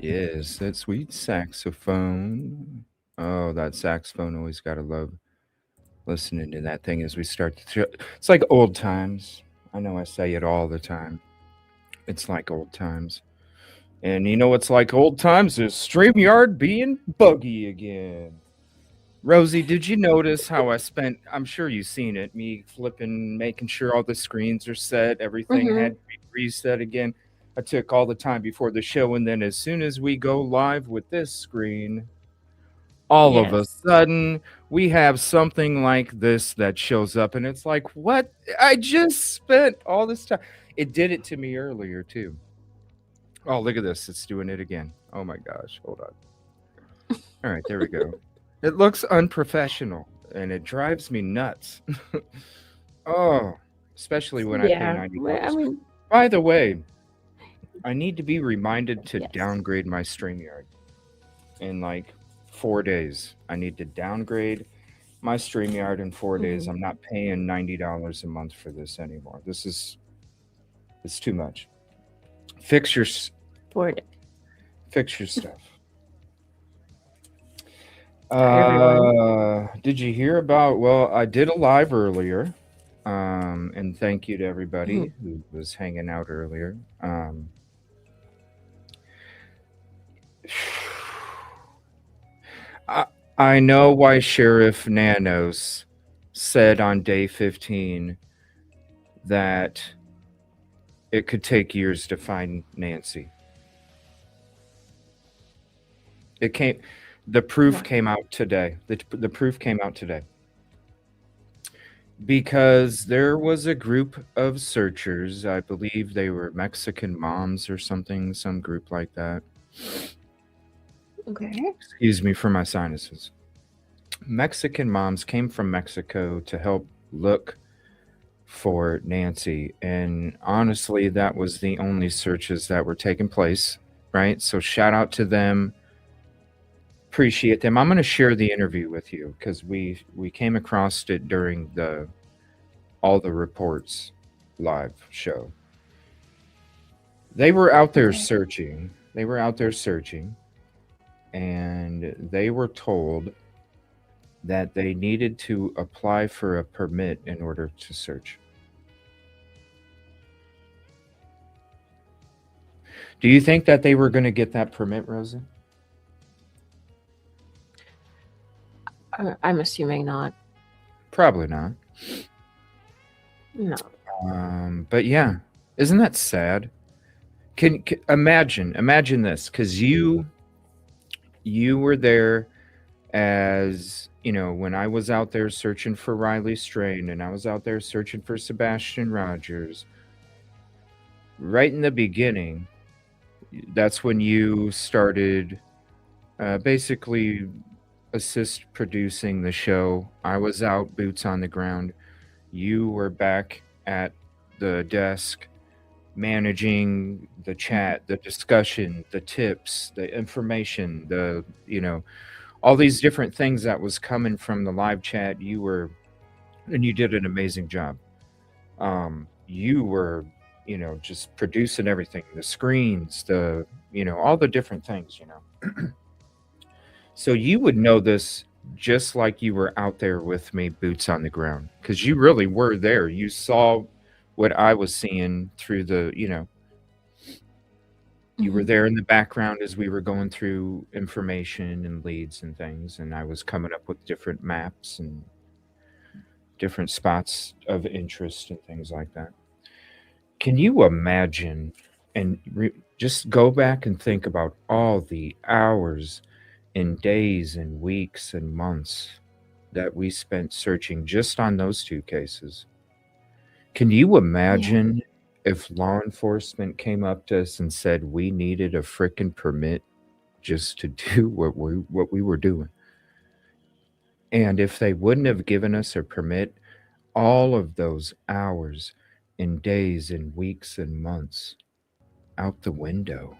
Yes, that sweet saxophone. Oh, that saxophone always gotta love listening to that thing as we start the show. It's like old times. I know I say it all the time. It's like old times. And you know what's like old times is StreamYard being buggy again. Rosie, did you notice how I spent, I'm sure you've seen it, me flipping, making sure all the screens are set, everything Mm-hmm. had to be reset again. I took all the time before the show, and then as soon as we go live with this screen, all of a Yes. sudden we have something like this that shows up, and it's like, what? I just spent all this time. It did it to me earlier, too. Oh, look at this. It's doing it again. Oh my gosh. Hold on. All right, there we go. It looks unprofessional and it drives me nuts. Oh, especially when I pay Yeah. Well, I $90. mean, By the way, I need to be reminded to yes. downgrade my StreamYard in like 4 days. I need to downgrade my StreamYard in 4 days. Mm-hmm. I'm not paying $90 a month for this anymore. It's too much. Fix your For it. fix your stuff. Sorry, everyone. Did you hear about? Well, I did a live earlier, and thank you to Mm-hmm. everybody who was hanging out earlier. I I know why Sheriff Nanos said on day 15 that it could take years to find Nancy. It came, the proof Why? came out today. The proof came out today. Because there was a group of searchers, I believe they were Mexican moms or something, some group like that. Okay. Excuse me for my sinuses. Mexican moms came from Mexico to help look for Nancy. And honestly, that was the only searches that were taking place, right? So shout out to them. Appreciate them. I'm going to share the interview with you because we came across it during the all the reports live show. They were out there Okay. searching. They were out there searching, and they were told that they needed to apply for a permit in order to search. Do you think that they were going to get that permit, Rosa? I'm assuming not. Probably not. No. But yeah, isn't that sad? Can imagine this, because you were there as you know when I was out there searching for Riley Strain and I was out there searching for Sebastian Rogers. Right in the beginning, that's when you started basically assist producing the show. I was out boots on the ground. You were back at the desk managing the chat, the discussion, the tips, the information, the all these different things that was coming from the live chat. And you did an amazing job. You were, just producing everything, the screens, all the different things. So you would know this just like you were out there with me, boots on the ground, because you really were there. You saw what I was seeing through you were Mm-hmm. there in the background as we were going through information and leads and things, and I was coming up with different maps and different spots of interest and things like that. Can you imagine And just go back and think about all the hours and days and weeks and months that we spent searching just on those two cases. Can you Yeah. imagine if law enforcement came up to us and said we needed a frickin' permit just to do what we were doing? And if they wouldn't have given us a permit, all of those hours and days and weeks and months out the window.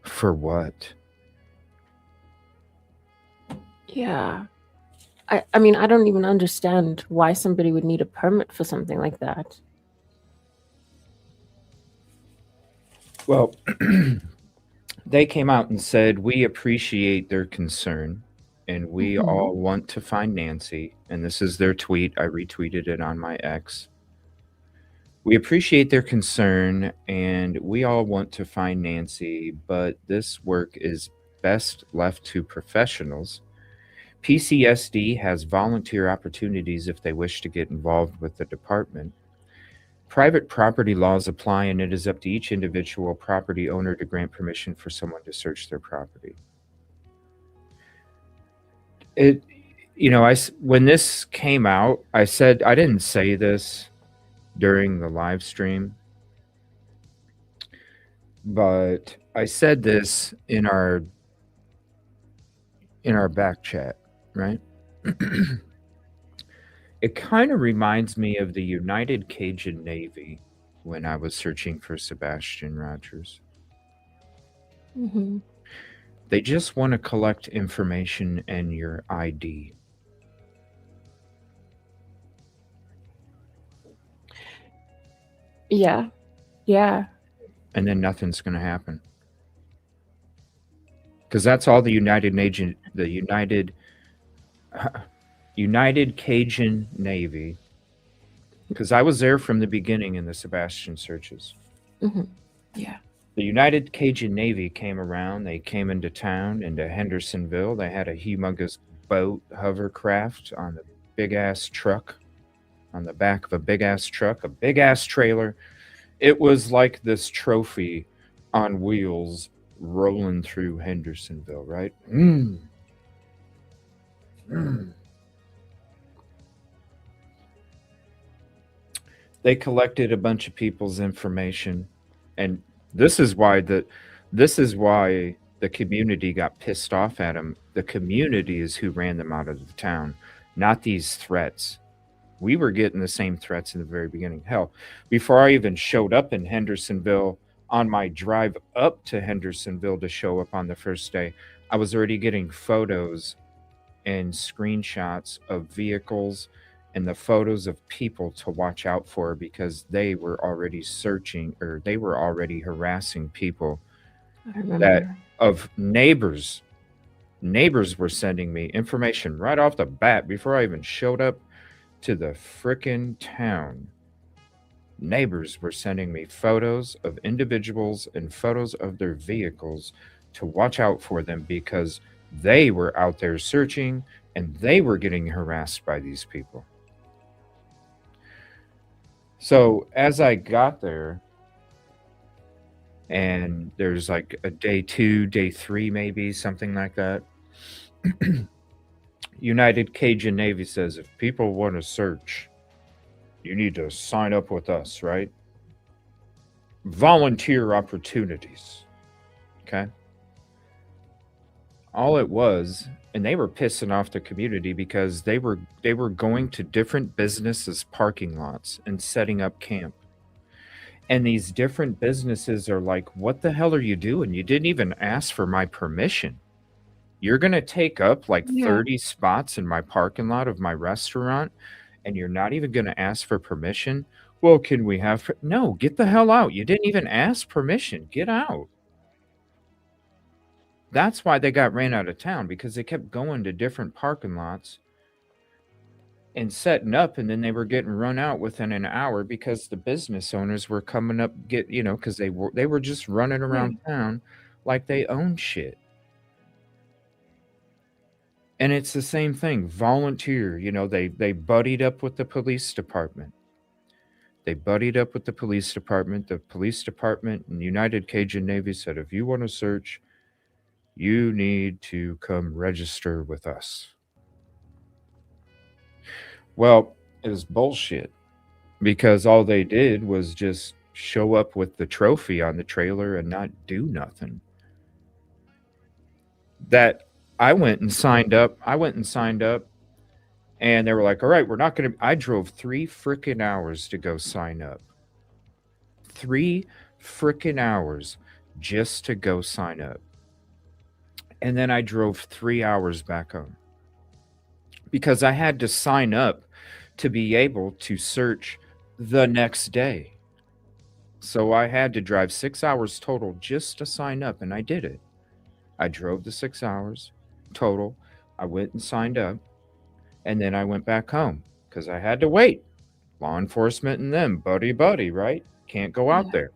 For what? Yeah. I mean, I don't even understand why somebody would need a permit for something like that. Well, they came out and said, we appreciate their concern and we Mm-hmm. all want to find Nancy. And this is their tweet. I retweeted it on my X. We appreciate their concern and we all want to find Nancy, but this work is best left to professionals. PCSD has volunteer opportunities if they wish to get involved with the department. Private property laws apply, and it is up to each individual property owner to grant permission for someone to search their property. It, when this came out, I said I didn't say this during the live stream, but I said this in our back chat, right? It kind of reminds me of the United Cajun Navy when I was searching for Sebastian Rogers. Mm-hmm. They just want to collect information and your ID. Yeah. Yeah. And then nothing's going to happen. Because that's all the United Cajun Navy. Because I was there from the beginning in the Sebastian searches. Mm-hmm. Yeah. The United Cajun Navy came around. They came into town, into Hendersonville. They had a humongous boat, hovercraft on the big ass truck, on the back of a big ass truck, a big ass trailer. It was like this trophy on wheels rolling through Hendersonville, right? Mm. Mm. They collected a bunch of people's information, and this is why the community got pissed off at them. The community is who ran them out of the town, not these threats. We were getting the same threats in the very beginning. Hell, before I even showed up in Hendersonville, on my drive up to Hendersonville to show up on the first day, I was already getting photos and screenshots of vehicles and the photos of people to watch out for because they were already searching, or they were already harassing people I remember. that of neighbors. Neighbors were sending me information right off the bat before I even showed up to the frickin' town. Neighbors were sending me photos of individuals and photos of their vehicles to watch out for them because they were out there searching and they were getting harassed by these people. So as I got there, and there's like a day 2, day 3, maybe something like that. United Cajun Navy says if people want to search, you need to sign up with us, right? Volunteer opportunities. Okay. All it was, and they were pissing off the community because they were going to different businesses' parking lots and setting up camp. And these different businesses are like, what the hell are you doing? You didn't even ask for my permission. You're going to take up like 30 spots in my parking lot of my restaurant, and you're not even going to ask for permission? Well, can we have... No, get the hell out. You didn't even ask permission. Get out. That's why they got ran out of town, because they kept going to different parking lots and setting up, and then they were getting run out within an hour because the business owners were coming up because they were just running around town like they own shit. And it's the same thing. Volunteer, they buddied up with the police department. They buddied up with the police department. The police department and United Cajun Navy said, if you want to search, you need to come register with us. Well, it was bullshit because all they did was just show up with the trophy on the trailer and not do nothing. That I went and signed up. And they were like, all right, we're not going to. I drove 3 freaking hours to go sign up. 3 freaking hours just to go sign up. And then I drove 3 hours back home because I had to sign up to be able to search the next day. So I had to drive 6 hours total just to sign up, and I did it. I drove the 6 hours total. I went and signed up, and then I went back home because I had to wait. Law enforcement and them, buddy, right? Can't go out there.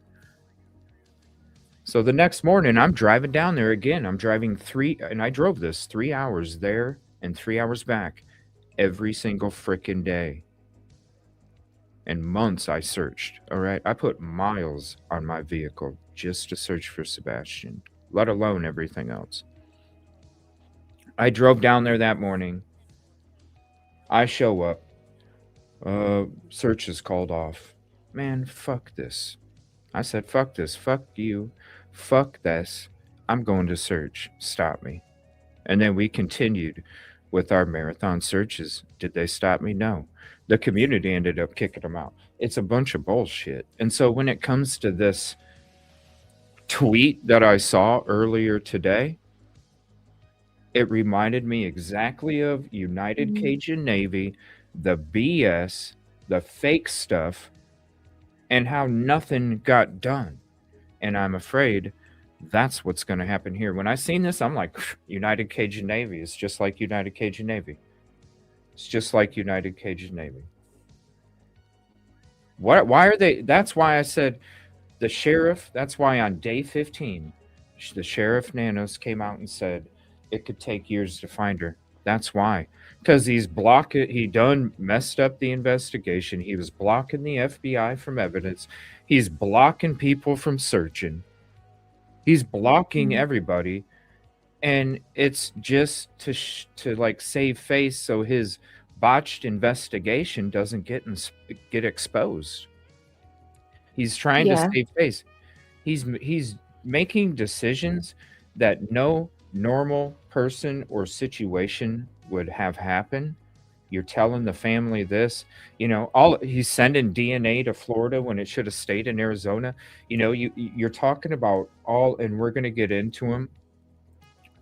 So the next morning, I'm driving down there again. I'm driving and I drove this 3 hours there and 3 hours back every single freaking day. And months I searched. All right. I put miles on my vehicle just to search for Sebastian, let alone everything else. I drove down there that morning. I show up. Search is called off. Man, fuck this. I said, fuck this. Fuck you. Fuck this. I'm going to search. Stop me. And then we continued with our marathon searches. Did they stop me? No. The community ended up kicking them out. It's a bunch of bullshit. And so when it comes to this tweet that I saw earlier today, it reminded me exactly of United Cajun Navy, the BS, the fake stuff, and how nothing got done. And I'm afraid that's what's going to happen here. When I seen this, I'm like, United Cajun Navy is just like United Cajun Navy. It's just like United Cajun Navy. Why are they? That's why I said the sheriff, that's why on day 15, the sheriff Nanos came out and said it could take years to find her. That's why. Because he done messed up the investigation. He was blocking the FBI from evidence. He's blocking people from searching. He's blocking everybody. And it's just to like save face so his botched investigation doesn't get exposed. He's trying to save face. He's making decisions that no normal person or situation would have happen. You're telling the family this, he's sending DNA to Florida when it should have stayed in Arizona. You're talking about and we're going to get into them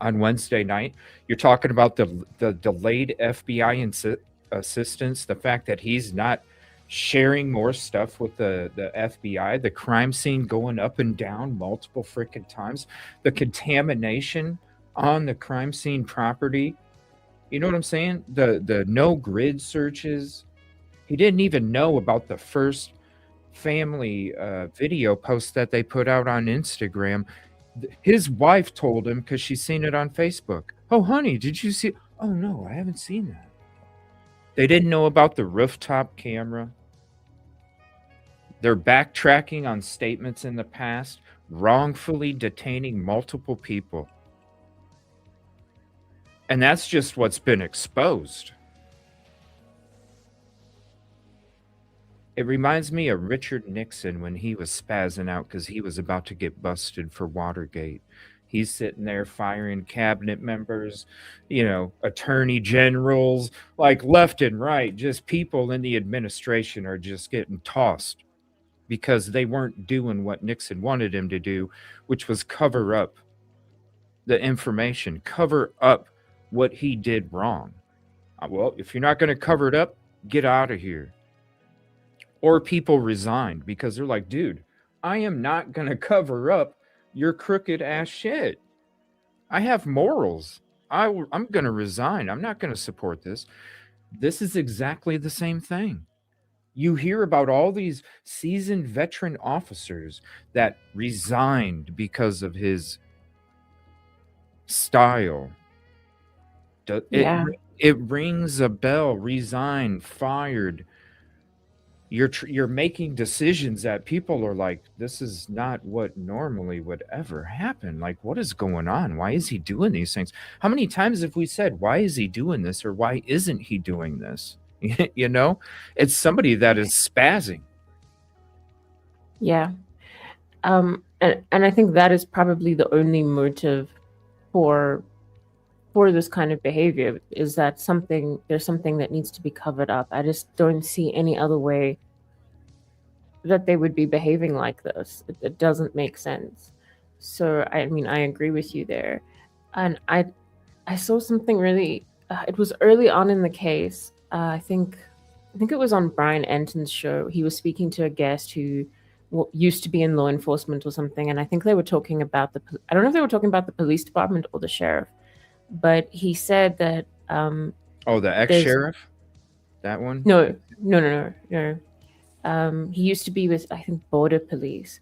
on Wednesday night. You're talking about the delayed FBI assistance, the fact that he's not sharing more stuff with the FBI, the crime scene going up and down multiple freaking times, the contamination on the crime scene property. You know what I'm saying? The no grid searches. He didn't even know about the first family video post that they put out on Instagram. His wife told him because she's seen it on Facebook. Oh, honey, did you see? Oh, no, I haven't seen that. They didn't know about the rooftop camera. They're backtracking on statements in the past, wrongfully detaining multiple people. And that's just what's been exposed. It reminds me of Richard Nixon when he was spazzing out because he was about to get busted for Watergate. He's sitting there firing cabinet members, attorney generals, like left and right. Just people in the administration are just getting tossed because they weren't doing what Nixon wanted him to do, which was cover up the information, cover up what he did wrong. Well, if you're not going to cover it up, get out of here. Or people resigned because they're like, dude, I am not going to cover up your crooked ass shit. I have morals. I'm going to resign. I'm not going to support this. This is exactly the same thing. You hear about all these seasoned veteran officers that resigned because of his style. It rings a bell. Resigned, fired. you're making decisions that people are like, this is not what normally would ever happen. Like, what is going on? Why is he doing these things? How many times have we said, why is he doing this, or why isn't he doing this? You know, it's somebody that is spazzing. Yeah. And I think that is probably the only motive for this kind of behavior, is that there's something that needs to be covered up. I just don't see any other way that they would be behaving like this. It doesn't make sense. So I mean, I agree with you there. And I saw something really. It was early on in the case. I think it was on Brian Enton's show. He was speaking to a guest who used to be in law enforcement or something, and I think they were talking about I don't know if they were talking about the police department or the sheriff, but he said that Oh, the there's ex-sheriff? That one? no. He used to be with, I think, border police,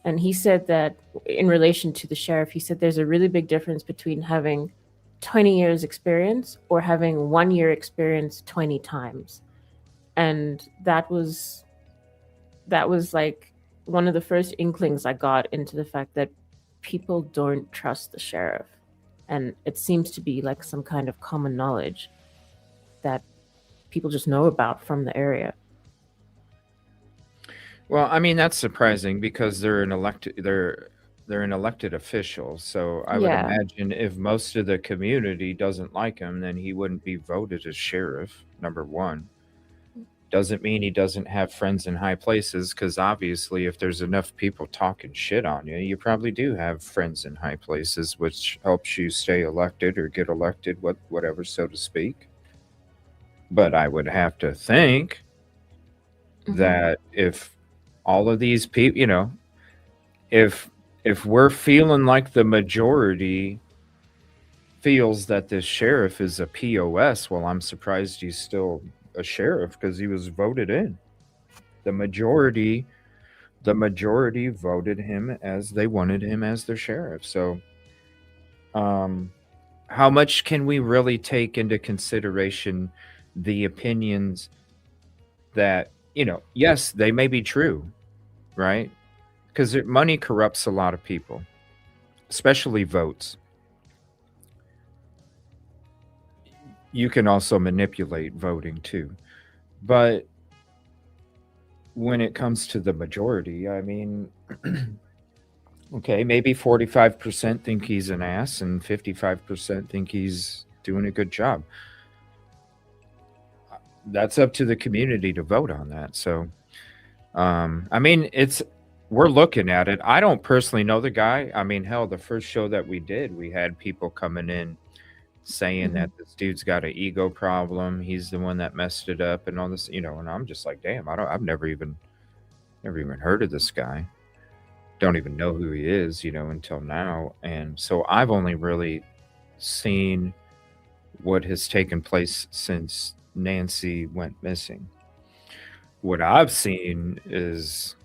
and he said that in relation to the sheriff, he said there's a really big difference between having 20 years experience or having 1 year experience 20 times. And that was like one of the first inklings I got into the fact that people don't trust the sheriff. And it seems to be like some kind of common knowledge that people just know about from the area. Well, I mean, that's surprising because they're an elected official. So I would Yeah. imagine if most of the community doesn't like him, then he wouldn't be voted as sheriff, number one. Doesn't mean he doesn't have friends in high places, because obviously, if there's enough people talking shit on you, you probably do have friends in high places, which helps you stay elected or get elected, whatever, so to speak. But I would have to think Hmm. that if all of these people, if we're feeling like the majority feels that this sheriff is a POS, well, I'm surprised he's still a sheriff because he was voted in. The majority the majority voted him as they wanted him as their sheriff. So, um, how much can we really take into consideration the opinions that, yes, they may be true, right? Because money corrupts a lot of people, especially votes. You can also manipulate voting too. But when it comes to the majority, I mean, okay, maybe 45% think he's an ass and 55% think he's doing a good job. That's up to the community to vote on that. So, I mean, we're looking at it. I don't personally know the guy. I mean, hell, the first show that we did, we had people coming in saying Hmm. that this dude's got an ego problem. He's the one that messed it up and all this, and I'm just like, damn, I've never even heard of this guy. Don't even know who he is, until now. And so I've only really seen what has taken place since Nancy went missing. What I've seen is,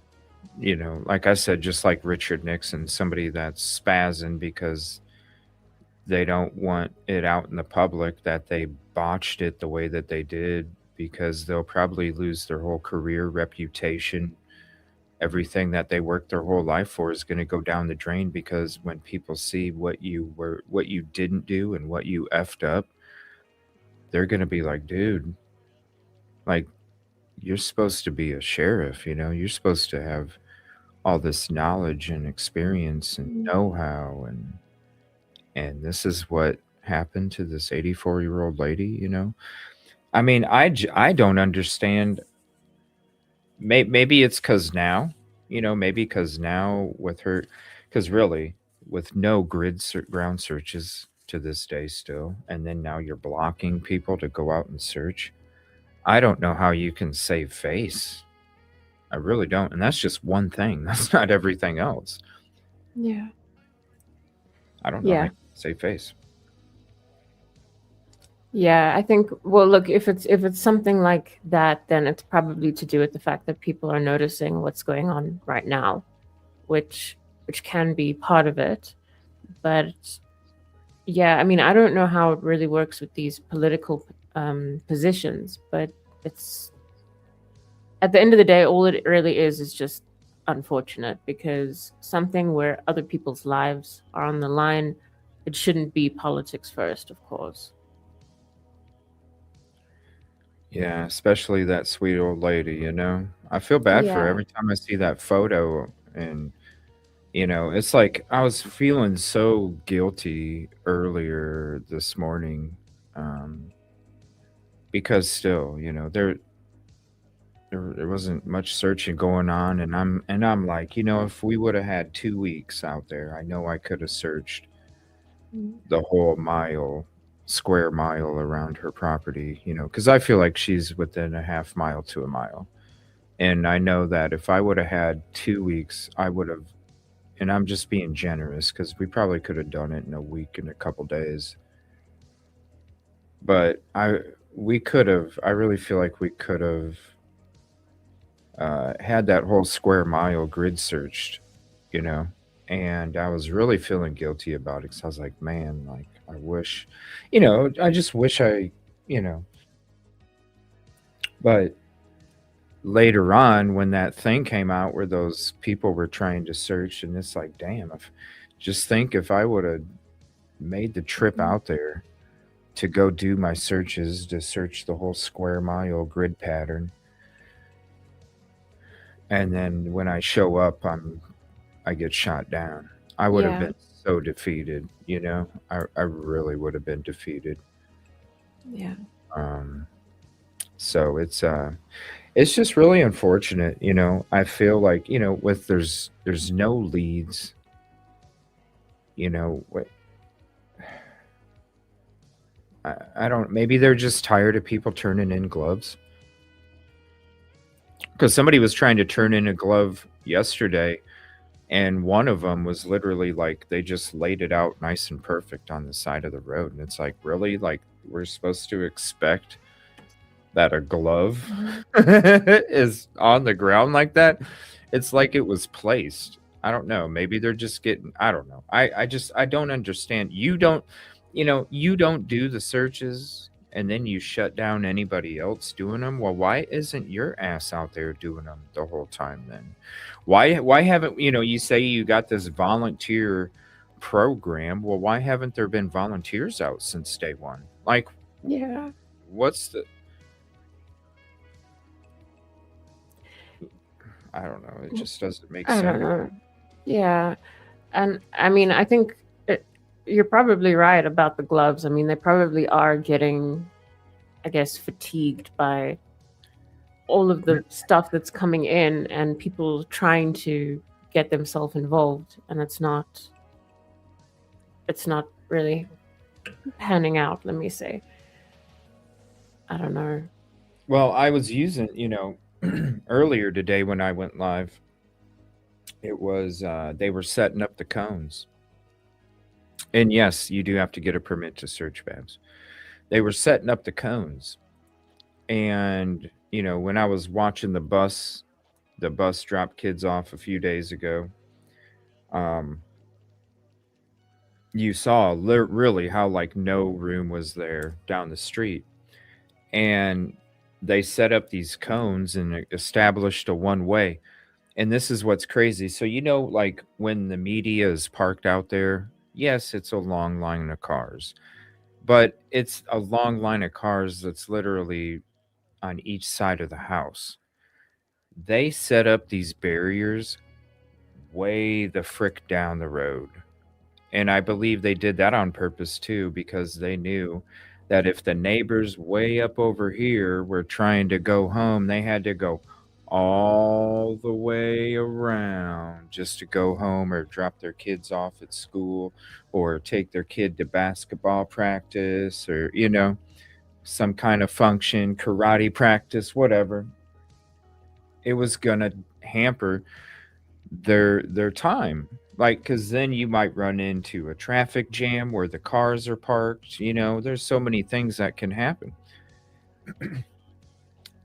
like I said, just like Richard Nixon, somebody that's spazzing because they don't want it out in the public that they botched it the way that they did, because they'll probably lose their whole career, reputation. Everything that they worked their whole life for is going to go down the drain, because when people see what you didn't do and what you effed up, they're going to be like, dude, like, you're supposed to be a sheriff, you're supposed to have all this knowledge and experience and know-how, and this is what happened to this 84-year-old lady. I mean, I don't understand. Maybe it's because now, maybe because now with her, because really, with no ground searches to this day still, and then now you're blocking people to go out and search. I don't know how you can save face. I really don't. And that's just one thing. That's not everything else. Yeah. I don't know how Yeah. you can save face. Yeah, I think, well, look, if it's something like that, then it's probably to do with the fact that people are noticing what's going on right now, which can be part of it. But yeah, I mean, I don't know how it really works with these political positions, but it's at the end of the day, all it really is just unfortunate, because something where other people's lives are on the line, it shouldn't be politics first, of course. Yeah, especially that sweet old lady, you know? I feel bad for her Yeah. every time I see that photo, and it's like I was feeling so guilty earlier this morning, um, because still, there wasn't much searching going on, and I'm like, if we would have had 2 weeks out there, I know I could have searched Mm. the whole square mile around her property, because I feel like she's within a half mile to a mile. And I know that if I would have had 2 weeks, I would have, and I'm just being generous because we probably could have done it in a week and a couple days. But we could have, I really feel like we could have had that whole square mile grid searched, you know. And I was really feeling guilty about it because I was like, man, like, I wish, I just wish you know, but later on when that thing came out where those people were trying to search, and it's like, damn, if just think if I would have made the trip Mm. out there to go do my searches to search the whole square mile grid pattern, and then when I show up I get shot down, I would have Yeah. been so defeated, I really would have been defeated. Yeah. um so it's just really unfortunate. I feel like, with there's no leads, what I don't, maybe they're just tired of people turning in gloves, because somebody was trying to turn in a glove yesterday, and one of them was literally like they just laid it out nice and perfect on the side of the road, and it's like, really, like, we're supposed to expect that a glove Mhm. is on the ground like that? It's like it was placed. I don't know. Maybe they're just getting, I don't know. I don't understand. You don't do the searches and then you shut down anybody else doing them. Well, why isn't your ass out there doing them the whole time then? Why haven't, you say you got this volunteer program. Well, why haven't there been volunteers out since day one? Like, Yeah. what's the, I don't know. It just doesn't make I don't sense. know. Yeah. And I mean, I think you're probably right about the gloves. I mean, they probably are getting, I guess, fatigued by all of the stuff that's coming in and people trying to get themselves involved, and it's not really panning out, let me say. I don't know. Well, I was using, earlier today when I went live, it was they were setting up the cones. And yes, you do have to get a permit to search, Babs. They were setting up the cones. And, when I was watching the bus drop kids off a few days ago, um, you saw really how like no room was there down the street. And they set up these cones and established a one way. And this is what's crazy. So, like when the media is parked out there, yes, it's a long line of cars, but it's a long line of cars that's literally on each side of the house. They set up these barriers way the frick down the road. And I believe they did that on purpose too, because they knew that if the neighbors way up over here were trying to go home, they had to go all the way around just to go home or drop their kids off at school or take their kid to basketball practice or, some kind of function, karate practice, whatever. It was going to hamper their time, like, because then you might run into a traffic jam where the cars are parked. There's so many things that can happen.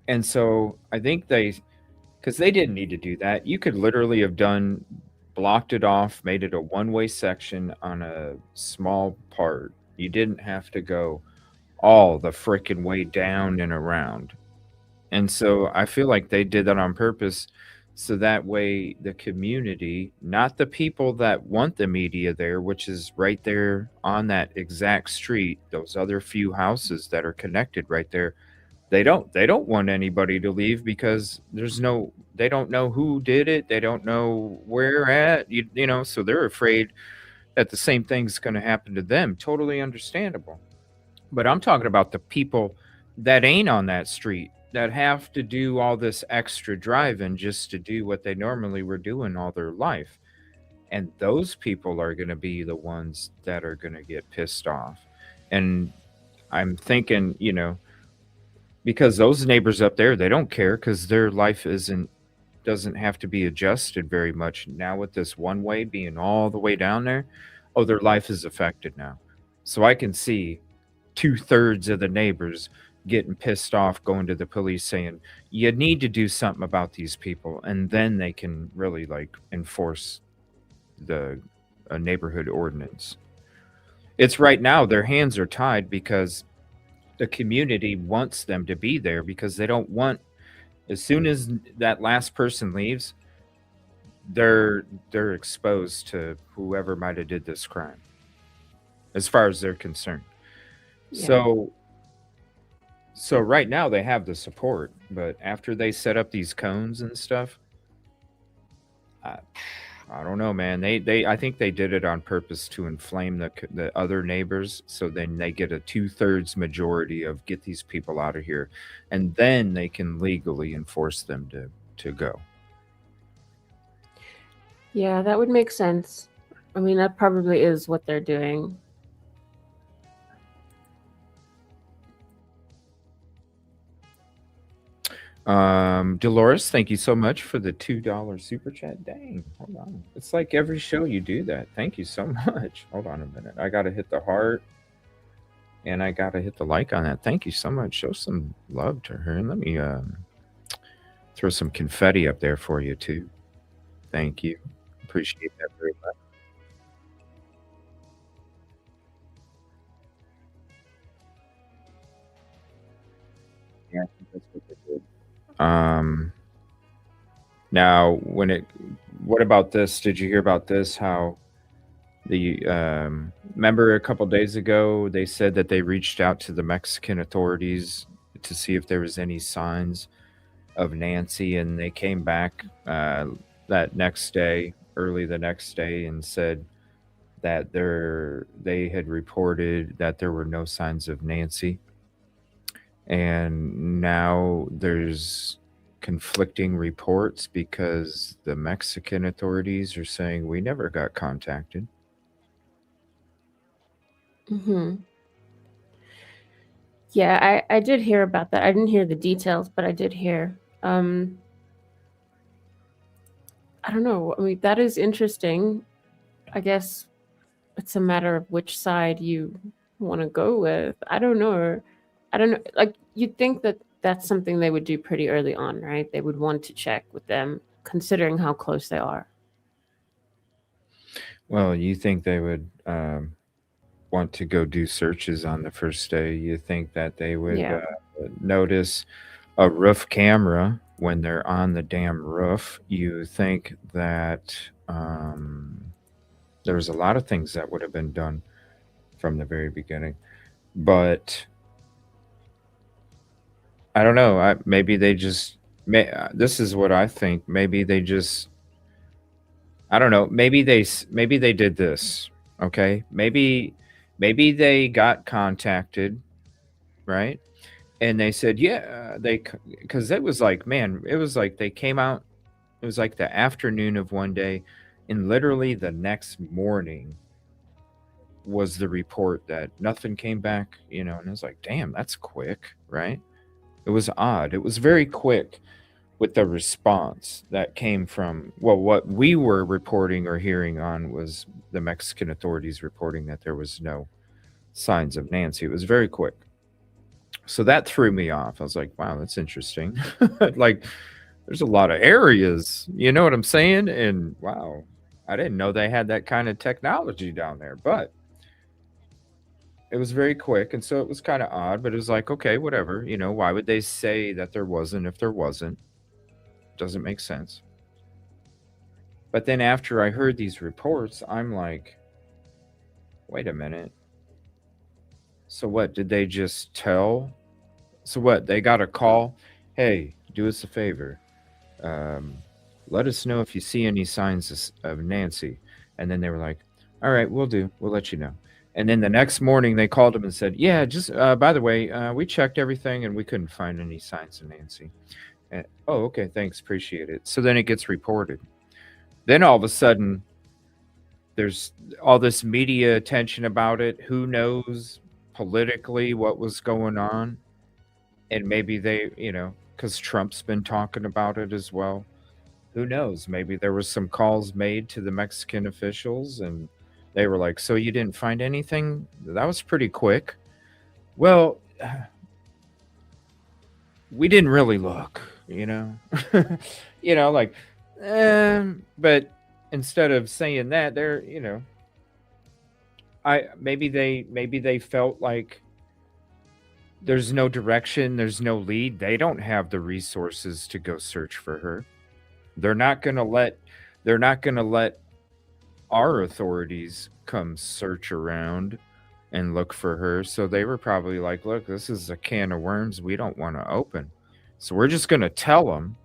And so I think because they didn't need to do that. You could literally have blocked it off, made it a one-way section on a small part. You didn't have to go all the freaking way down and around. And so I feel like they did that on purpose so that way the community, not the people that want the media there, which is right there on that exact street, those other few houses that are connected right there, they don't want anybody to leave because they don't know who did it, they don't know where at, so they're afraid that the same thing's going to happen to them. Totally understandable. But I'm talking about the people that ain't on that street that have to do all this extra driving just to do what they normally were doing all their life. And those people are going to be the ones that are going to get pissed off. And I'm thinking, because those neighbors up there, they don't care because their life doesn't have to be adjusted very much now with this one way being all the way down there. Oh, their life is affected now. So I can see 2/3 of the neighbors getting pissed off, going to the police saying, you need to do something about these people. And then they can really like enforce the neighborhood ordinance. It's right now their hands are tied because the community wants them to be there because they don't want, as soon as that last person leaves, they're exposed to whoever might have did this crime as far as they're concerned. Yeah. So right now they have the support, but after they set up these cones and stuff, I don't know, man. I think they did it on purpose to inflame the other neighbors, so then they get a 2/3 majority of get these people out of here, and then they can legally enforce them to go. Yeah, that would make sense. I mean, that probably is what they're doing. Dolores, thank you so much for the $2 super chat. Dang, hold on. It's like every show you do that. Thank you so much. Hold on a minute. I gotta hit the heart and I gotta hit the like on that. Thank you so much. Show some love to her. And let me throw some confetti up there for you too. Thank you. Appreciate that very much. Yeah, I think that's what they did. Now, what about this? Did you hear about this? How remember a couple days ago they said that they reached out to the Mexican authorities to see if there was any signs of Nancy, and they came back that next day, early the next day, and said that they had reported that there were no signs of Nancy. And now there's conflicting reports because the Mexican authorities are saying we never got contacted. Yeah, I did hear about that. I didn't hear the details, but I did hear. I don't know. I mean, that is interesting. I guess it's a matter of which side you want to go with. I don't know. Like, you'd think that that's something they would do pretty early on, right? They would want to check with them, considering how close they are. Well, you think they would want to go do searches on the first day? You think that they would Yeah. notice a roof camera when they're on the damn roof? You think that there's a lot of things that would have been done from the very beginning, but I don't know. Maybe they just. This is what I think. Maybe they just. I don't know. Maybe they did this. Okay. Maybe they got contacted, right? And they said, yeah, because it was like, man, it was like they came out. It was like the afternoon of one day, and literally the next morning was the report that nothing came back. And it was like, damn, that's quick, right? It was odd. It was very quick with the response that came from, well, what we were reporting or hearing on was the Mexican authorities reporting that there was no signs of Nancy. It was very quick. So that threw me off. I was like, wow, that's interesting. Like, there's a lot of areas, you know what I'm saying? And wow, I didn't know they had that kind of technology down there. But It was very quick, and so it was kind of odd, but it was like, okay, whatever. Why would they say that there wasn't if there wasn't? Doesn't make sense. But then after I heard these reports, I'm like, wait a minute. So what? Did they just tell? So what? They got a call. Hey, do us a favor. Um, let us know if you see any signs of Nancy. And then they were like, all right, we'll do. We'll let you know. And then the next morning they called him and said, yeah, just by the way, we checked everything and we couldn't find any signs of Nancy. And, oh, okay, thanks, appreciate it. So then it gets reported. Then all of a sudden, there's all this media attention about it. Who knows politically what was going on? And maybe they, because Trump's been talking about it as well. Who knows? Maybe there was some calls made to the Mexican officials and they were like, so you didn't find anything? That was pretty quick. Well, we didn't really look, like, but instead of saying that, they're, maybe they felt like there's no direction, there's no lead. They don't have the resources to go search for her. They're not going to let our authorities come search around and look for her. So they were probably like, look, this is a can of worms we don't want to open. So we're just going to tell them.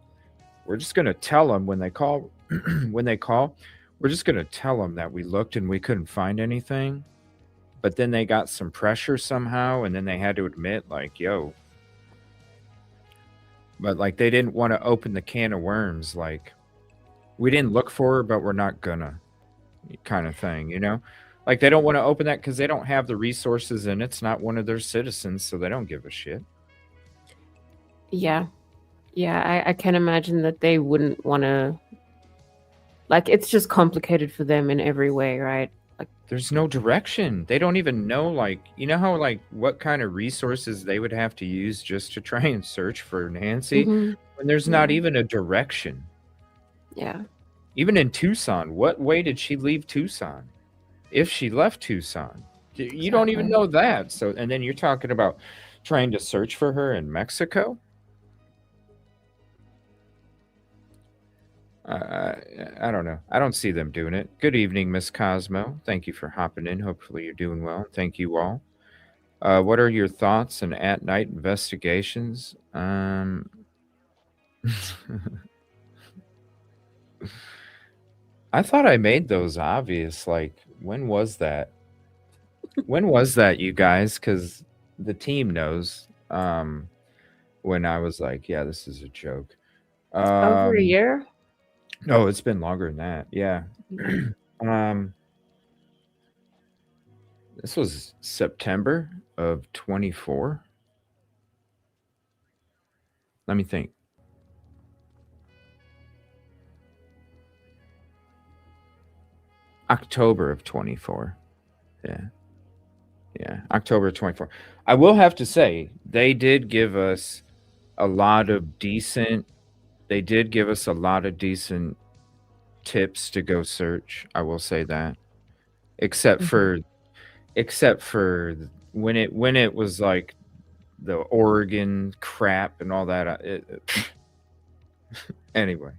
We're just going to tell them when they call we're just going to tell them that we looked and we couldn't find anything. But then they got some pressure somehow, and then they had to admit, like, yo. But, like, they didn't want to open the can of worms, like, we didn't look for her, but we're not gonna, kind of thing, Like, they don't want to open that because they don't have the resources, and it's not one of their citizens, so they don't give a shit. Yeah. Yeah, I can imagine that they wouldn't want to. Like, it's just complicated for them in every way, right? There's no direction. They don't even know, like, how, like, what kind of resources they would have to use just to try and search for Nancy when there's not even a direction. Yeah. Even in Tucson, what way did she leave Tucson? If she left Tucson, you don't even know that. So, and then you're talking about trying to search for her in Mexico. I don't know. I don't see them doing it. Good evening, Miss Cosmo. Thank you for hopping in. Hopefully you're doing well. Thank you all. What are your thoughts on at-night investigations? I thought I made those obvious. Like, when was that? When was that, you guys? Because the team knows. When I was like, yeah, this is a joke. Over a year? No, it's been longer than that. Yeah. This was September of 24. Let me think. October of 24. Yeah, October 24. I will have to say, they did give us a lot of decent tips to go search. I will say that. Except for when it was like the Oregon crap and all that. Anyway.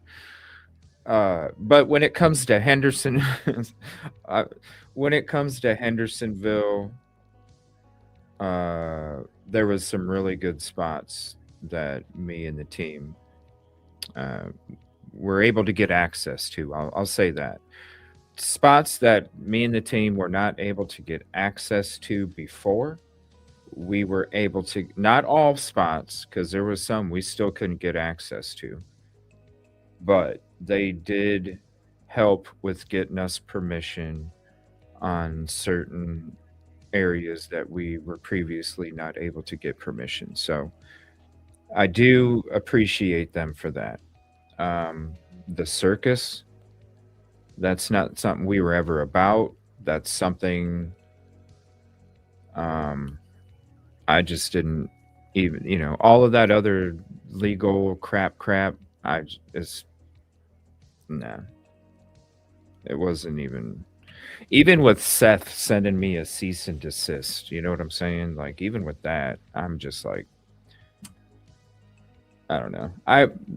But when it comes to Henderson, Hendersonville, there was some really good spots that me and the team were able to get access to. I'll say that. Spots that me and the team were not able to get access to before, we were able to, not all spots, because there was some we still couldn't get access to, but they did help with getting us permission on certain areas that we were previously not able to get permission. So I do appreciate them for that. The circus, that's not something we were ever about. That's something I just didn't even, all of that other legal crap, nah. It wasn't even, even with Seth sending me a cease and desist, you know what I'm saying? Like even with that, I'm just like, I don't know.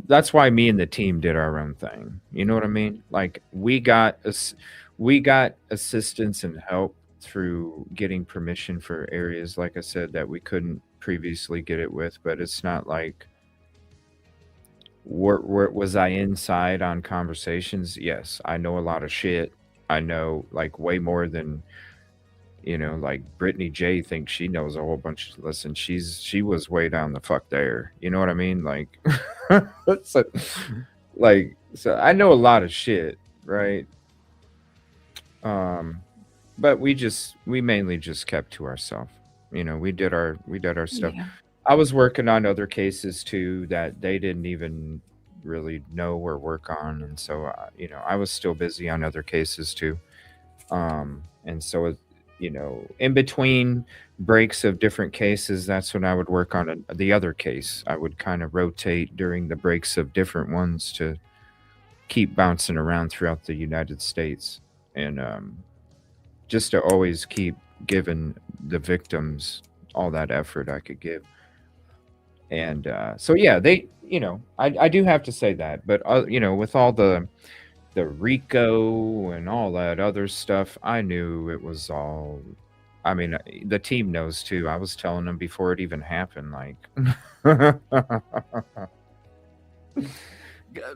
That's why me and the team did our own thing. You know what I mean? Like we got assistance and help through getting permission for areas, like I said, that we couldn't previously get it with. But it's not like where was I inside on conversations? Yes, I know a lot of shit. I know like way more than like Brittany J thinks she knows a whole bunch. Listen, she was way down the fuck there. You know what I mean? Like, so, so I know a lot of shit, right? Um, but we mainly just kept to ourselves. We did our stuff. Yeah. I was working on other cases too that they didn't even really know or work on, and so I was still busy on other cases too. And so in between breaks of different cases, that's when I would work on the other case. I would kind of rotate during the breaks of different ones to keep bouncing around throughout the United States, and just to always keep giving the victims all that effort I could give. And so yeah, I do have to say that, but with all the Rico and all that other stuff, I knew it was all. I mean, the team knows too. I was telling them before it even happened. Like,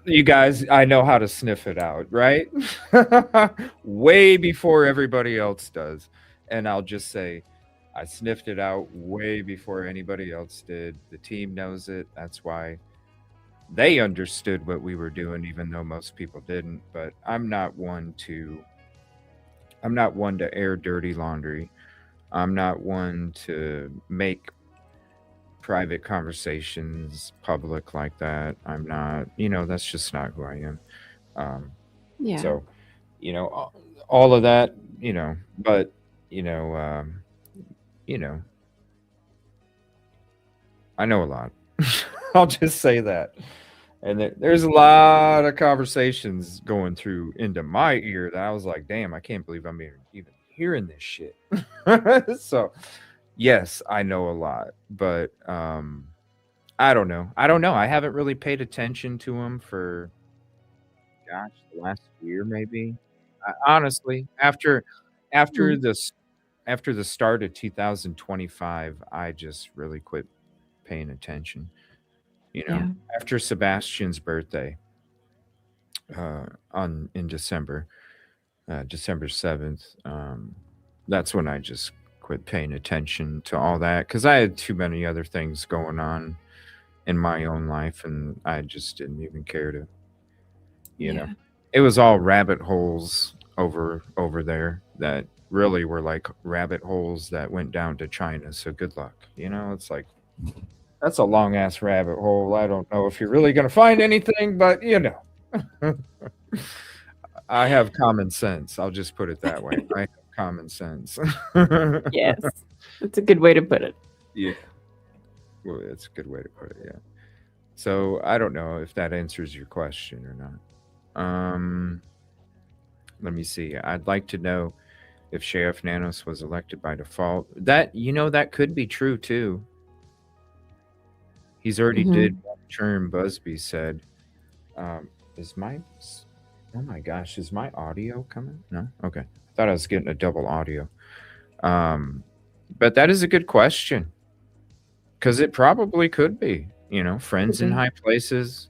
you guys, I know how to sniff it out, right? Way before everybody else does. And I'll just say, I sniffed it out way before anybody else did. The team knows it. That's why they understood what we were doing, even though most people didn't. But I'm not one to air dirty laundry. I'm not one to make private conversations public like that. I'm not, that's just not who I am. Um, Yeah. so, all of that, but, you know, um, you know, I know a lot. I'll just say that. And there's a lot of conversations going through into my ear that I was like, damn, I can't believe I'm even hearing this shit. So, yes, I know a lot, but I don't know. I haven't really paid attention to them for, gosh, the last year maybe. Honestly, after Mhm. this after the start of 2025, I just really quit paying attention. Yeah. After Sebastian's birthday, on in December, December 7th, that's when I just quit paying attention to all that because I had too many other things going on in my own life, and I just didn't even care to, you know. Yeah. It was all rabbit holes over there that really were like rabbit holes that went down to China. So good luck. It's like that's a long ass rabbit hole. I don't know if you're really gonna find anything, but I have common sense. I'll just put it that way. I have common sense. Yes. That's a good way to put it. Yeah. Well, that's a good way to put it. Yeah. So I don't know if that answers your question or not. Let me see. I'd like to know if Sheriff Nanos was elected by default. That could be true too. He's already did one term, Busby said. Is my Oh my gosh, is my audio coming? No? Okay. I thought I was getting a double audio. But that is a good question. Because it probably could be. Friends in high places.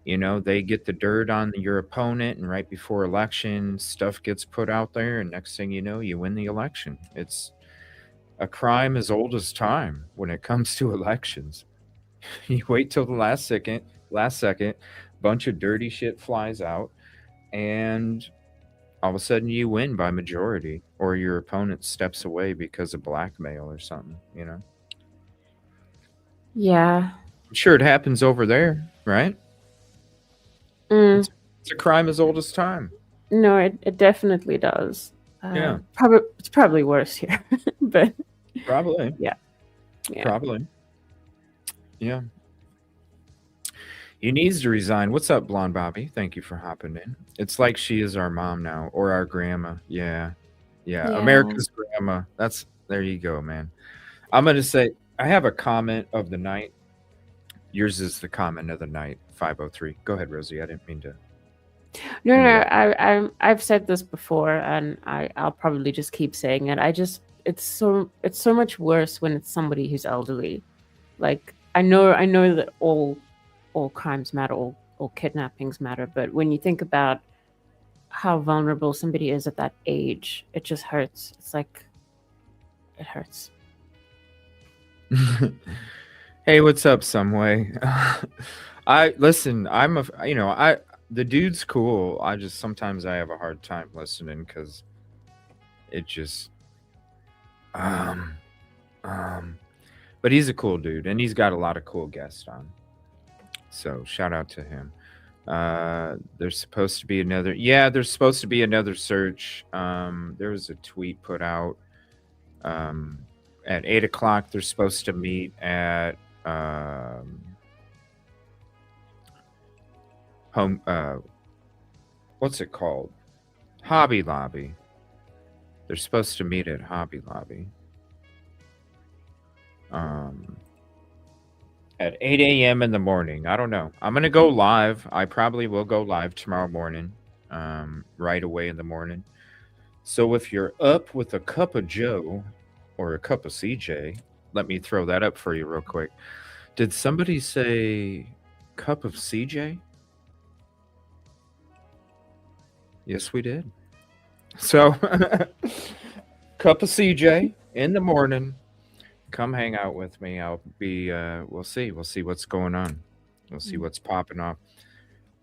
They get the dirt on your opponent, and right before election, stuff gets put out there, and next thing you know, you win the election. It's a crime as old as time when it comes to elections. You wait till the last second, bunch of dirty shit flies out, and all of a sudden you win by majority, or your opponent steps away because of blackmail or something. Yeah. I'm sure it happens over there, right? Mm. It's a crime as old as time. No, it definitely does. Yeah. It's probably worse here, but Probably. yeah. Probably. Yeah. He needs to resign. What's up, Blonde Bobby? Thank you for hopping in. It's like she is our mom now, or our grandma. Yeah, yeah, Yeah. America's grandma. That's there you go, man. I'm gonna say I have a comment of the night. Yours is the comment of the night. 503. Go ahead, Rosie. I didn't mean to No, no, interrupt. I've said this before, and I'll probably just keep saying it. It's so much worse when it's somebody who's elderly. Like I know that all crimes matter, all kidnappings matter, but when you think about how vulnerable somebody is at that age, it just hurts. It's like it hurts. Hey, what's up, Someway? I listen. The dude's cool. I just sometimes I have a hard time listening because it just um um. But he's a cool dude, and he's got a lot of cool guests on. So shout out to him. There's supposed to be another. Yeah, there's supposed to be another search. There was a tweet put out. Um, at 8 o'clock, they're supposed to meet at home. What's it called? Hobby Lobby. They're supposed to meet at Hobby Lobby. At 8 a.m. in the morning. I don't know. I'm gonna go live. I probably will go live tomorrow morning, right away in the morning. So if you're up with a cup of Joe or a cup of CJ, let me throw that up for you real quick. Did somebody say cup of CJ? Yes, we did. So, cup of CJ in the morning. Come hang out with me. I'll be. We'll see. We'll see what's going on. We'll see what's popping off.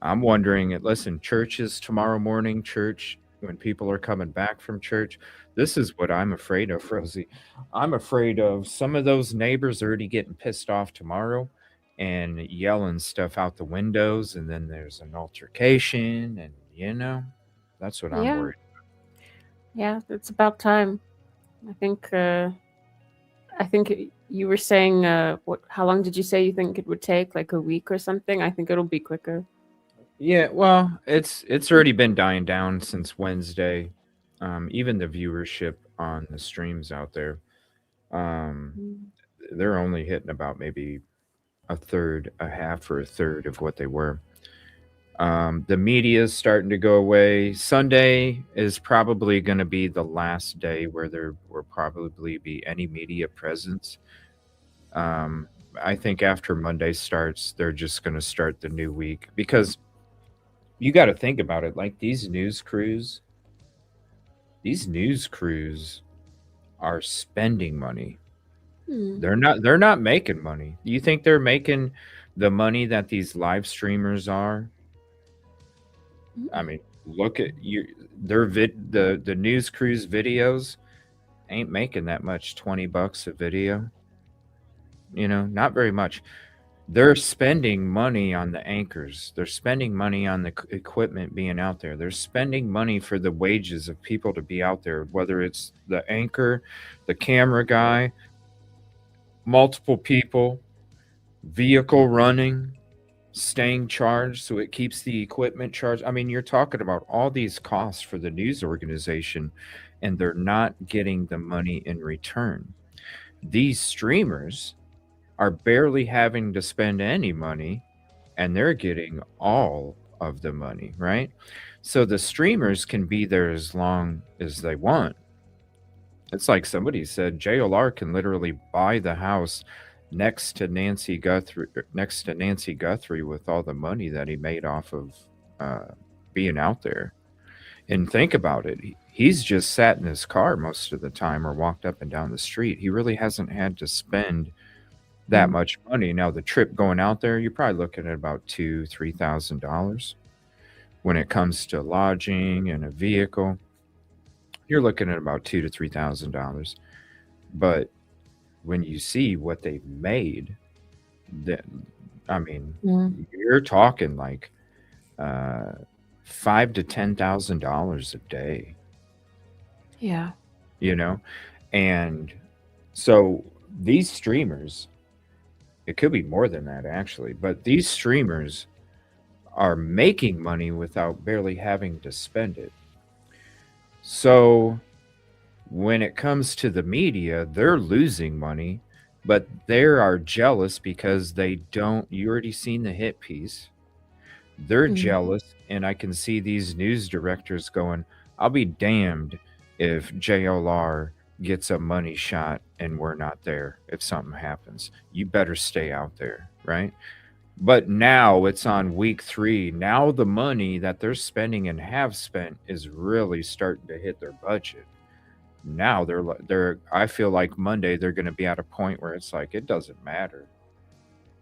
I'm wondering. Listen, church is tomorrow morning. Church when people are coming back from church. This is what I'm afraid of, Rosie. I'm afraid of some of those neighbors already getting pissed off tomorrow and yelling stuff out the windows, and then there's an altercation, and that's what I'm Yeah, worried. yeah, it's about time. I think you were saying what? How long did you say you think it would take? Like a week or something? I think it'll be quicker. Yeah, well, it's already been dying down since Wednesday. Even the viewership on the streams out there, um, Mm. they're only hitting about maybe a third, a half, or a third of what they were. The media is starting to go away. Sunday is probably going to be the last day where there will probably be any media presence. Um, I think after Monday starts, they're just going to start the new week because you got to think about it. Like these news crews are spending money. Mm. They're not making money. You think they're making the money that these live streamers are? I Mm. mean, look at you the news crews videos ain't making that much. $20 a video. Not very much. They're spending money on the anchors. They're spending money on the equipment being out there. They're spending money for the wages of people to be out there, whether it's the anchor, the camera guy, multiple people, vehicle running, staying charged so it keeps the equipment charged. I mean, you're talking about all these costs for the news organization, and they're not getting the money in return. These streamers are barely having to spend any money, and they're getting all of the money, right? So the streamers can be there as long as they want. It's like somebody said JLR can literally buy the house next to Nancy Guthrie with all the money that he made off of uh, being out there. And think about it. He's just sat in his car most of the time or walked up and down the street. He really hasn't had to spend that Mm. much money. Now the trip going out there, you're probably looking at about $2,000-3,000 when it comes to lodging and a vehicle. You're looking at about $2,000 to $3,000. But when you see what they've made, that I mean, Mm. you're talking like uh, $5,000 to $10,000 a day. Yeah. You know, and so these streamers, It could be more than that, actually. But these streamers are making money without barely having to spend it. So when it comes to the media, they're losing money, but they are jealous because they don't. You already seen the hit piece. They're Mm. jealous, and I can see these news directors going, I'll be damned if JLR gets a money shot and we're not there if something happens. You better stay out there, right? But now it's on week 3. Now the money that they're spending and have spent is really starting to hit their budget. Now they're I feel like Monday they're going to be at a point where it's like it doesn't matter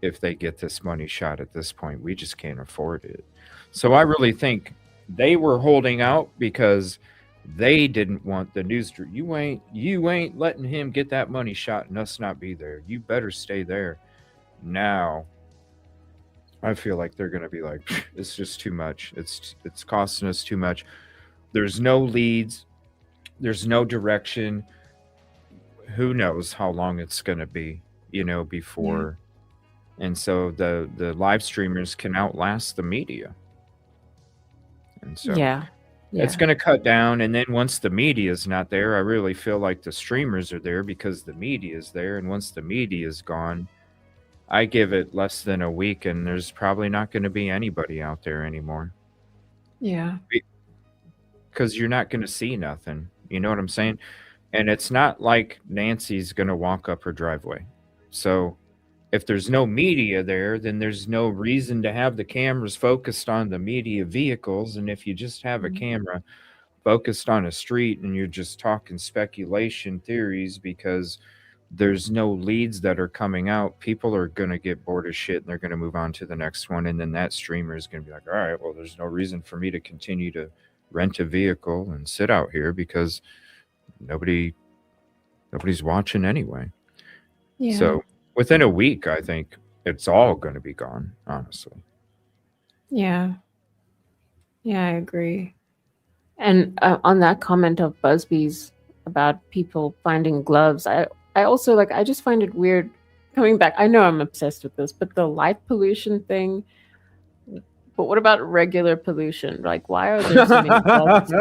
if they get this money shot at this point. We just can't afford it. So I really think they were holding out because they didn't want the news. You ain't letting him get that money shot and us not be there. You better stay there. Now I feel like they're going to be like, it's just too much. It's costing us too much. There's no leads. There's no direction. Who knows how long it's going to be, Yeah. before. And so the live streamers can outlast the media. And so Yeah. it's Yeah. going to cut down. And then once the media is not there, I really feel like the streamers are there because the media is there. And once the media is gone, I give it less than a week and there's probably not going to be anybody out there anymore Yeah. because you're not going to see nothing. You know what I'm saying? And it's not like Nancy's going to walk up her driveway. So if there's no media there, then there's no reason to have the cameras focused on the media vehicles. And if you just have a Mhm. camera focused on a street and you're just talking speculation theories because there's no leads that are coming out, people are going to get bored as shit and they're going to move on to the next one. And then that streamer is going to be like, all right, well, there's no reason for me to continue to rent a vehicle and sit out here because nobody nobody's watching anyway. Yeah. So within a week, I think it's all going to be gone, honestly. Yeah. Yeah, I agree. And on that comment of Busby's about people finding gloves, I also like, I just find it weird coming back. I know I'm obsessed with this, but the light pollution thing. But what about regular pollution? Like, why are there so many gloves?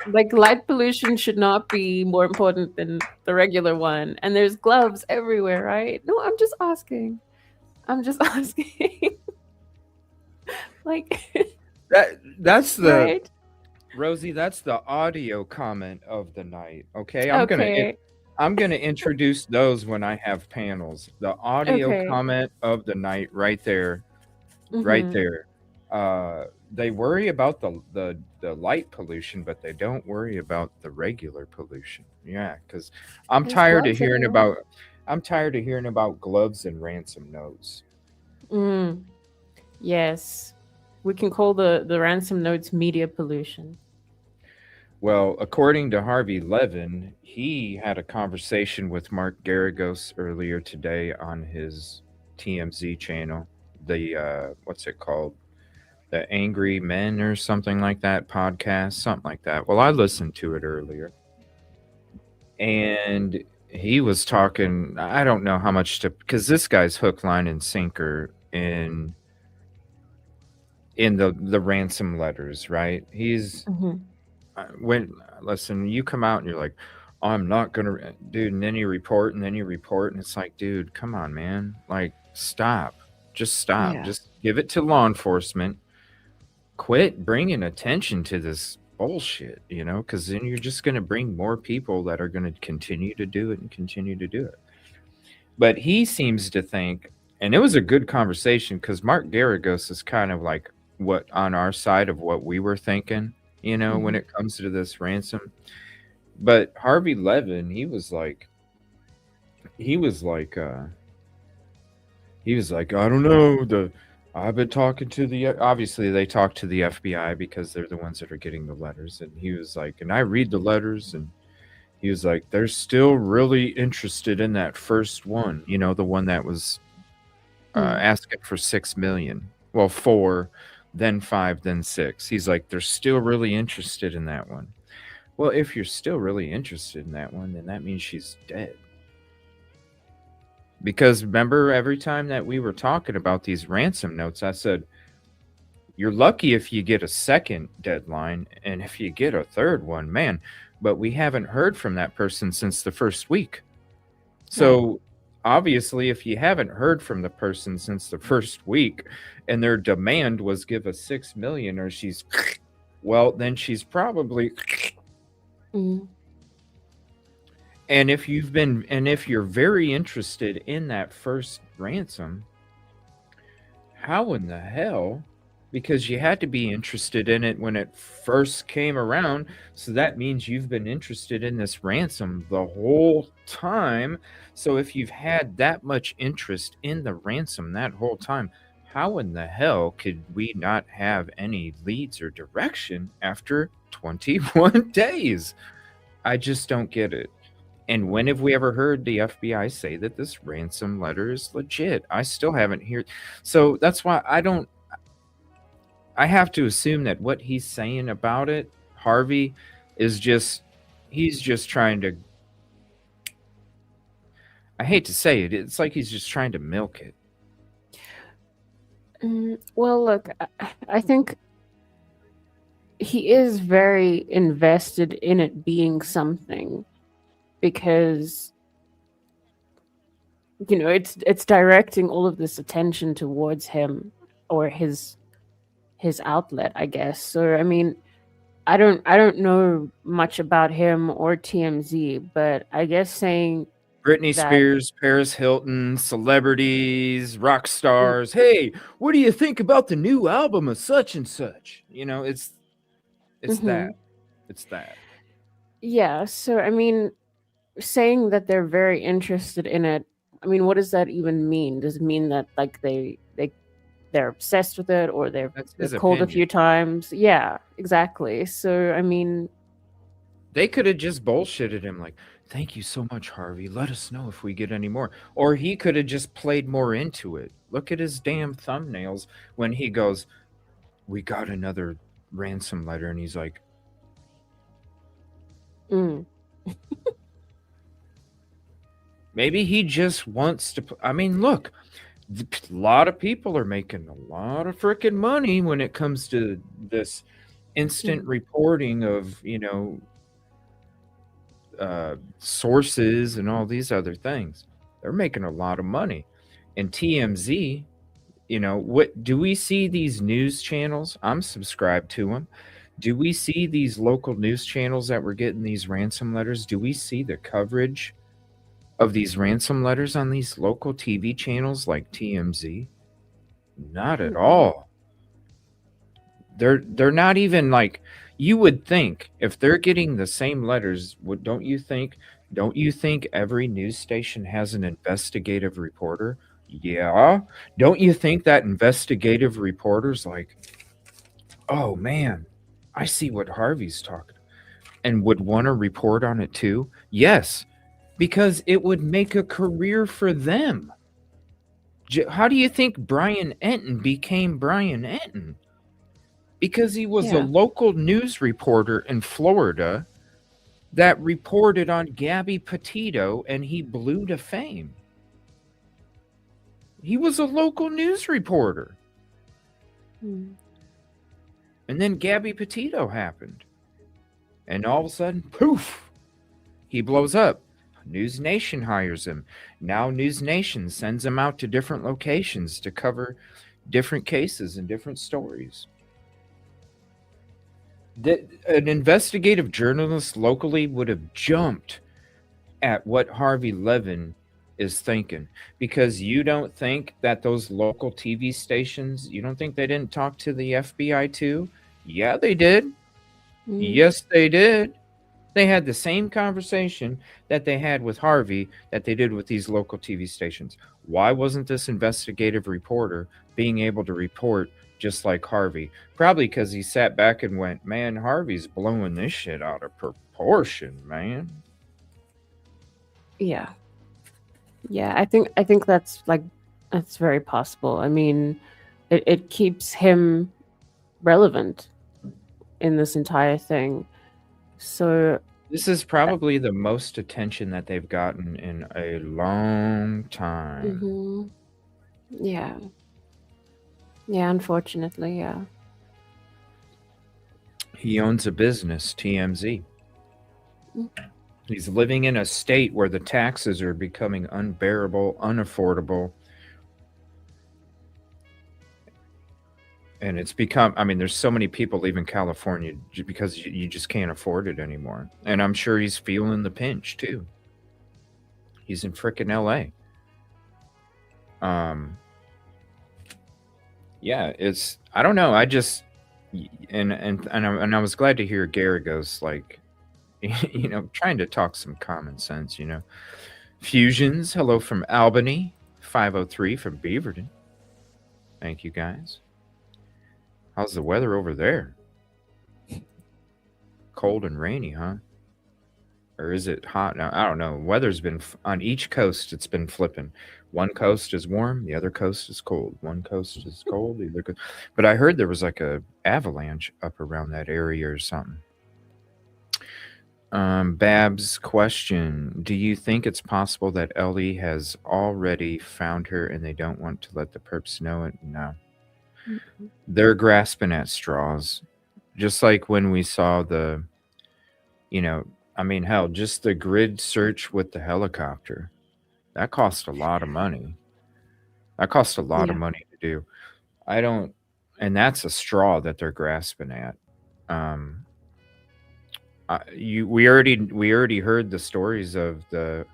Like light pollution should not be more important than the regular one. And there's gloves everywhere, right? No, I'm just asking. I'm just asking. Like, That's the right? Rosie. That's the audio comment of the night. Okay, Okay. I'm gonna introduce those when I have panels. The audio Okay. comment of the night, right there, right Mm-hmm. there. They worry about the light pollution, but they don't worry about the regular pollution. Yeah, because I'm There's tired of gloves hearing everywhere. about I'm tired of hearing about gloves and ransom notes. Mm, yes. We can call the ransom notes media pollution. Well, according to Harvey Levin, he had a conversation with Mark Garagos earlier today on his TMZ channel. The what's it called? The Angry Men or something like that podcast, something like that. Well, I listened to it earlier, and he was talking. I don't know how much to because this guy's hook, line, and sinker in the ransom letters, right? He's Mm-hmm. when listen, you come out and you're like, oh, I'm not gonna, dude, and then you report, and then you report, and it's like, dude, come on, man, like, stop, just stop, Yeah. just give it to law enforcement. Quit bringing attention to this bullshit, because then you're just gonna bring more people that are gonna continue to do it and continue to do it. But he seems to think, and it was a good conversation because Mark Garagos is kind of like what on our side of what we were thinking, when Mm-hmm. it comes to this ransom. But Harvey Levin, he was like, I don't know. I've been talking to obviously they talk to the FBI because they're the ones that are getting the letters. And he was like, and I read the letters, and he was like, they're still really interested in that first one, the one that was Mm. asking for 6 million. Well, 4, then 5, then 6. He's like, they're still really interested in that one. Well, if you're still really interested in that one, then that means she's dead. Because remember, every time that we were talking about these ransom notes, I said, you're lucky if you get a second deadline, and if you get a third one, man. But we haven't heard from that person since the first week. So obviously, if you haven't heard from the person since the first week, and their demand was give us 6 million, or she's, well, then she's probably. Mm. And if you're very interested in that first ransom, how in the hell? Because you had to be interested in it when it first came around. So that means you've been interested in this ransom the whole time. So if you've had that much interest in the ransom that whole time, how in the hell could we not have any leads or direction after 21 days? I just don't get it. And when have we ever heard the FBI say that this ransom letter is legit? I still haven't heard. So that's why I have to assume that what he's saying about it, Harvey, is he's just trying to, I hate to say it, it's like he's just trying to milk it. Well, look, I think he is very invested in it being something, because it's directing all of this attention towards him, or his outlet, I guess. So I mean, I don't know much about him or TMZ, but I guess saying Britney that Spears, Paris Hilton, celebrities, rock stars. Hey, what do you think about the new album of such and such? It's that. It's that. Yeah, so I mean, saying that they're very interested in it, I mean, what does that even mean? Does it mean that like they're obsessed with it, or they're called a few times? Yeah, exactly. So I mean, they could have just bullshitted him like, thank you so much, Harvey, let us know if we get any more. Or he could have just played more into it. Look at his damn thumbnails when he goes, we got another ransom letter, and he's like, maybe he just wants to. I mean, look, a lot of people are making a lot of freaking money when it comes to this instant reporting of, sources and all these other things. They're making a lot of money. And TMZ, what do we see these news channels? I'm subscribed to them. Do we see these local news channels that were getting these ransom letters? Do we see the coverage of these ransom letters on these local TV channels like TMZ? Not at all. They're not even like, you would think if they're getting the same letters, don't you think every news station has an investigative reporter? Yeah. Don't you think that investigative reporter's like, oh man, I see what Harvey's talking, and would want to report on it too? Yes, because it would make a career for them. How do you think Brian Enton became Brian Enton? Because he was a local news reporter in Florida that reported on Gabby Petito, and he blew to fame. He was a local news reporter. And then Gabby Petito happened. And all of a sudden, poof, he blows up. News Nation hires him. Now News Nation sends him out to different locations to cover different cases and different stories. An investigative journalist locally would have jumped at what Harvey Levin is thinking, because you don't think that those local TV stations, you don't think they didn't talk to the FBI too? Yeah, they did. Yes, they did. They had the same conversation that they had with Harvey that they did with these local TV stations. Why wasn't this investigative reporter being able to report just like Harvey? Probably because he sat back and went, man, Harvey's blowing this shit out of proportion, man. Yeah. I think that's very possible. I mean, it keeps him relevant in this entire thing. So This is probably the most attention that they've gotten in a long time. Mm-hmm. Yeah. Yeah, unfortunately, yeah. He owns a business, TMZ. Mm. He's living in a state where the taxes are becoming unbearable, unaffordable. And it's become, I mean, there's so many people leaving California because you just can't afford it anymore. And I'm sure he's feeling the pinch too. He's in frickin' LA. Yeah, it's, I don't know. I just, and I was glad to hear Garrigo's like, trying to talk some common sense, Fusions, hello from Albany, 503 from Beaverton. Thank you guys. How's the weather over there? Cold and rainy, huh? Or is it hot now? I don't know. Weather's been on each coast. It's been flipping. One coast is warm, the other coast is cold. One coast is cold, the other coast. But I heard there was like a avalanche up around that area or something. Babs question: do you think it's possible that Ellie has already found her and they don't want to let the perps know it? No. Mm-hmm. They're grasping at straws. Just like when we saw I mean, hell, just the grid search with the helicopter. That cost a lot of money. That cost a lot of Yeah. money to do. I don't, and that's a straw that they're grasping at. Um, we already heard the stories of the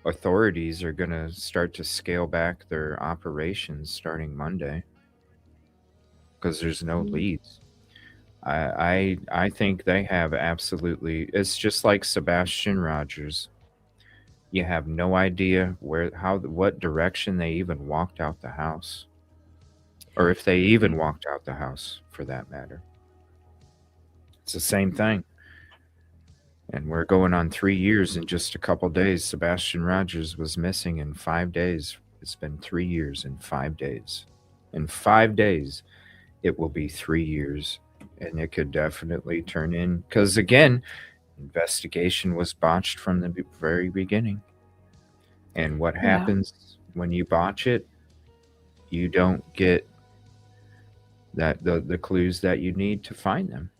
authorities are going to start to scale back their operations starting Monday because there's no Mm. leads. I think they have absolutely. It's just like Sebastian Rogers. You have no idea what direction they even walked out the house, or if they even walked out the house, for that matter. It's the same thing. And we're going on 3 years in just a couple days. Sebastian Rogers was missing in 5 days. It's been 3 years in 5 days. In 5 days, it will be 3 years. And it could definitely turn in, because again, investigation was botched from the very beginning. And what Yeah. happens when you botch it, you don't get the clues that you need to find them.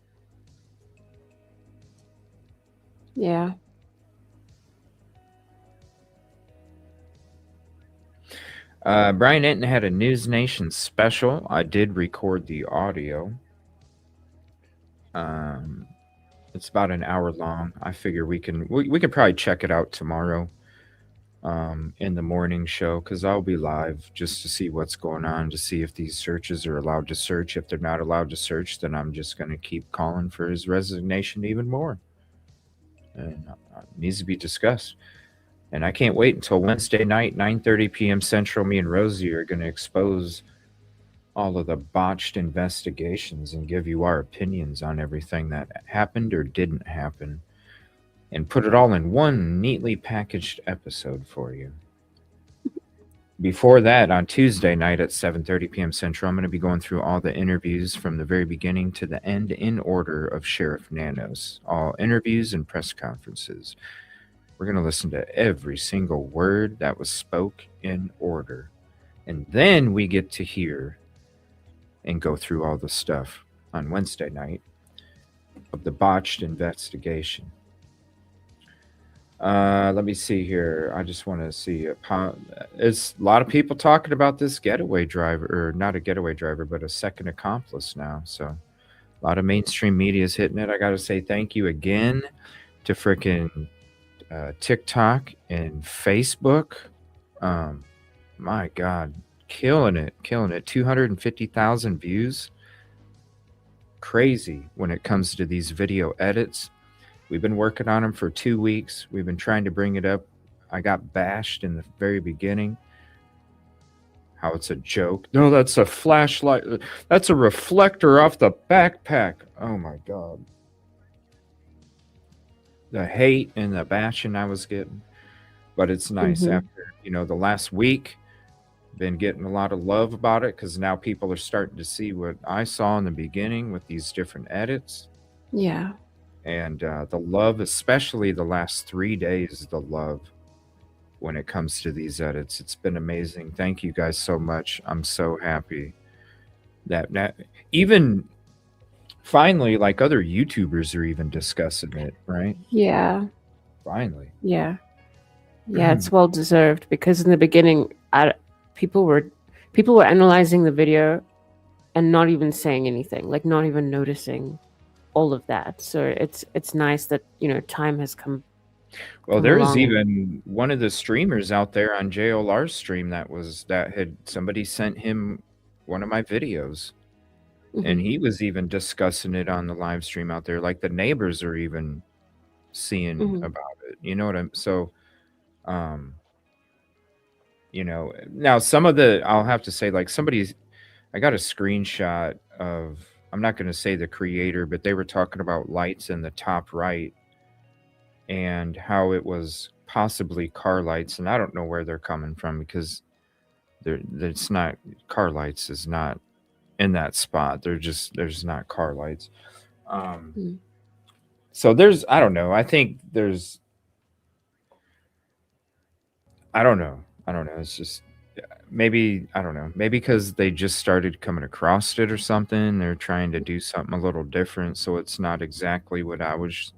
Yeah. Brian Enton had a News Nation special. I did record the audio. It's about an hour long. I figure we can probably check it out tomorrow in the morning show, because I'll be live just to see what's going on, to see if these searches are allowed to search. If they're not allowed to search, then I'm just going to keep calling for his resignation even more. And it needs to be discussed. And I can't wait until Wednesday night, 9:30 p.m. Central. Me and Rosee are going to expose all of the botched investigations and give you our opinions on everything that happened or didn't happen, and put it all in one neatly packaged episode for you. Before that, on Tuesday night at 7:30 p.m. Central, I'm going to be going through all the interviews from the very beginning to the end in order of Sheriff Nanos. All interviews and press conferences. We're going to listen to every single word that was spoke in order. And then we get to hear and go through all the stuff on Wednesday night of the botched investigation. Let me see here. I just want to see. It's a lot of people talking about this getaway driver, or not a getaway driver, but a second accomplice now. So a lot of mainstream media is hitting it. I got to say thank you again to frickin' TikTok and Facebook. My God, killing it. 250,000 views. Crazy when it comes to these video edits. We've been working on them for 2 weeks. We've been trying to bring it up. I got bashed in the very beginning. How it's a joke. No, that's a flashlight. That's a reflector off the backpack. Oh my God. The hate and the bashing I was getting. But it's nice. Mm-hmm. After, the last week, been getting a lot of love about it, because now people are starting to see what I saw in the beginning with these different edits. Yeah. And the love, especially the last 3 days, the love when it comes to these edits, it's been amazing. Thank you guys so much. I'm so happy that even finally, like, other YouTubers are even discussing it, right? Yeah. Finally. Yeah. Yeah, it's well deserved because in the beginning, people were analyzing the video and not even saying anything, like not even noticing all of that. So it's nice that time has come Well, there's along. even one of the streamers out there on JLR's stream that had somebody sent him one of my videos, and Hmm. he was even discussing it on the live stream out there. Like, the neighbors are even seeing Hmm. about it. You know what I'm so um now some of the, I'll have to say, like, I got a screenshot of, I'm not going to say the creator, but they were talking about lights in the top right and how it was possibly car lights, and I don't know where they're coming from because it's not, car lights is not in that spot. There's not car lights. Um, Mm. so there's, I don't know. I think there's, I don't know. I don't know. It's just maybe, I don't know. Maybe because they just started coming across it or something. They're trying to do something a little different, so it's not exactly what I was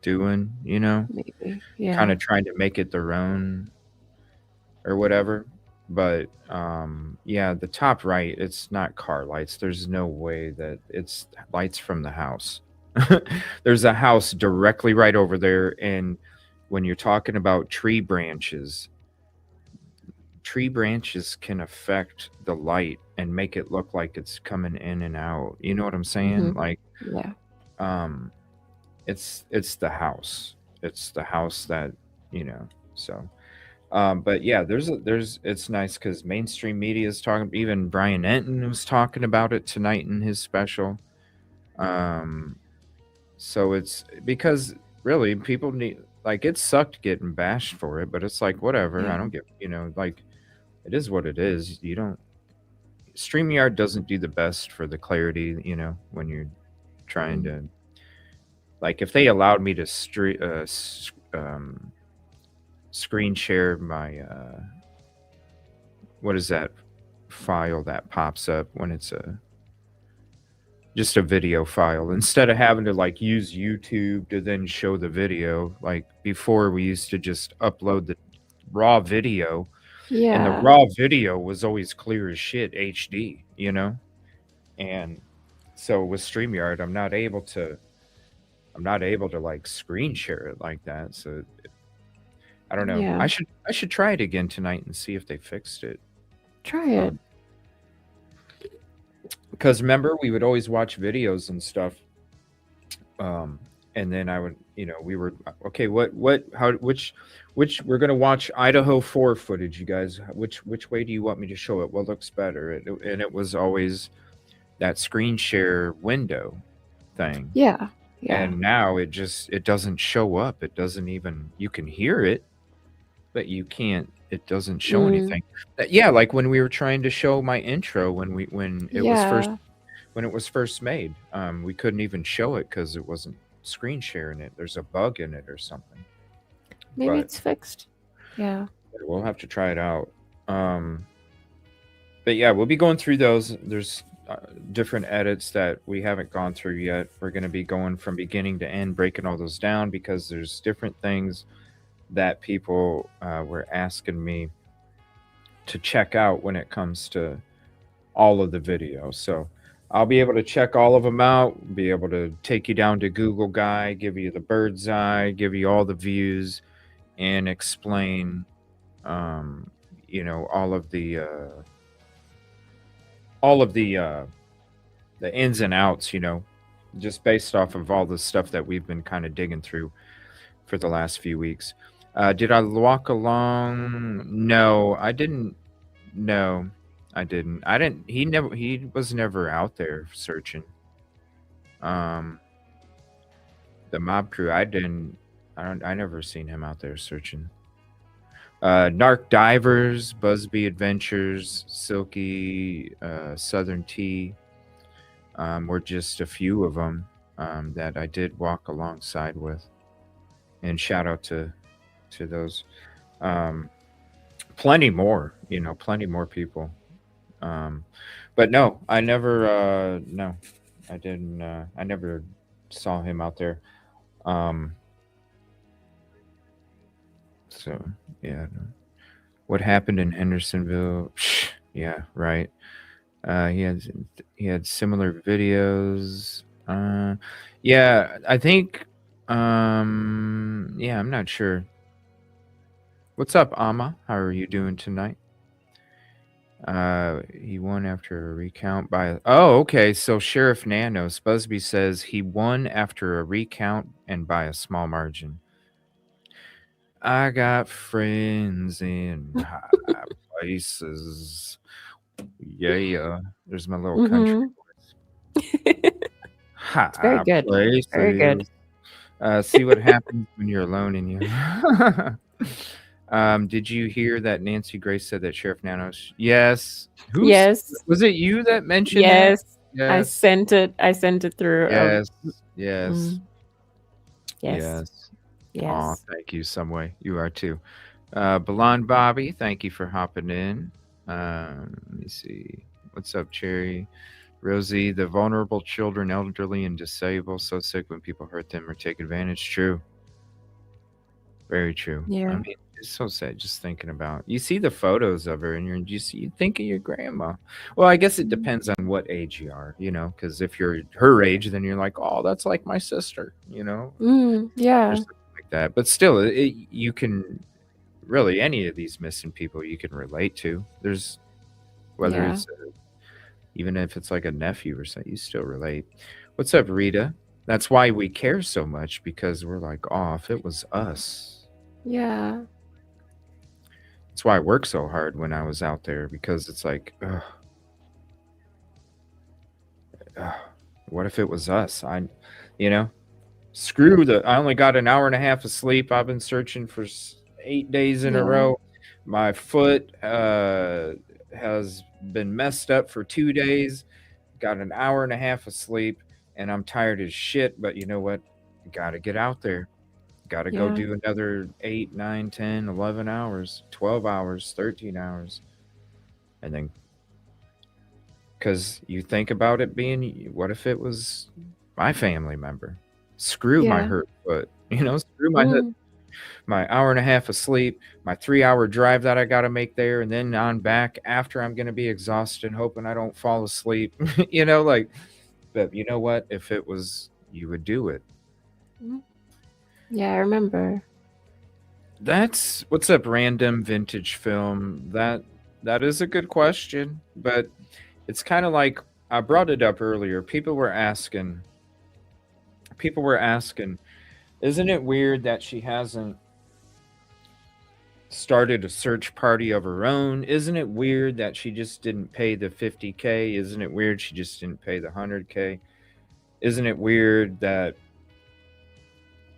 doing. Maybe. Kind Yeah. of trying to make it their own or whatever. But yeah, the top right, it's not car lights. There's no way that it's lights from the house. There's a house directly right over there, and when you're talking about tree branches can affect the light and make it look like it's coming in and out. You know what I'm saying? Hmm. Like, Yeah. um it's the house. It's the house that, so but yeah, there's it's nice because mainstream media is talking, even Brian Enton was talking about it tonight in his special. Um so it's because really people need, like, it sucked getting bashed for it, but it's like, whatever, I Yeah. don't get, like, it is what it is. You don't, StreamYard doesn't do the best for the clarity, when you're trying Mm. to, like, if they allowed me to screen share my what is that file that pops up when it's just a video file, instead of having to, like, use YouTube to then show the video. Like, before, we used to just upload the raw video, and the Yeah. raw video was always clear as shit, HD. And so with StreamYard, I'm not able to like screen share it like that. So I don't know. Yeah. I should try it again tonight and see if they fixed it. Try it. Because remember, we would always watch videos and stuff, and then I would, we were, okay, which we're gonna watch Idaho 4 footage, you guys. Which way do you want me to show it? What looks better? And it was always that screen share window thing. Yeah. Yeah. And now it doesn't show up. It doesn't even, you can hear it, but it doesn't show Mm. anything. Yeah, like when we were trying to show my intro when Yeah. it was first made, we couldn't even show it because it wasn't screen sharing it. There's a bug in it or something. Maybe But it's fixed. Yeah. we'll have to try it out. But yeah, we'll be going through those. There's different edits that we haven't gone through yet. We're going to be going from beginning to end, breaking all those down because there's different things that people were asking me to check out when it comes to all of the videos. So I'll be able to check all of them out, be able to take you down to Google Guy, give you the bird's eye, give you all the views, and explain, all of the ins and outs, just based off of all the stuff that we've been kind of digging through for the last few weeks. Did I walk along? No, I didn't. No, I didn't. I didn't. He was never out there searching. Um, the mob crew, I didn't. I never seen him out there searching. Narc Divers, Busby Adventures, Silky, Southern Tea, were just a few of them. that I did walk alongside with. And shout out to those. Um, plenty more, plenty more people. Um, but no, I never. No, I didn't. I never saw him out there. Um, so yeah, no. What happened in Hendersonville? Yeah, right. Uh, he had he had similar videos. Yeah, I think. Yeah, I'm not sure. What's up, Ama? How are you doing tonight? He won after a recount by. Oh, okay. So Sheriff Nanos Busby says he won after a recount and by a small margin. I got friends in high places. Yeah, there's my little country Mm-hmm. voice. It's very High good. Very good. places. See what happens when you're alone and you. Did you hear that Nancy Grace said that Sheriff Nanos? Yes. Who's Yes. was it? You that mentioned that? Yes. I Yes. sent it. I sent it through. Yes. Yes. Mm, yes. Yes. Aw, Yes. thank you, Someway. You are too. Belon Bobby, thank you for hopping in. Let me see. What's up, Cherry? Rosie, the vulnerable children, elderly, and disabled, so sick when people hurt them or take advantage. True. Very true. I Yeah. mean, it's so sad just thinking about. You see the photos of her, and you think of your grandma. Well, I guess it depends on what age you are, because if you're her age, then you're like, oh, that's like my sister, or Yeah. something like that. But still, you can really any of these missing people you can relate to. There's whether Yeah. it's even if it's like a nephew or something, you still relate. What's up, Rita? That's why we care so much because we're like, oh, if it was us. Yeah. That's why I worked so hard when I was out there because it's like, ugh, ugh, what if it was us? You know, screw the. I only got an hour and a half of sleep. I've been searching for 8 days in a Yeah. row. My foot has been messed up for 2 days. Got an hour and a half of sleep, and I'm tired as shit. But you know what? Got to get out there. Got to go Yeah. do another 8, 9, 10, 11 hours, 12 hours, 13 hours. And then, because you think about it being, what if it was my family member? Screw my Yeah. hurt foot, screw Mm, my hour and a half of sleep, my 3 hour drive that I got to make there, and then on back after I'm going to be exhausted, hoping I don't fall asleep, like, but you know what? If it was, you would do it. mm. Yeah, I remember. That's what's up, random vintage film. That is a good question, but it's kind of like I brought it up earlier. People were asking, isn't it weird that she hasn't started a search party of her own? Isn't it weird that she just didn't pay the 50K? Isn't it weird she just didn't pay the 100K? Isn't it weird that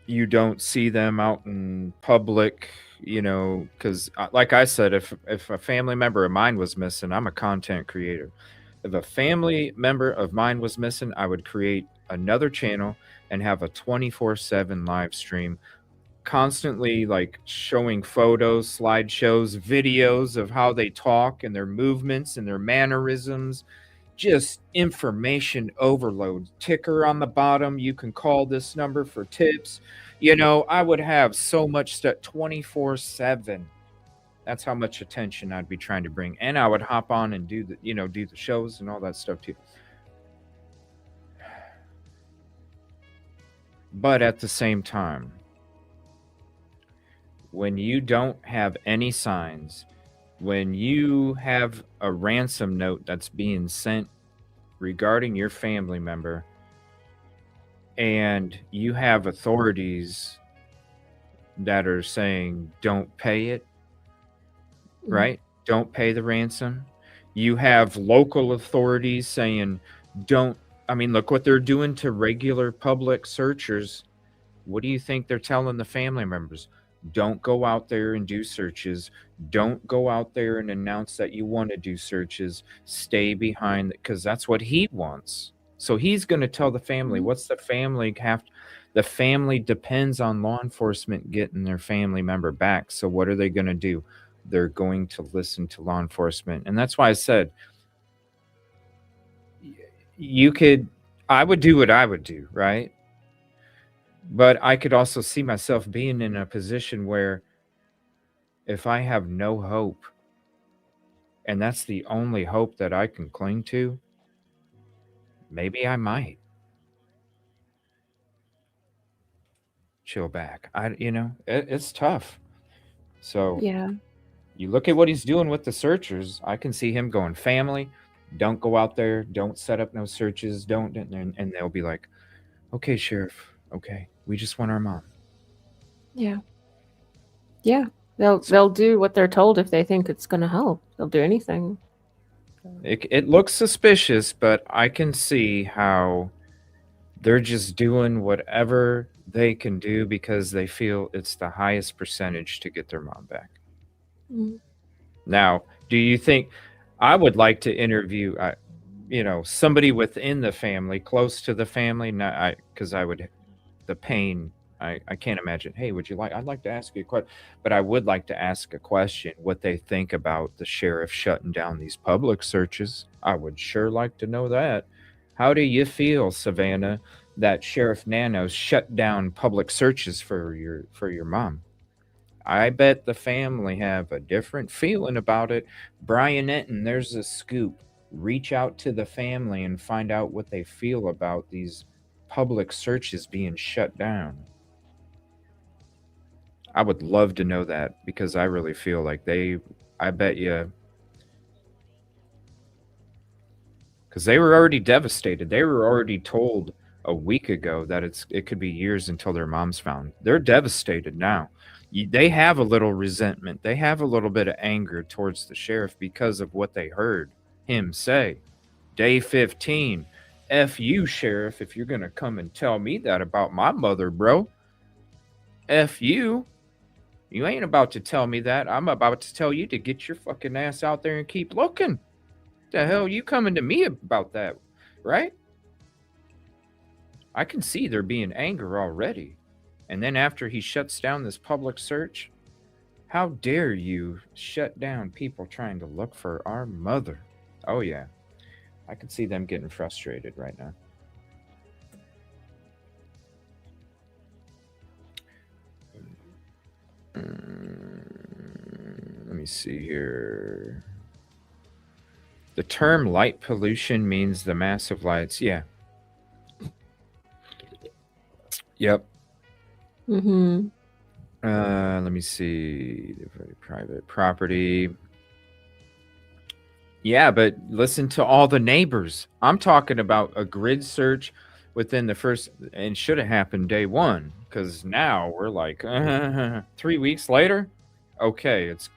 you don't see them out in public, because like I said, if a family member of mine was missing, I'm a content creator. If a family member of mine was missing, I would create another channel and have a 24/7 live stream, constantly like showing photos, slideshows, videos of how they talk and their movements and their mannerisms, just information overload. Ticker on the bottom. You can call this number for tips. I would have so much stuff 24/7. That's how much attention I'd be trying to bring. And I would hop on and do the shows and all that stuff too. But at the same time, when you don't have any signs, when you have a ransom note that's being sent regarding your family member, and you have authorities that are saying don't pay it, right? Don't pay the ransom. You have local authorities saying don't. I mean, look what they're doing to regular public searchers. What do you think they're telling the family members? Don't go out there and do searches. Don't go out there and announce that you want to do searches. Stay behind, because that's what he wants. So he's going to tell the family. Mhm. What's the family have? The family depends on law enforcement getting their family member back. So what are they going to do? They're going to listen to law enforcement. And that's why I said you could, I would do what I would do, right? But I could also see myself being in a position where if I have no hope and that's the only hope that I can cling to, maybe I might chill back. It's tough. So Yeah. you look at what he's doing with the searchers. I can see him going, family, don't go out there, don't set up no searches, don't, and they'll be like, okay, sheriff, okay, we just want our mom. Yeah. Yeah. They'll So they'll do what they're told if they think it's going to help. They'll do anything. it looks suspicious, but I can see how they're just doing whatever they can do because they feel it's the highest percentage to get their mom back. Mm. Now, do you think I would like to interview, somebody within the family, close to the family? Not because I would, the pain. I can't imagine. Hey, I'd like to ask you a question, but I would like to ask a question. What they think about the sheriff shutting down these public searches? I would sure like to know that. How do you feel, Savannah, that Sheriff Nanos shut down public searches for your mom? I bet the family have a different feeling about it. Brian Enton, there's a scoop. Reach out to the family and find out what they feel about these public searches being shut down. I would love to know that because I really feel like I bet you, because they were already devastated. They were already told a week ago that it could be years until their mom's found. They're devastated now. They have a little resentment. They have a little bit of anger towards the sheriff because of what they heard him say. Day 15. F you, sheriff, if you're going to come and tell me that about my mother, bro. F you. You ain't about to tell me that. I'm about to tell you to get your fucking ass out there and keep looking. The hell you coming to me about that, right? I can see there being anger already. And then after he shuts down this public search, how dare you shut down people trying to look for our mother? Oh, yeah. I can see them getting frustrated right now. Let me see here. The term light pollution means the massive lights. Yeah. Yep. Mm-hmm. Let me see. Private property. Yeah, but listen to all the neighbors. I'm talking about a grid search within the first, and should have happened day one, because now we're like 3 weeks later. Okay, it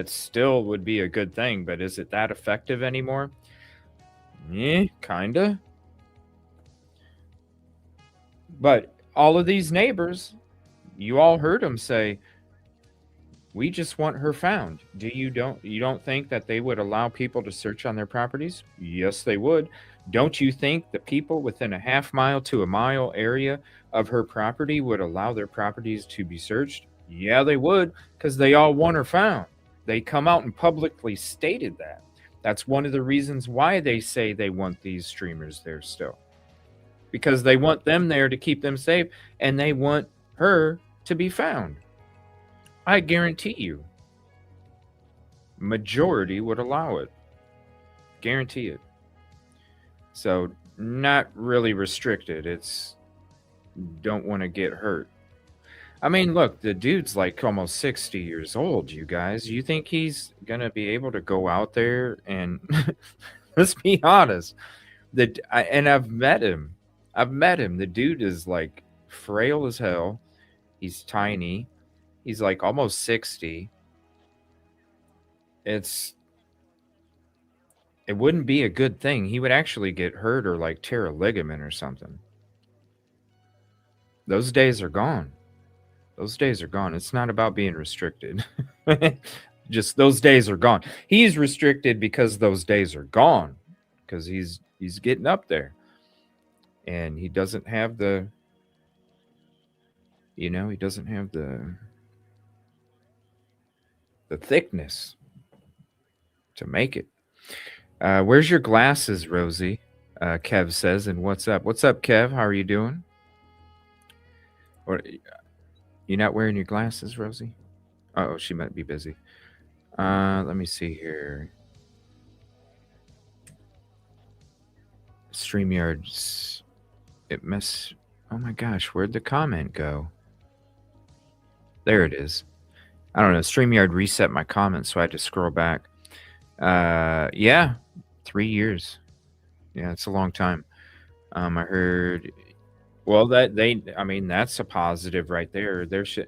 still would be a good thing, but is it that effective anymore? Yeah, kinda. But all of these neighbors, you all heard them say, we just want her found. You don't think that they would allow people to search on their properties? Yes, they would. Don't you think the people within a half mile to a mile area of her property would allow their properties to be searched? Yeah, they would, because they all want her found. They come out and publicly stated that. That's one of the reasons why they say they want these streamers there still. Because they want them there to keep them safe, and they want her to be found. I guarantee you, majority would allow it. Guarantee it. So, not really restricted. It's don't want to get hurt. I mean, look, the dude's like almost 60 years old, you guys. You think he's going to be able to go out there and let's be honest. And I've met him. The dude is like frail as hell. He's tiny. He's like almost 60. It wouldn't be a good thing. He would actually get hurt or like tear a ligament or something. Those days are gone. It's not about being restricted. Just those days are gone. He's restricted because those days are gone. Because he's He's getting up there, and he doesn't have the, he doesn't have the thickness to make it. Where's your glasses, Rosie? Kev says, and what's up? What's up, Kev? How are you doing? Or you're not wearing your glasses, Rosie? Oh, she might be busy. Let me see here. StreamYard's oh my gosh, where'd the comment go? There it is. I don't know. StreamYard reset my comments, so I had to scroll back. Yeah, 3 years. Yeah, it's a long time. I heard. Well, that's a positive right there. There should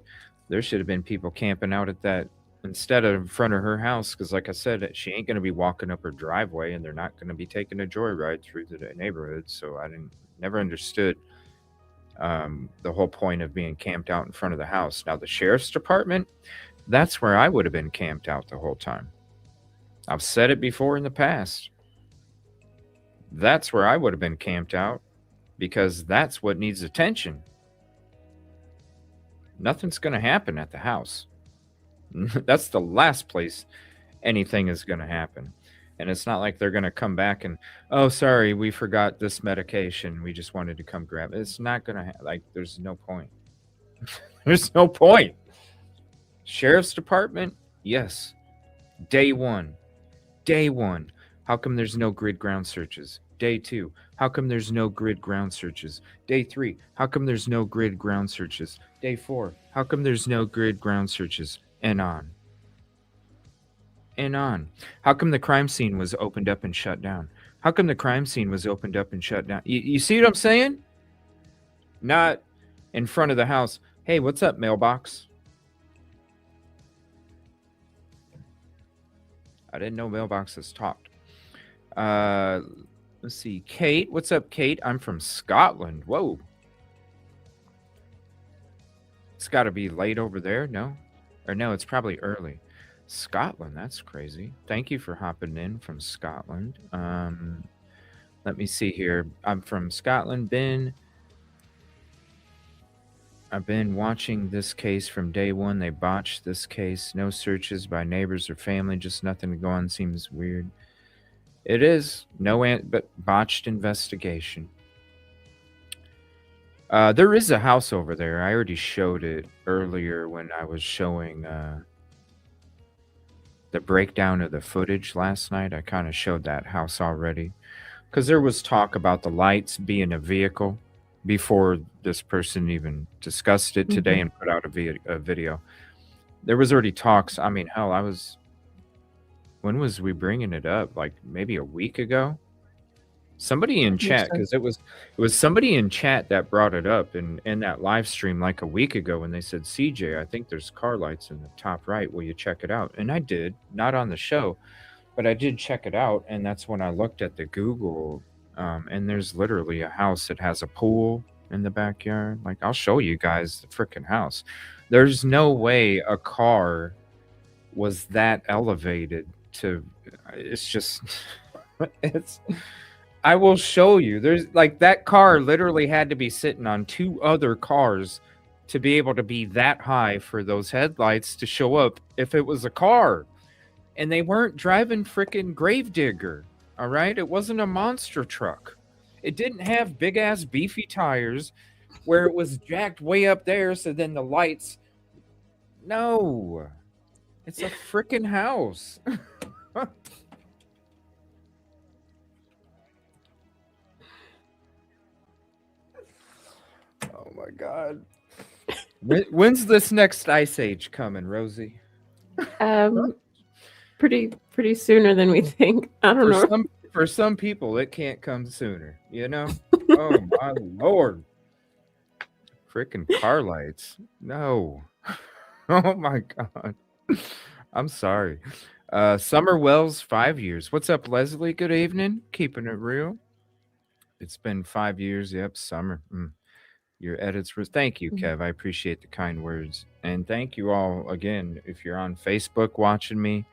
have been people camping out at that instead of in front of her house, because like I said, she ain't going to be walking up her driveway, and they're not going to be taking a joyride through the neighborhood. So I never understood the whole point of being camped out in front of the house. Now the sheriff's department, that's where I would have been camped out the whole time. I've said it before in the past. That's where I would have been camped out, because that's what needs attention. Nothing's going to happen at the house. That's the last place anything is going to happen. And it's not like they're going to come back and, oh, sorry, we forgot this medication. We just wanted to come grab it. It's not going to, there's no point. There's no point. Sheriff's Department, yes. Day one. How come there's no grid ground searches? Day 2. How come there's no grid ground searches? Day 3. How come there's no grid ground searches? Day 4. How come there's no grid ground searches? And on. And on. How come the crime scene was opened up and shut down? How come the crime scene was opened up and shut down? You see what I'm saying? Not in front of the house. Hey, what's up, mailbox? I didn't know mailboxes talked. Let's see. Kate. What's up, Kate? I'm from Scotland. Whoa. It's got to be late over there, no? Or no, it's probably early. Scotland, that's crazy. Thank you for hopping in from Scotland. Let me see here. I'm from Scotland. I've been watching this case from day one. They botched this case. No searches by neighbors or family. Just nothing to go on. Seems weird. It is. But botched investigation. There is a house over there. I already showed it earlier when I was showing the breakdown of the footage last night. I kind of showed that house already, because there was talk about the lights being a vehicle before this person even discussed it today and put out a video. There was already talks. I mean, hell, when was we bringing it up? Like maybe a week ago? Somebody in chat, because it was somebody in chat that brought it up in that live stream like a week ago, and they said, CJ, I think there's car lights in the top right. Will you check it out? And I did, not on the show, but I did check it out. And that's when I looked at the Google, and there's literally a house that has a pool in the backyard. Like, I'll show you guys the freaking house. There's no way a car was that elevated to, it's just, I will show you. There's like that car literally had to be sitting on 2 other cars to be able to be that high for those headlights to show up if it was a car. And they weren't driving freaking Gravedigger. All right. It wasn't a monster truck. It didn't have big ass beefy tires where it was jacked way up there. So then the lights. No, it's a freaking house. Oh my God. When's this next ice age coming, Rosie? Pretty sooner than we think. I don't know. For some people, it can't come sooner, you know? Oh my Lord. Freaking car lights. No. Oh my God. I'm sorry. Summer Wells, 5 years. What's up, Leslie? Good evening. Keeping it real. It's been 5 years. Yep, summer. Your edits were. Thank you, Kev. I appreciate the kind words. And thank you all again. If you're on Facebook watching me,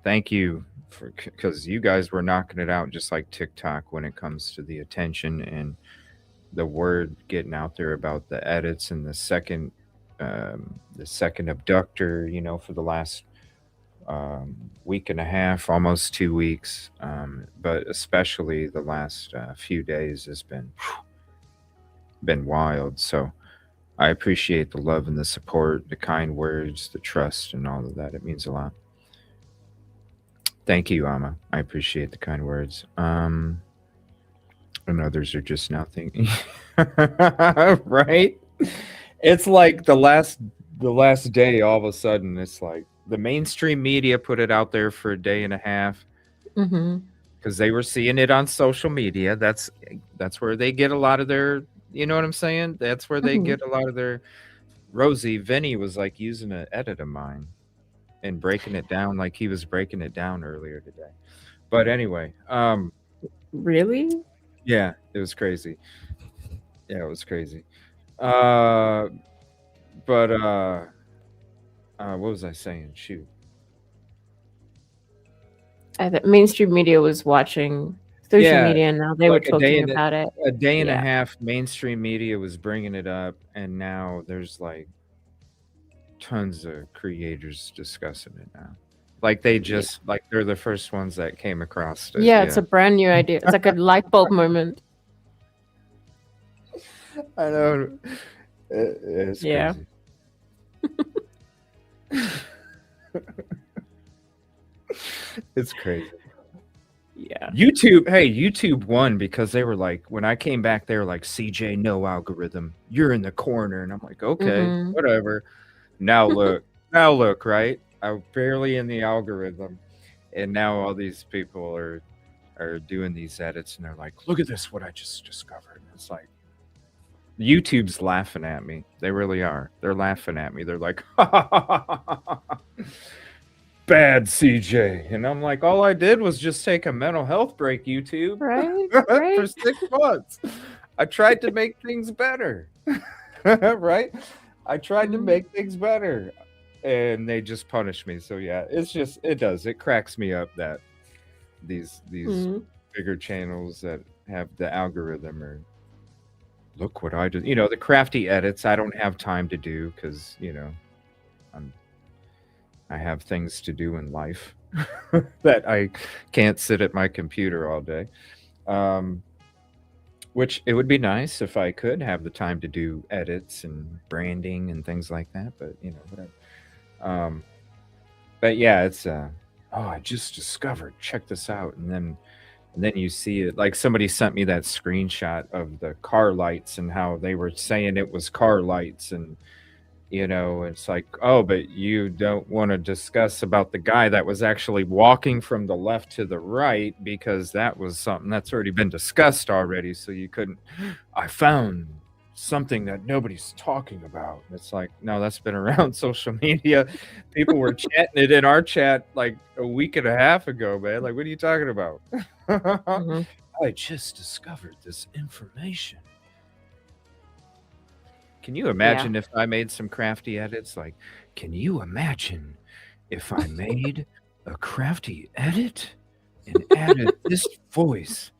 Thank you for because you guys were knocking it out just like TikTok when it comes to the attention and the word getting out there about the edits and the second abductor. For the last week and a half, almost 2 weeks, but especially the last few days has been wild. So I appreciate the love and the support, the kind words, the trust, and all of that. It means a lot. Thank you, Ama. I appreciate the kind words. And others are just now thinking, right? It's like the last day. All of a sudden, it's like the mainstream media put it out there for a day and a half Mm-hmm. because they were seeing it on social media. That's where they get a lot of their. You know what I'm saying? That's where they Mm-hmm. get a lot of their. Rosee Vinny was like using an edit of mine and breaking it down like he was breaking it down earlier today. But anyway, Really? yeah, it was crazy. Yeah, it was crazy. Uh, but what was I saying? Shoot. Mainstream media was watching social Yeah, media, and now they were like a day talking and about it. a day and a Yeah. half, mainstream media was bringing it up, and now there's like tons of creators discussing it now. Like they Yeah. just like they're the first ones that came across it. Yeah, it's Yeah, a brand new idea. It's like a light bulb moment. I know. It's Yeah. crazy. It's crazy. Yeah. YouTube, hey, YouTube won because they were like, when I came back, they were like, CJ, no algorithm. You're in the corner. And I'm like, okay, Mm-hmm. whatever. Now look, right? I'm barely in the algorithm. And now all these people are doing these edits and they're like, look at this, what I just discovered. It's like, YouTube's laughing at me. They really are. They're laughing at me. They're like, bad CJ. And I'm like, all I did was just take a mental health break, YouTube, Right? for Right? 6 months. I tried to make things better. Right? I tried to Mm-hmm. make things better. And they just punish me. So yeah, it cracks me up that these Mm-hmm. bigger channels that have the algorithm or look what I did. The crafty edits I don't have time to do because, I'm I have things to do in life that I can't sit at my computer all day. Um, which it would be nice if I could have the time to do edits and branding and things like that, but whatever. Um, but yeah, it's oh, I just discovered. Check this out, and then you see it like somebody sent me that screenshot of the car lights and how they were saying it was car lights and it's like, oh, but you don't want to discuss about the guy that was actually walking from the left to the right because that was something that's already been discussed already. So you couldn't, I found something that nobody's talking about. It's like, no, that's been around social media. People were chatting it in our chat like a week and a half ago, man. Like, what are you talking about? Mm-hmm. I just discovered this information. Can you Yeah. imagine if I made some crafty edits? Like, can you imagine if I made a crafty edit and added this voice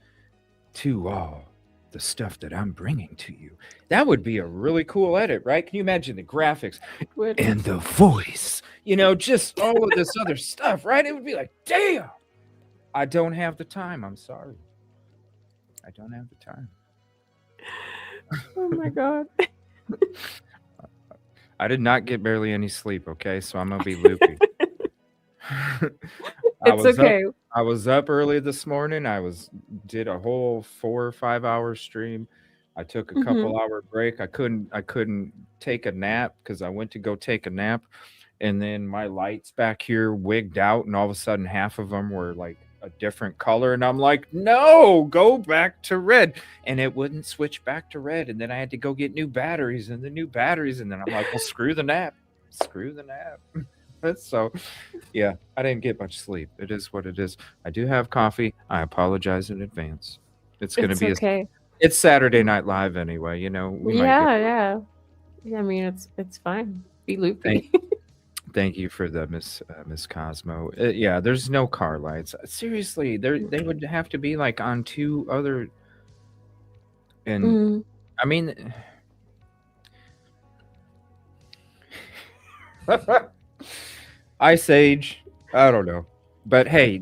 to all the stuff that I'm bringing to you? That would be a really cool edit, right? Can you imagine the graphics Would. and the voice? Just all of this other stuff, right? It would be like, damn, I don't have the time. I'm sorry. I don't have the time. Oh my god. I did not get barely any sleep, okay? So I'm gonna be loopy. I It's was up okay. I was up early this morning. Did a whole 4 or 5 hour stream. I took a Mm-hmm. couple-hour break. I couldn't take a nap because I went to go take a nap, and then my lights back here wigged out, and all of a sudden half of them were like a different color, and I'm like, "No, go back to red." And it wouldn't switch back to red, and then I had to go get new batteries and the new batteries, and then I'm like, "Well, screw the nap. Screw the nap." So, yeah, I didn't get much sleep. It is what it is. I do have coffee. I apologize in advance. It's gonna It's be okay. it's Saturday Night Live anyway. We might get Yeah, yeah. Yeah, I mean it's fine. Be thank loopy. Thank you for the Miss Cosmo. Yeah, there's no car lights. Seriously, they would have to be like on two other. And Mm, I mean, Ice Age. I don't know, but hey,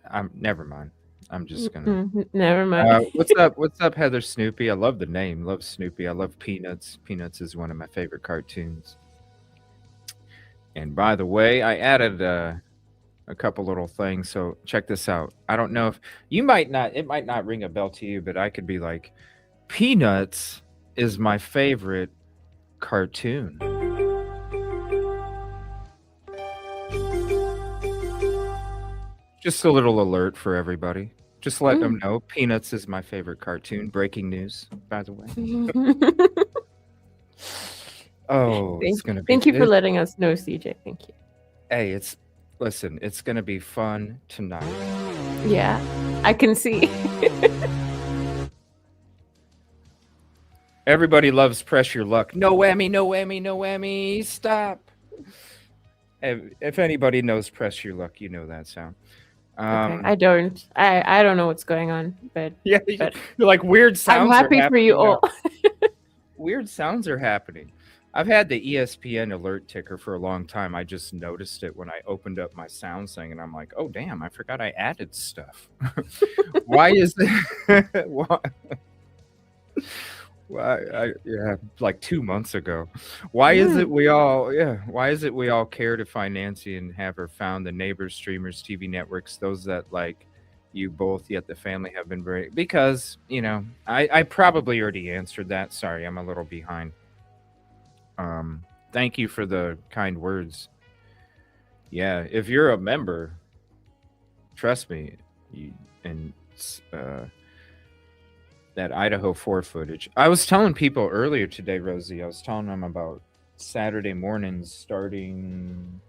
I'm never mind. I'm just gonna. never mind. What's up? What's up, Heather Snoopy? I love the name. Love Snoopy. I love Peanuts. Peanuts is one of my favorite cartoons. And by the way, I added a couple little things. So check this out. I don't know if you might not. It might not ring a bell to you, but I could be like, Peanuts is my favorite cartoon. Just a little alert for everybody. Just let them know Peanuts is my favorite cartoon. Breaking news, by the way. Oh, it's gonna be. Thank you for letting us know, CJ. Thank you. Hey, listen. It's gonna be fun tonight. Yeah, I can see. Everybody loves Press Your Luck. No whammy, no whammy, no whammy. Stop. If anybody knows Press Your Luck, you know that sound. Okay, I don't. I don't know what's going on, but yeah, but you're like weird sounds. I'm happy for you all. Weird sounds are happening. I've had the ESPN alert ticker for a long time. I just noticed it when I opened up my sound thing, and I'm like, oh damn, I forgot I added stuff. Why is it? Why? Well, yeah, like 2 months ago. Why is it we all why is it we all care to find Nancy and have her found the neighbors, streamers, TV networks, those that like you both, yet the family have been very because, I probably already answered that. Sorry, I'm a little behind. Thank you for the kind words. Yeah, if you're a member, trust me, and that Idaho 4 footage. I was telling people earlier today, Rosee, I was telling them about Saturday mornings starting.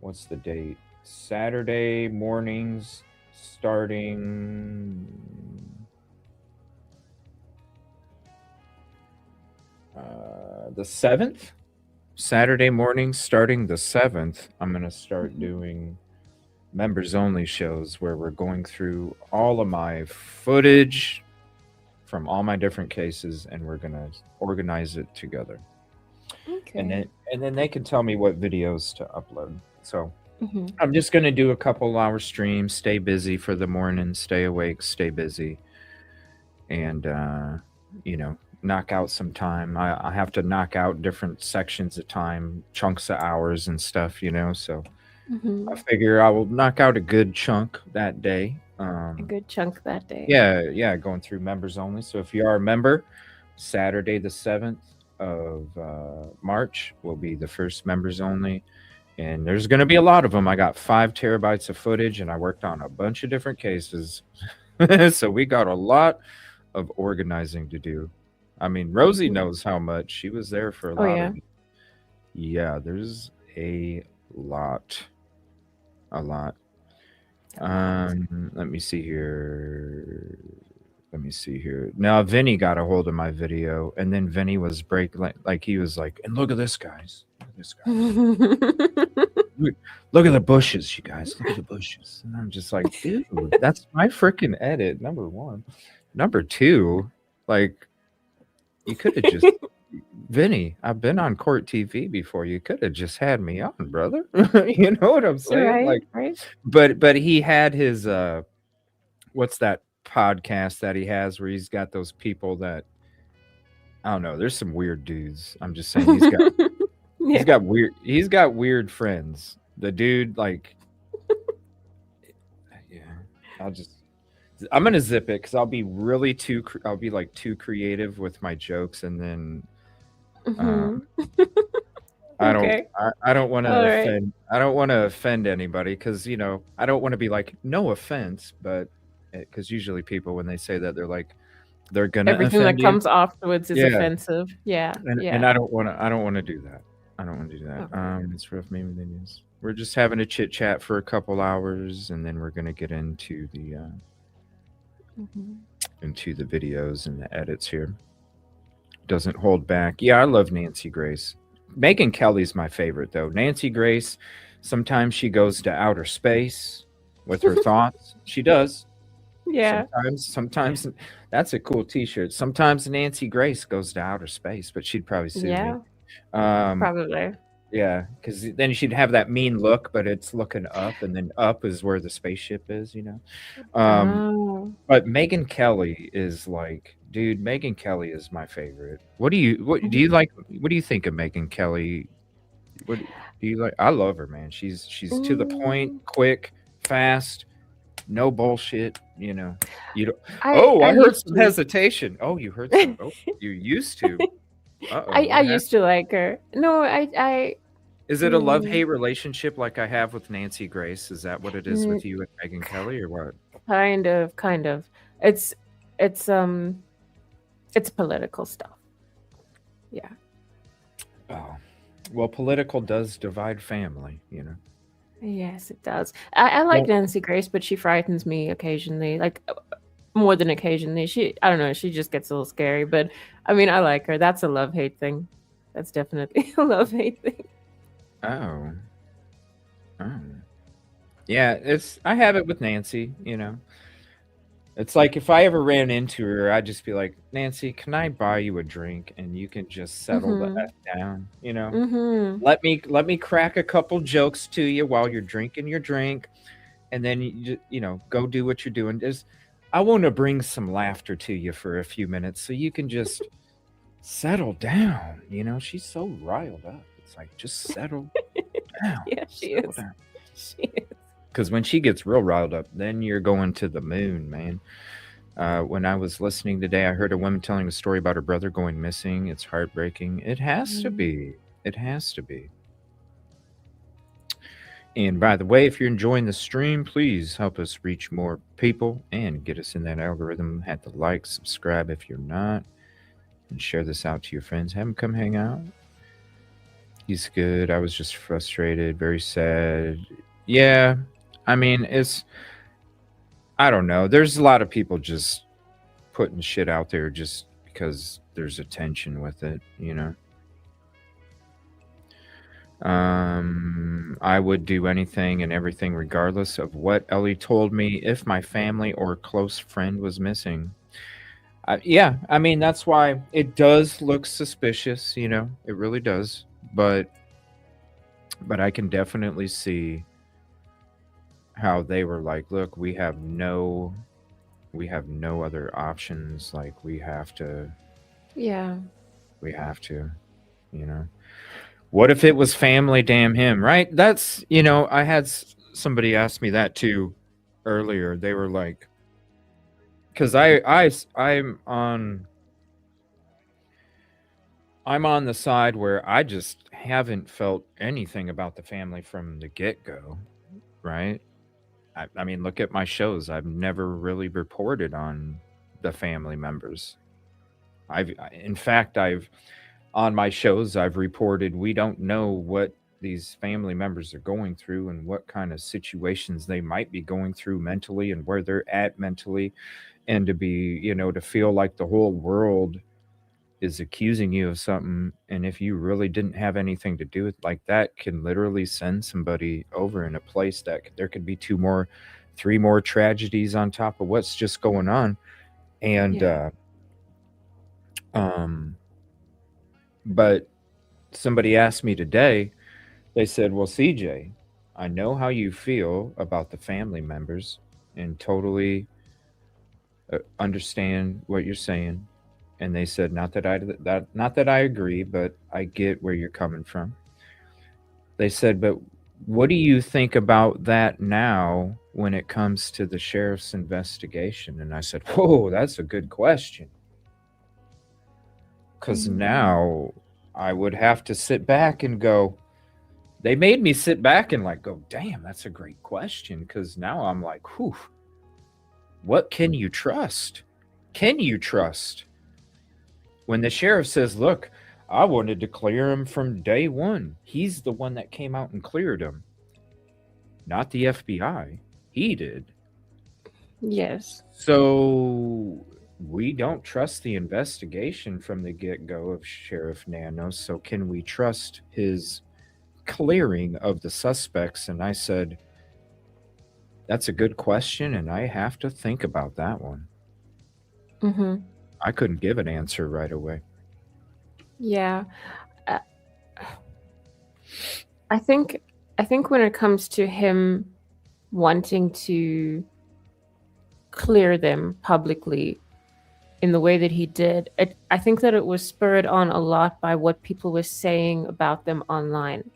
What's the date? Saturday mornings starting. The 7th? Saturday mornings starting the 7th. I'm going to start doing members only shows where we're going through all of my footage from all my different cases and we're going to organize it together. Okay. And then they can tell me what videos to upload. So I'm just going to do a couple hour streams, stay busy for the morning, stay awake, stay busy, and knock out some time. I have to knock out different sections of time, chunks of hours and stuff, so I figure I will knock out a good chunk that day. A good chunk that day. Yeah, going through members only. So if you are a member, Saturday the 7th of March will be the first members only. And there's going to be a lot of them. I got 5 terabytes of footage and I worked on a bunch of different cases. So we got a lot of organizing to do. I mean, Rosee knows how much. She was there for a lot of it. Yeah, there's a lot. A lot. Let me see here. Now, Vinny got a hold of my video, and then Vinny was like he was like, and look at this, guys. Look at the bushes, you guys. Look at the bushes. And I'm just like, dude, that's my freaking edit. Number 1. Number 2, like, you could have just Vinny, I've been on Court TV before. You could have just had me on, brother. You know what I'm saying? Right. But he had his what's that podcast that he has where he's got those people that I don't know. There's some weird dudes. I'm just saying he's got weird friends. The dude, like, yeah. I'm gonna zip it because I'll be too creative with my jokes, and then I don't want to offend. I don't want to offend anybody because I don't want to be like no offense, but because usually people when they say that they're gonna everything offend that comes afterwards is offensive. Yeah, and I don't want to do that. I don't want to do that. Okay. It's rough. Maybe the news. We're just having a chit chat for a couple hours, and then we're gonna get into the videos and the edits here. Doesn't hold back. Yeah, I love Nancy Grace. Megan Kelly's my favorite though. Nancy Grace, sometimes she goes to outer space with her thoughts. She does. Yeah. Sometimes that's a cool T-shirt. Sometimes Nancy Grace goes to outer space, but she'd probably sue me. Yeah. Um, Probably. yeah, because then she'd have that mean look, but it's looking up, and then up is where the spaceship is, you know. Um, Oh. but Megan Kelly is like, dude, Megan Kelly is my favorite. What do Mhm. you like? What do you think of Megan Kelly? What do you like? I love her, man. She's to the point, Mm, quick, fast, no bullshit. You know, you don't. I Oh, I I heard used some to. hesitation. Oh, you heard some. Oh, you used to. Uh-oh, I what used happened? to like her. No, I Is it a love-hate mm, relationship like I have with Nancy Grace? Is that what it is mm, with you and Megan Kelly, or what? kind of. It's it's um it's political stuff. Yeah. Oh, well, political does divide family, you know. Yes, it does. I like Well, Nancy Grace, but she frightens me occasionally. Like more than occasionally. I don't know, she just gets a little scary, but I mean, I like her. That's a love-hate thing. That's definitely a love-hate thing. oh, oh, yeah. It's I have it with Nancy, you know. It's like if I ever ran into her, I'd just be like, Nancy, can I buy you a drink and you can just settle the Mhm. f down, you know? Mhm. Let me crack a couple jokes to you while you're drinking your drink, and then you know go do what you're doing. Just I want to bring some laughter to you for a few minutes so you can just settle down. You know, she's so riled up. It's like just down, Yeah, she settle is. down. She is. Because when she gets real riled up, then you're going to the moon, man. When I was listening today, I heard a woman telling a story about her brother going missing. It's heartbreaking. It has to Mm. be. It has to be. And by the way, if you're enjoying the stream, please help us reach more people and get us in that algorithm. Hit the like, subscribe if you're not, and share this out to your friends. Have them come hang out. He's good. I was just frustrated, very sad. Yeah, I mean, I don't know. There's a lot of people just putting shit out there just because there's attention with it, you know? I would do anything and everything regardless of what Ellie told me if my family or close friend was missing. Yeah, I mean that's why it does look suspicious, you know, it really does. But I can definitely see how they were like, look, we have no other options. Like Yeah. we have to, you know. What if it was family? Damn him, right? That's I had somebody ask me that too earlier. They were like, because I'm on the side where I just haven't felt anything about the family from the get go, right? I mean, look at my shows. I've never really reported on the family members. In fact, I've on my shows, I've reported we don't know what these family members are going through and what kind of situations they might be going through mentally and where they're at mentally. And to be, to feel like the whole world is accusing you of something. And if you really didn't have anything to do with like that, can literally send somebody over in a place that there could be two more, three more tragedies on top of what's just going on. And, Yeah. um, but somebody asked me today, they said, well, CJ, I know how you feel about the family members and totally understand what you're saying. And they said, not that I agree, but I get where you're coming from. They said, but what do you think about that now when it comes to the sheriff's investigation? And I said, whoa, that's a good question. Because Mm. now I would have to sit back and go, they made me sit back and like go, damn, that's a great question. Because now I'm like, whew, what can you trust? Can you trust when the sheriff says, look, I wanted to clear him from day one? He's the one that came out and cleared him, not the FBI. He did. Yes. So we don't trust the investigation from the get-go of Sheriff Nanos, so can we trust his clearing of the suspects? And I said, that's a good question, and I have to think about that one. Mm-hmm. I couldn't give an answer right away. Yeah. I, I think I think when it comes to him wanting to clear them publicly in the way that he did, I think that it was spurred on a lot by what people were saying about them online,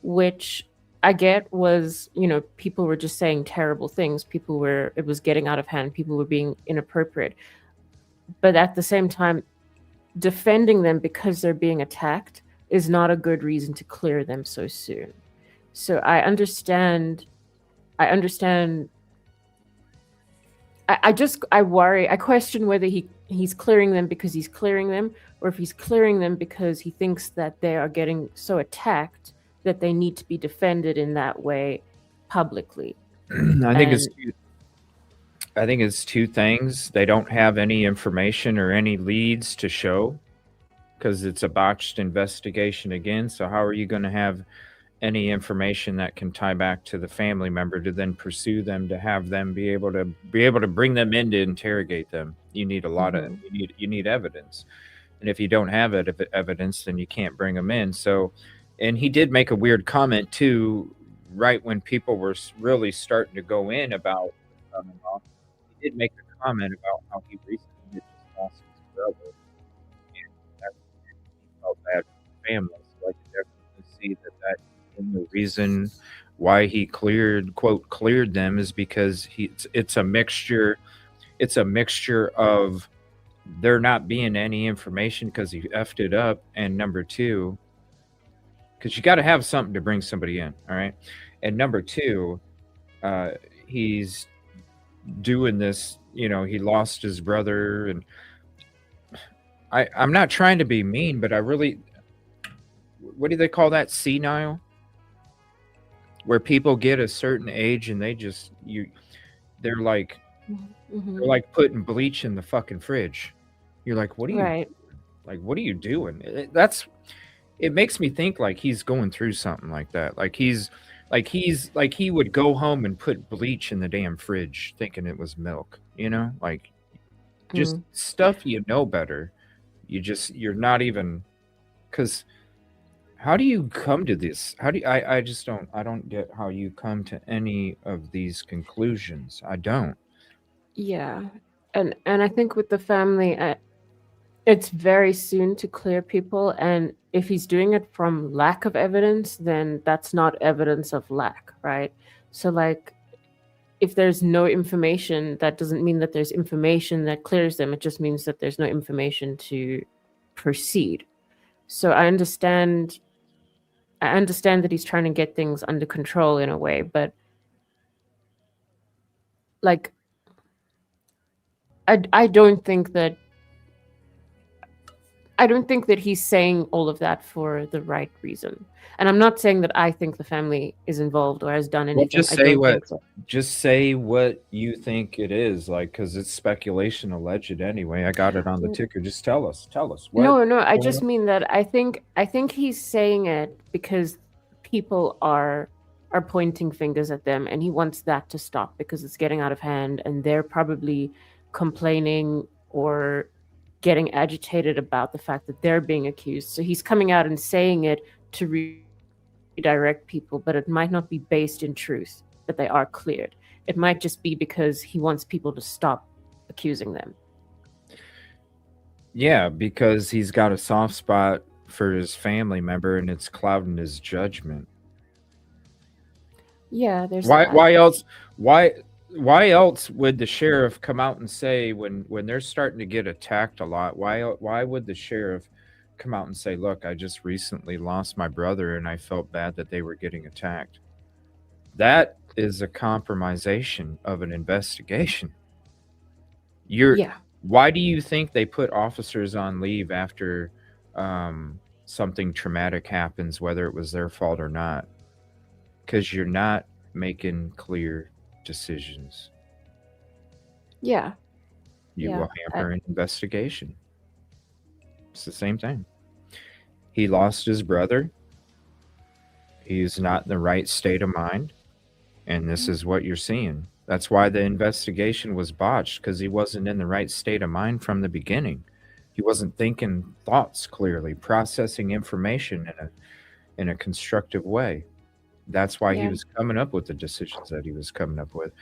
which I get was, people were just saying terrible things. It was getting out of hand. People were being inappropriate. But at the same time, defending them because they're being attacked is not a good reason to clear them so soon. So I understand. I worry. I question whether he's clearing them because he's clearing them, or if he's clearing them because he thinks that they are getting so attacked that they need to be defended in that way publicly. I think it's And two, I think it's two things. They don't have any information or any leads to show because it's a botched investigation again. So how are you going to have any information that can tie back to the family member to then pursue them, to have them be able to bring them in to interrogate them? You need a lot of mhm, you need evidence, and if you don't have evidence, then you can't bring them in. So, and he did make a weird comment too, right when people were really starting to go in about son-in-law. He did make a comment about how he recently had just lost his brother, and that he felt bad for the family. So I could definitely see that and the reason why he cleared them is because it's a mixture of there not being any information because he effed it up, and number two, because you got to have something to bring somebody in, all right, and number two, uh, he's doing this, he lost his brother, and I'm not trying to be mean, but I really, what do they call that, senile, where people get a certain age and they just they're like they're mhm, like putting bleach in the fucking fridge. You're like, what are you right. like? What are you doing? It makes me think like he's going through something like that. Like he would go home and put bleach in the damn fridge, thinking it was milk. Like just Mm. stuff better. You're not even because how do you come to this? How do you, I just don't get how you come to any of these conclusions. I don't. Yeah. And I think with the family, it's very soon to clear people, and if he's doing it from lack of evidence, then that's not evidence of lack, right? So like, if there's no information, that doesn't mean that there's information that clears them. It just means that there's no information to proceed. So I understand that he's trying to get things under control in a way, but like, I don't think that he's saying all of that for the right reason. And I'm not saying that I think the family is involved or has done Well, anything. I don't think so. just say what you think it is, like, because it's speculation, alleged anyway. I got it on the ticker. Just tell us what. No, I just mean that I think he's saying it because people are pointing fingers at them, and he wants that to stop because it's getting out of hand, and they're probably complaining or getting agitated about the fact that they're being accused. So he's coming out and saying it to redirect people, but it might not be based in truth that they are cleared. It might just be because he wants people to stop accusing them. Yeah, because he's got a soft spot for his family member, and it's clouding his judgment. Yeah, there's Why? that. Why else? Why? Why else would the sheriff come out and say when they're starting to get attacked a lot? Why would the sheriff come out and say, "Look, I just recently lost my brother, and I felt bad that they were getting attacked"? That is a compromisation of an investigation. You're Yeah. Why do you think they put officers on leave after something traumatic happens, whether it was their fault or not? Because you're not making clear decisions. Yeah. You Yeah. will hamper an investigation. It's the same thing. He lost his brother. He's not in the right state of mind. And this is what you're seeing. That's why the investigation was botched, because he wasn't in the right state of mind from the beginning. He wasn't thinking thoughts clearly, processing information in a constructive way. That's why he Yeah. was coming up with the decisions that he was coming up with.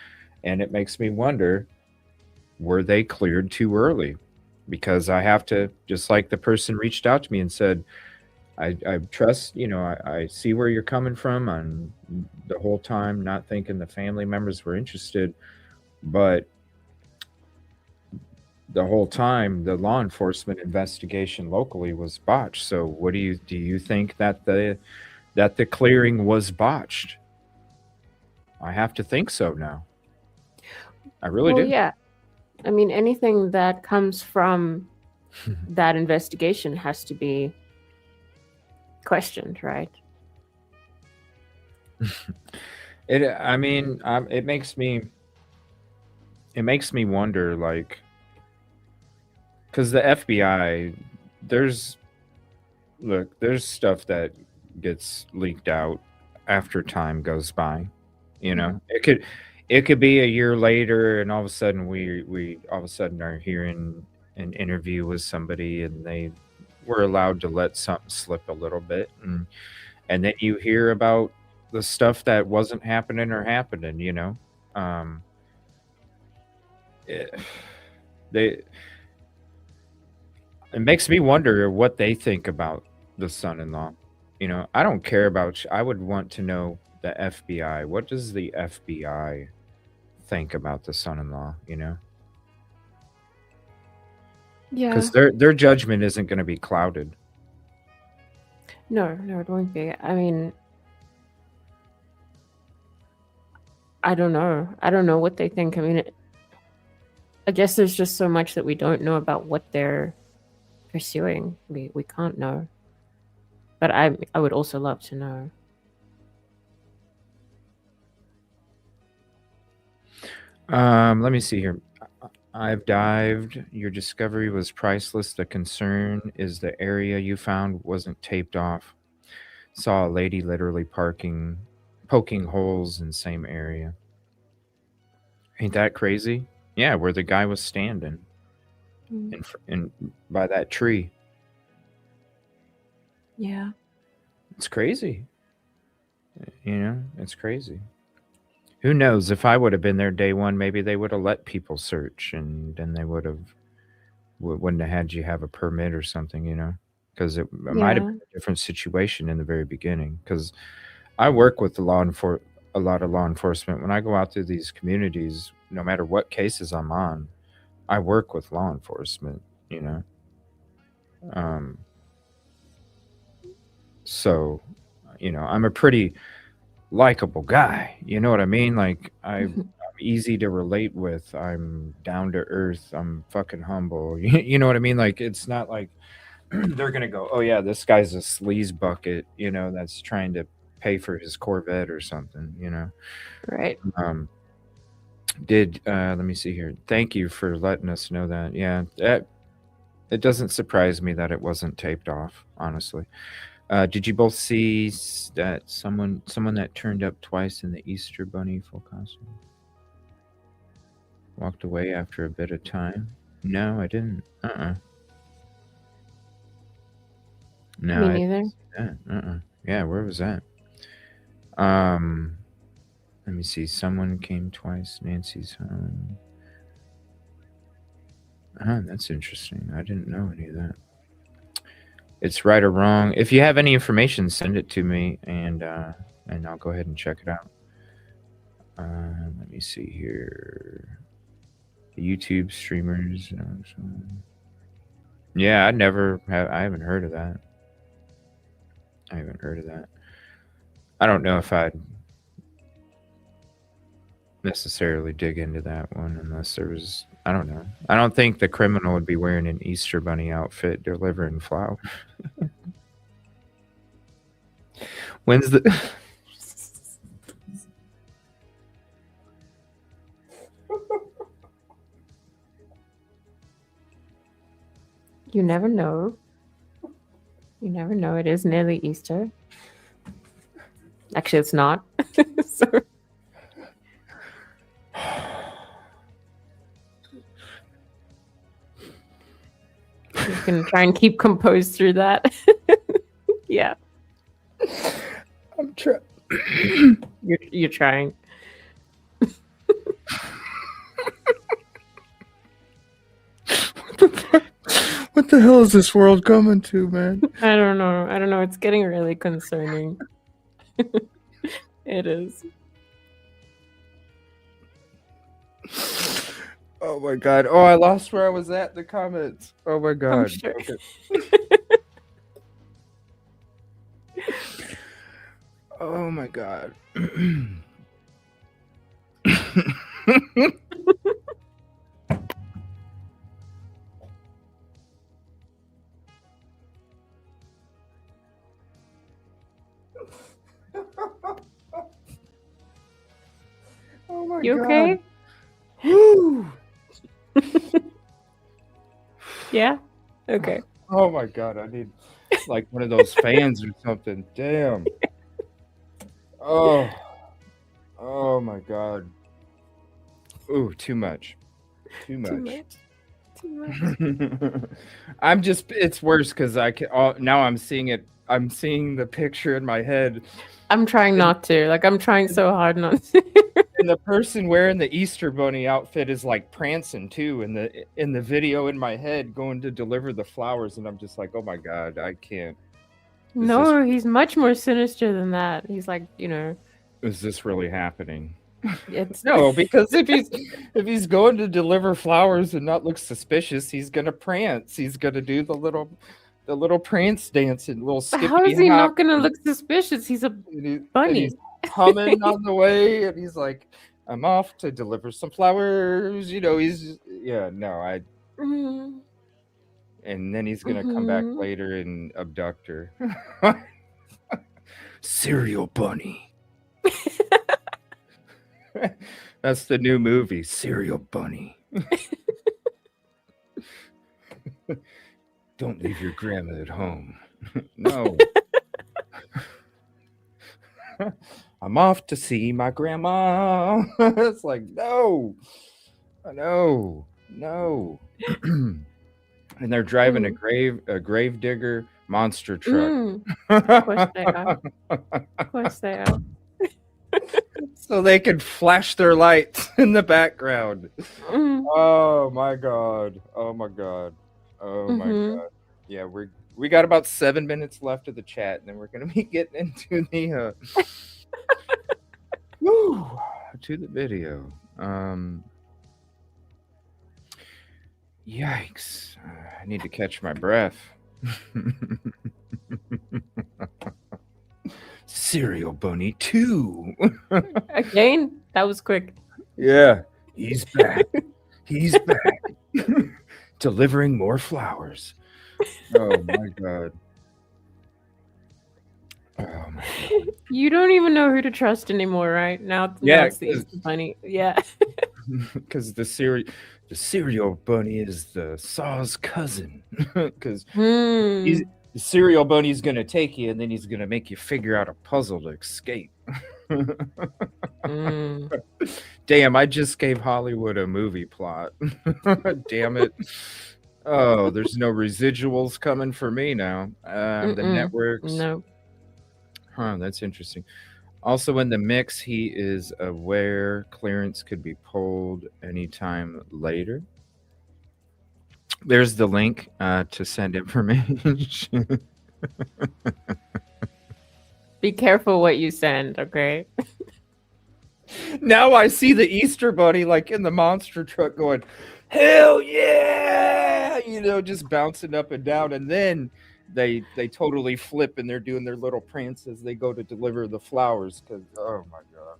And it makes me wonder, were they cleared too early? Because I have to, just like the person reached out to me and said, I trust, I see where you're coming from on the whole time, not thinking the family members were interested, but the whole time the law enforcement investigation locally was botched. So what do you think that the clearing was botched? I have to think so now. I really Well, do. yeah. I mean, anything that comes from that investigation has to be questioned, right? I mean, it makes me wonder, like, because the FBI, there's there's stuff that gets leaked out after time goes by. It could be a year later, and all of a sudden we all of a sudden are hearing an interview with somebody, and they were allowed to let something slip a little bit, and then you hear about the stuff that wasn't happening or happening. Um, it, they it makes me wonder what they think about the son-in-law. I don't care about. I would want to know the FBI. What does the FBI think about the son-in-law? Yeah. Because their judgment isn't going to be clouded. No, it won't be. I mean, I don't know. I don't know what they think. I mean, I guess there's just so much that we don't know about what they're pursuing. We can't know. But I would also love to know. Let me see here. I've dived. Your discovery was priceless. The concern is the area you found wasn't taped off. Saw a lady literally poking holes in same area. Ain't that crazy? Yeah, where the guy was standing in by that tree. Yeah. It's crazy. It's crazy. Who knows? If I would have been there day one, maybe they would have let people search, and then they wouldn't have had you have a permit or something, because it might have Yeah. been a different situation in the very beginning. Because I work with a lot of law enforcement. When I go out to these communities, no matter what cases I'm on, I work with law enforcement. You know, um, so I'm a pretty likable guy. You know what I mean? Like I'm easy to relate with. I'm down to earth. I'm fucking humble. You know what I mean? Like it's not like they're gonna go, oh yeah, this guy's a sleaze bucket. That's trying to pay for his Corvette or something. Right. Um, did let me see here. Thank you for letting us know that. Yeah, it doesn't surprise me that it wasn't taped off. Honestly. Did you both see that someone that turned up twice in the Easter Bunny full costume walked away after a bit of time? No, I didn't. No, Me I didn't neither. see that. Yeah, where was that? Um, Let me see. Someone came twice. Nancy's home. That's interesting. I didn't know any of that. It's right or wrong. If you have any information, send it to me, and I'll go ahead and check it out. Let me see here. YouTube streamers. Yeah, I haven't heard of that. I haven't heard of that. I don't know if I'd necessarily dig into that one unless there was. I don't know. I don't think the criminal would be wearing an Easter bunny outfit delivering flowers. When's the You never know. You never know. It is nearly Easter. Actually, it's not. So you can try and keep composed through that. Yeah, I'm trying. you're trying. What the hell is this world coming to, man? I don't know. It's getting really concerning. It is. Oh my god. Oh, I lost where I was at in the comments. Oh my god. I'm sure. Okay. Oh my god. Oh my You god. okay? Woo! Yeah. Okay. Oh my god, I need like one of those fans or something. Damn. Oh. Oh my god. Ooh, too much. Too much. Too much. Too much. I'm just it's worse because I can now I'm seeing it. I'm seeing the picture in my head. I'm trying not to. Like, I'm trying so hard not to. And the person wearing the Easter bunny outfit is like prancing too in the video in my head, going to deliver the flowers, and I'm just like, oh my god, I can't. No, he's much more sinister than that. He's like, Is this really happening? it's No, because if he's going to deliver flowers and not look suspicious, he's gonna prance. He's gonna do the little prance dance and little skippy How is he hop. not gonna look suspicious? He's a And bunny. he's humming on the way, and he's like, "I'm off to deliver some flowers." He's Mhm. And then he's gonna come back later and abduct her. Cereal bunny. That's the new movie, Cereal Bunny. Don't leave your grandma at home. No. I'm off to see my grandma. It's like, no. No. And they're driving a grave digger monster truck. Of course they are. Of course they are. So they could flash their lights in the background. Mm. Oh my god. My god. Yeah, we got about 7 minutes left of the chat, and then we're gonna be getting into the to the video. Yikes. I need to catch my breath. Cereal Bunny 2. Again? That was quick. Yeah, he's back. He's back. Delivering more flowers. Oh my god. Oh my god. You don't even know who to trust anymore, right? Now it's the Easter Bunny. Yeah. Because the cereal bunny is the Saw's cousin. Because the cereal bunny's gonna take you, and then he's gonna make you figure out a puzzle to escape. Damn, I just gave Hollywood a movie plot. Damn it. Oh, there's no residuals coming for me now. The networks. No. Huh, that's interesting. Also in the mix, he is aware clearance could be pulled anytime later. There's the link to send information. Be careful what you send, okay? Now I see the Easter bunny like in the monster truck going, hell yeah! Just bouncing up and down. And then they totally flip and they're doing their little prance as they go to deliver the flowers. Because, oh my God.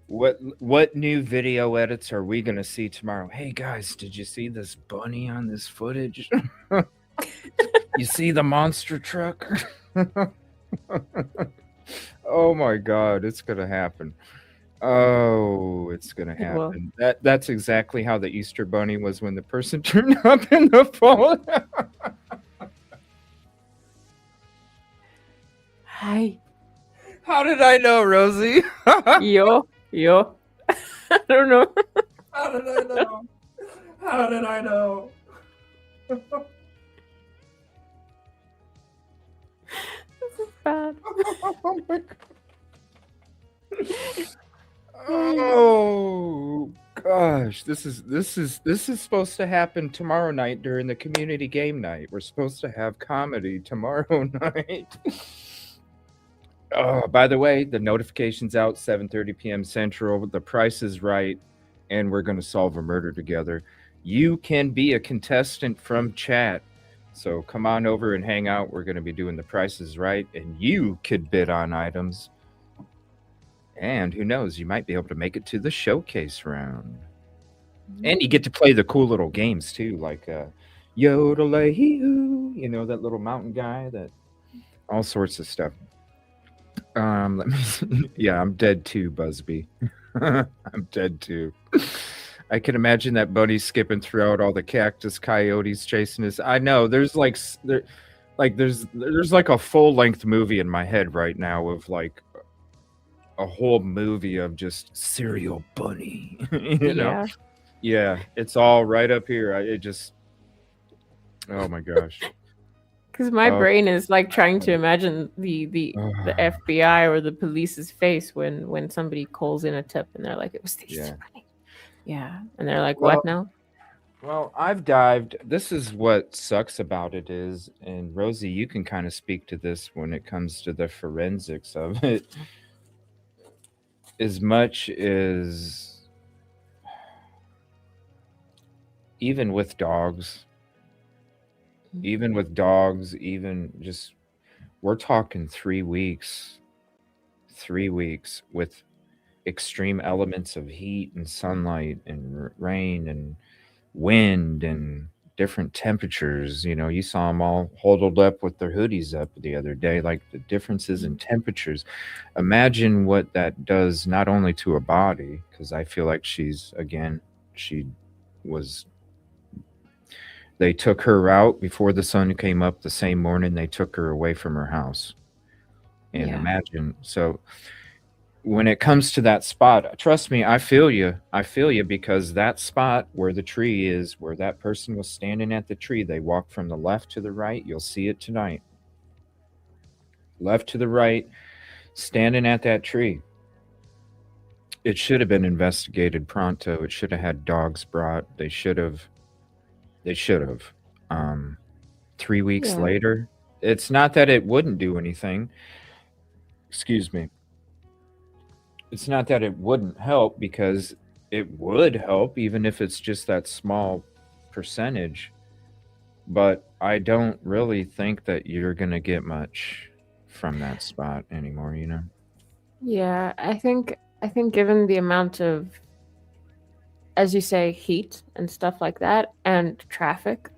What new video edits are we going to see tomorrow? Hey, guys, did you see this bunny on this footage? You see the monster truck? Oh my God, it's going to happen. Oh, it's gonna It will. happen. That's exactly how the Easter Bunny was when the person turned up in the phone. Hi. How did I know, Rosie? Yo. I don't know. How did I know? How did I know? This is bad. Oh my God. Oh gosh, this is supposed to happen tomorrow night during the community game night. We're supposed to have comedy tomorrow night. Oh, by the way, the notification's out 7:30 p.m. Central. The Price is Right, and we're going to solve a murder together. You can be a contestant from chat. So come on over and hang out. We're going to be doing The Price is Right, and you could bid on items. And who knows, you might be able to make it to the showcase round. And you get to play the cool little games too, like Yodelay-hoo, that little mountain guy, that all sorts of stuff. Let me see. Yeah, I'm dead too, Busby. I'm dead too. I can imagine that bunny skipping throughout all the cactus coyotes chasing us. I know there's there's like a full length movie in my head right now of like a whole movie of just serial bunny. Yeah. Yeah, it's all right up here. Oh my gosh. Because my Oh, brain is like trying to imagine the FBI or the police's face when somebody calls in a tip and they're like, it was the Easter Bunny. Yeah. And they're like, Well, what now? Well, I've dived. This is what sucks about it is, and Rosie, you can kind of speak to this when it comes to the forensics of it. As much as even with dogs, even just we're talking 3 weeks, 3 weeks with extreme elements of heat and sunlight and rain and wind and different temperatures. You saw them all huddled up with their hoodies up the other day, like the differences in temperatures. Imagine what that does not only to a body, because I feel like she was, they took her out before the sun came up the same morning they took her away from her house. And Yeah. imagine, so when it comes to that spot, trust me, I feel you. I feel you, because that spot where the tree is, where that person was standing at the tree, they walked from the left to the right. You'll see it tonight. Left to the right, standing at that tree. It should have been investigated pronto. It should have had dogs brought. They should have. They should have. 3 weeks Yeah. later, it's not that it wouldn't do anything. Excuse me. It's not that it wouldn't help, because it would help, even if it's just that small percentage. But I don't really think that you're going to get much from that spot anymore. Yeah. I think given the amount of, as you say, heat and stuff like that and traffic,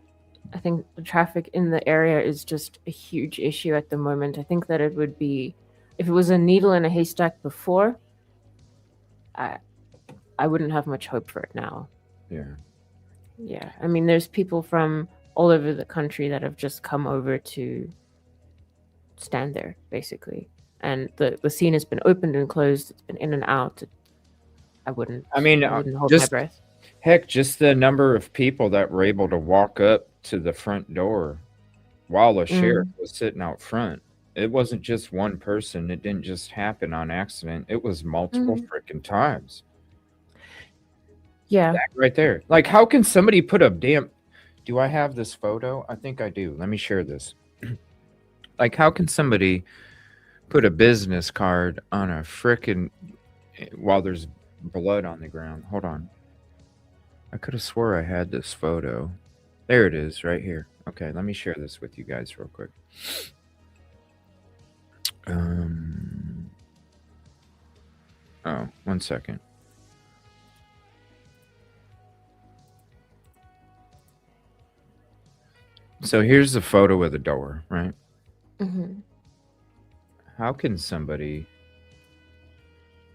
I think the traffic in the area is just a huge issue at the moment. I think that it would be, if it was a needle in a haystack before, I wouldn't have much hope for it now. Yeah. Yeah. I mean, there's people from all over the country that have just come over to stand there, basically. And the scene has been opened and closed. It's been in and out. I wouldn't hold my breath. Heck, just the number of people that were able to walk up to the front door while a sheriff was sitting out front. It wasn't just one person. It didn't just happen on accident. It was multiple freaking times. Yeah. That right there. Like, how can somebody put a damn... Do I have this photo? I think I do. Let me share this. Like, how can somebody put a business card on a frickin' while there's blood on the ground? Hold on. I could have swore I had this photo. There it is, right here. Okay, let me share this with you guys real quick. Oh, 1 second. So here's the photo of the door, right? How can somebody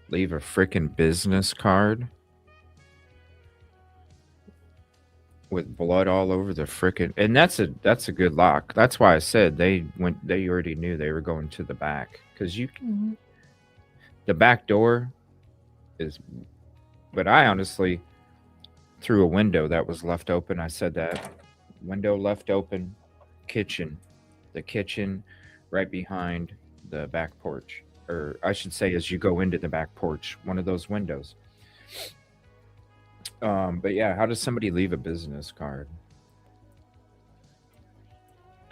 leave a freaking business card with blood all over the frickin', and that's a good lock. That's why I said they already knew they were going to the back, because the back door is, but I honestly through a window that was left open. I said that window left open, kitchen, the kitchen right behind the back porch, or I should say as you go into the back porch, one of those windows. But yeah, how does somebody leave a business card?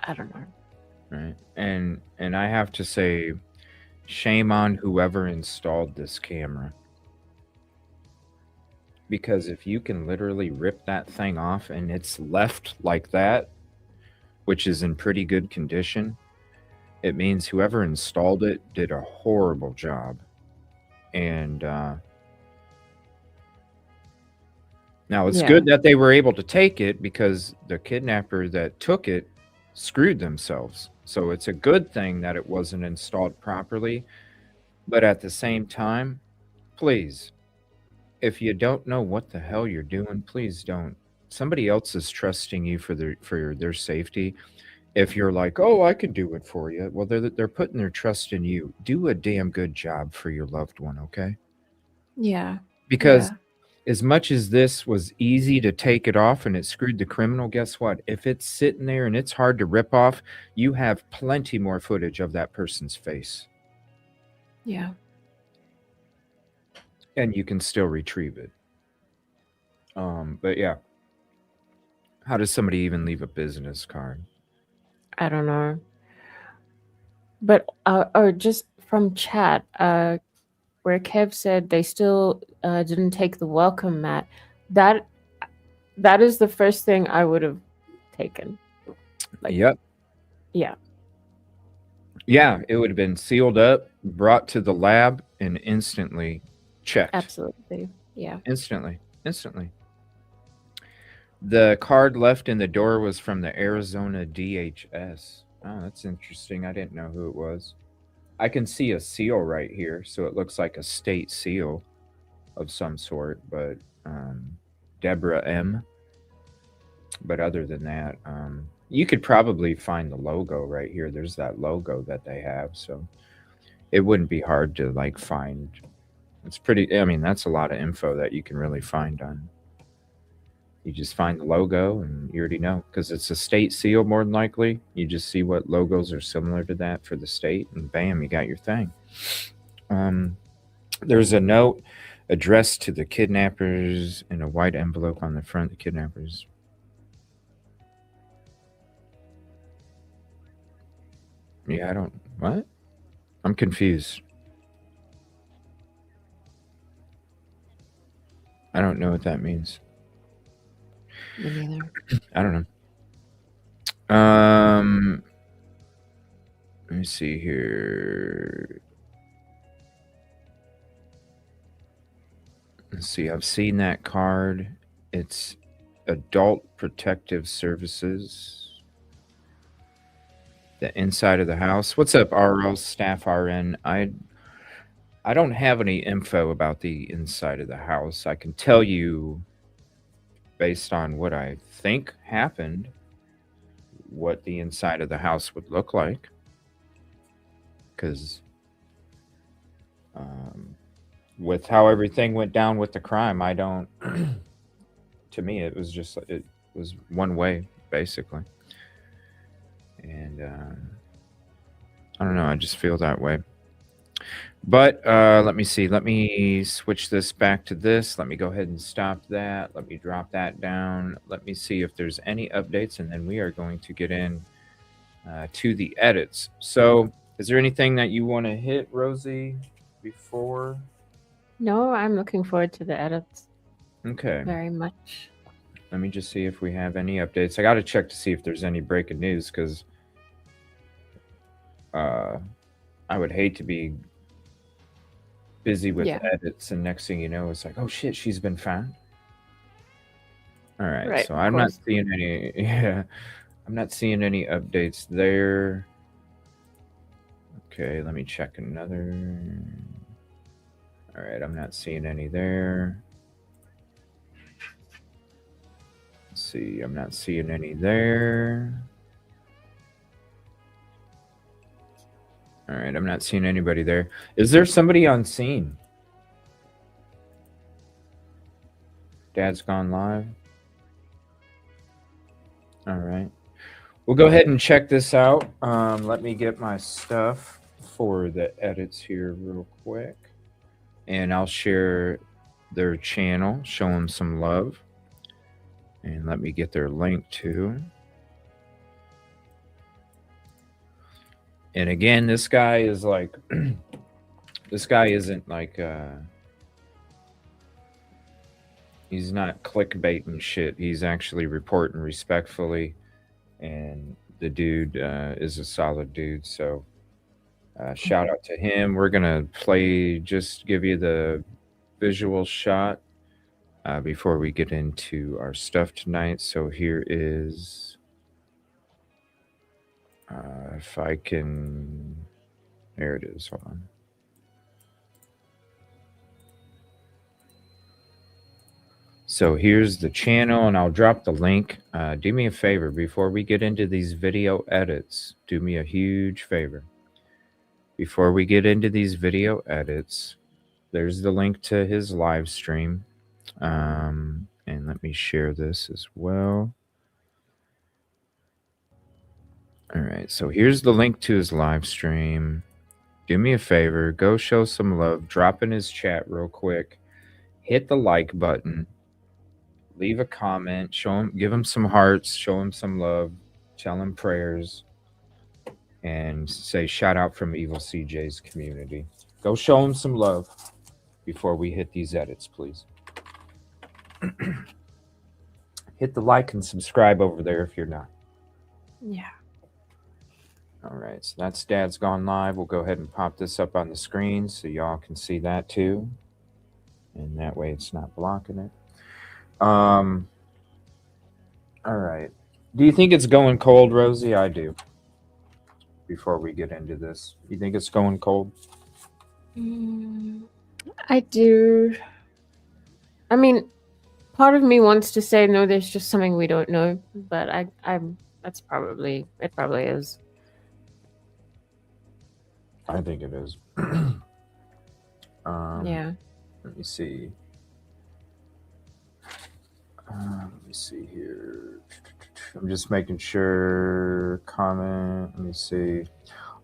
I don't know. Right. And I have to say, shame on whoever installed this camera. Because if you can literally rip that thing off and it's left like that, which is in pretty good condition, it means whoever installed it did a horrible job. And now it's Yeah. good that they were able to take it, because the kidnapper that took it screwed themselves. So it's a good thing that it wasn't installed properly. But at the same time, please, if you don't know what the hell you're doing, please don't. Somebody else is trusting you for their safety. If you're like, "Oh, I can do it for you," well, they're putting their trust in you. Do a damn good job for your loved one, okay? Yeah. Because Yeah. as much as this was easy to take it off and it screwed the criminal, guess what? If it's sitting there and it's hard to rip off, you have plenty more footage of that person's face, Yeah. and you can still retrieve it. But yeah, how does somebody even leave a business card? I don't know. But or just from chat, where Kev said they still didn't take the welcome mat. That that is the first thing I would have taken. Like, Yep. yeah, Yeah, it would have been sealed up, brought to the lab, and instantly checked. absolutely. Yeah. Instantly. Instantly. The card left in the door was from the Arizona DHS. Oh, that's interesting. I didn't know who it was. I can see a seal right here, so it looks like a state seal of some sort, but Deborah M. But other than that, you could probably find the logo right here. There's that logo that they have, so it wouldn't be hard to like find. It's pretty. I mean, that's a lot of info that you can really find on. You just find the logo, and you already know, because it's a state seal more than likely. You just see what logos are similar to that for the state, and bam, you got your thing. There's a note addressed to the kidnappers in a white envelope on the front. The kidnappers. Yeah, I don't. What? I'm confused. I don't know what that means. Me neither. I don't know. Let me see here. Let's see. I've seen that card. It's Adult Protective Services. The inside of the house. What's up, RL staff RN? I don't have any info about the inside of the house. I can tell you, based on what I think happened, what the inside of the house would look like. Because with how everything went down with the crime, I don't. To me, it was one way, basically. And I don't know. I just feel that way. But let me see. Let me switch this back to this. Let me go ahead and stop that. Let me drop that down. Let me see if there's any updates, and then we are going to get in to the edits. So, is there anything that you want to hit, Rosee, before? No, I'm looking forward to the edits Okay. very much. Let me just see if we have any updates. I got to check to see if there's any breaking news, because I would hate to be busy with edits, and next thing you know, it's like, oh shit, she's been found. All right, Right, so of I'm not course. seeing any. Yeah, I'm not seeing any updates there. Okay, let me check another. All right, I'm not seeing any there. Let's see, I'm not seeing any there. All right, I'm not seeing anybody there. Is there somebody on scene? Dad's gone live. All right. We'll go ahead and check this out. Let me get my stuff for the edits here real quick. And I'll share their channel, show them some love. And let me get their link too. And again, this guy is like, this guy isn't like, he's not clickbaiting shit. He's actually reporting respectfully. And the dude is a solid dude. So shout out to him. We're going to play, just give you the visual shot before we get into our stuff tonight. So here is, if I can, there it is. Hold on. So here's the channel, and I'll drop the link. Do me a favor before we get into these video edits. Do me a huge favor. Before we get into these video edits, there's the link to his live stream. And let me share this as well. All right, so here's the link to his live stream. Do me a favor, go show some love. Drop in his chat real quick. Hit the like button. Leave a comment, show him, give him some hearts, show him some love, tell him prayers, and say shout out from EvilleCJ's community. Go show him some love before we hit these edits, please. Hit the like and subscribe over there if you're not. Yeah. All right, so that's Dad's Gone Live. We'll go ahead and pop this up on the screen so y'all can see that too. And that way it's not blocking it. All right. Do you think it's going cold, Rosee? I do. Before we get into this, you think it's going cold? I do. I mean, part of me wants to say no. There's just something we don't know, but I'm. That's probably it. Probably is. I think it is. Yeah. Let me see. Let me see here. I'm just making sure. Comment. Let me see.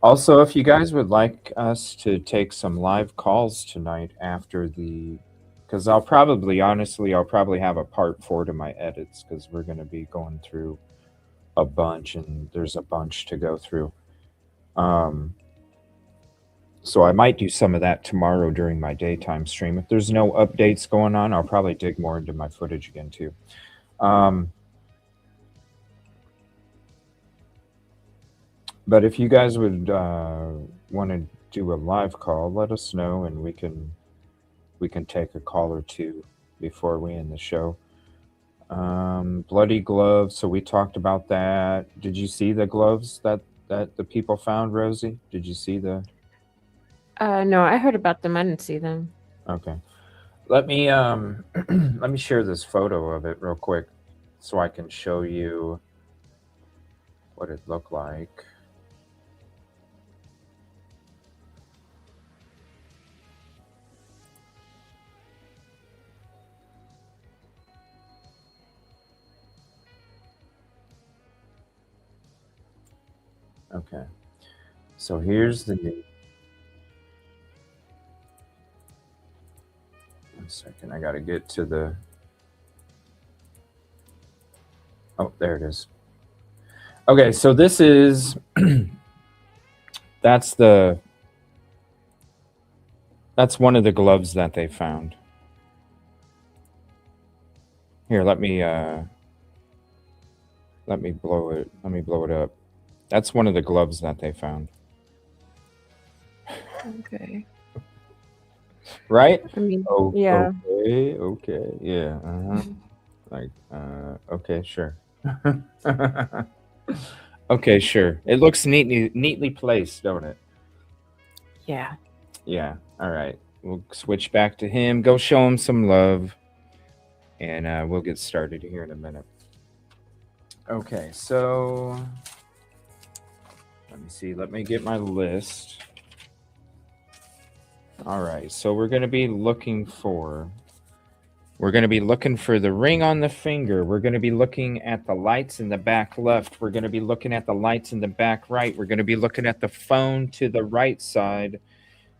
Also, if you guys would like us to take some live calls tonight after the, because I'll probably have a part 4 to my edits because we're going to be going through a bunch and there's a bunch to go through. So I might do some of that tomorrow during my daytime stream. If there's no updates going on, I'll probably dig more into my footage again too. But if you guys would want to do a live call, let us know and we can take a call or two before we end the show. Bloody gloves. So we talked about that. Did you see the gloves that the people found, Rosee? Did you see the? No, I heard about them. I didn't see them. Okay. Let me let me share this photo of it real quick so I can show you what it looked like. Okay. So here's the new. One second, I got to get to the. Oh, there it is. Okay, so this is. That's one of the gloves that they found. Here, let me blow it. Let me blow it up. That's one of the gloves that they found. Okay. Right? I mean, Oh, yeah. Okay, yeah. Like, okay, sure. Okay, sure. It looks neatly placed, don't it? Yeah. Yeah. All right. we'll switch back to him, go show him some love, and we'll get started here in a minute. Okay, so let me see. Let me get my list. All right, so we're going to be looking for the ring on the finger. We're going to be looking at the lights in the back left. We're going to be looking at the lights in the back right. We're going to be looking at the phone to the right side.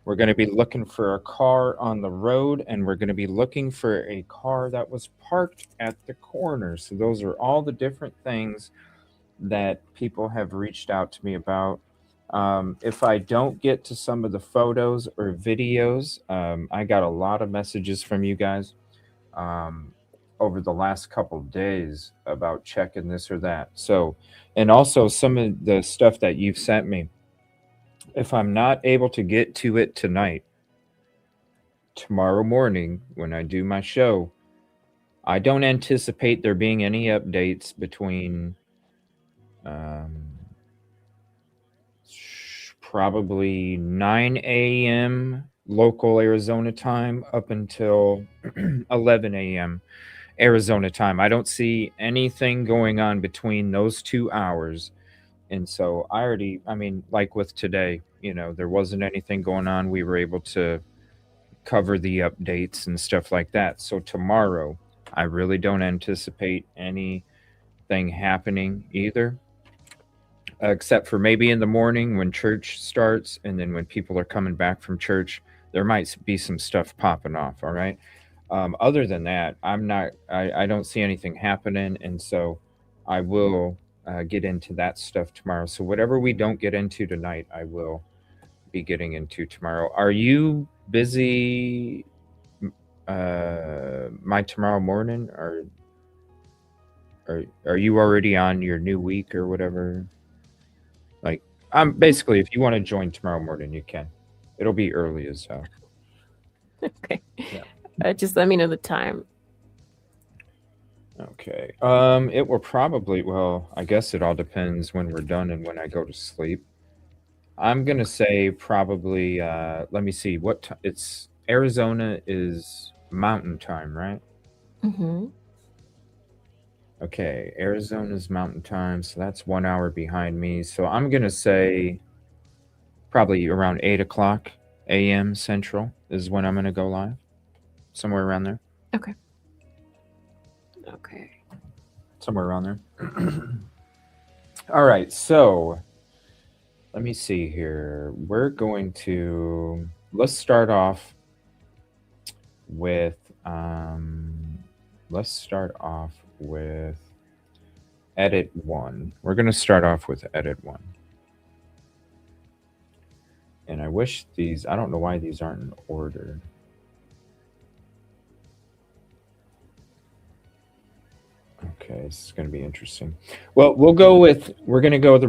We're going to be looking for a car on the road, and we're going to be looking for a car that was parked at the corner. So those are all the different things that people have reached out to me about. If I don't get to some of the photos or videos, I got a lot of messages from you guys over the last couple of days about checking this or that. So, and also some of the stuff that you've sent me. If I'm not able to get to it tonight, tomorrow morning when I do my show, I don't anticipate there being any updates between probably 9 a.m. local Arizona time up until 11 a.m. Arizona time. I don't see anything going on between those 2 hours. And so I mean, like with today, there wasn't anything going on. We were able to cover the updates and stuff like that. So tomorrow, I really don't anticipate anything happening either, except for maybe in the morning when church starts, and then when people are coming back from church, there might be some stuff popping off. All right. Other than that, I don't see anything happening. And so I will get into that stuff tomorrow. So whatever we don't get into tonight, I will be getting into tomorrow. Are you busy my tomorrow morning, or are you already on your new week or whatever? Like, I'm basically, if you want to join tomorrow morning, you can. It'll be early as hell. Okay. Yeah. Just let me know the time. Okay. It will probably, well, I guess it all depends when we're done and when I go to sleep. I'm gonna say probably. Let me see. It's Arizona is Mountain Time, right? Mm-hmm. Okay, Arizona's Mountain Time, so that's 1 hour behind me. So I'm gonna say probably around 8 o'clock a.m. Central is when I'm gonna go live, somewhere around there. Okay. Okay. Somewhere around there. All right, so let me see here. Let's start off with edit one. We're going to start off with edit one. And I wish I don't know why these aren't in order. Okay, this is going to be interesting. Well, we're going to go with the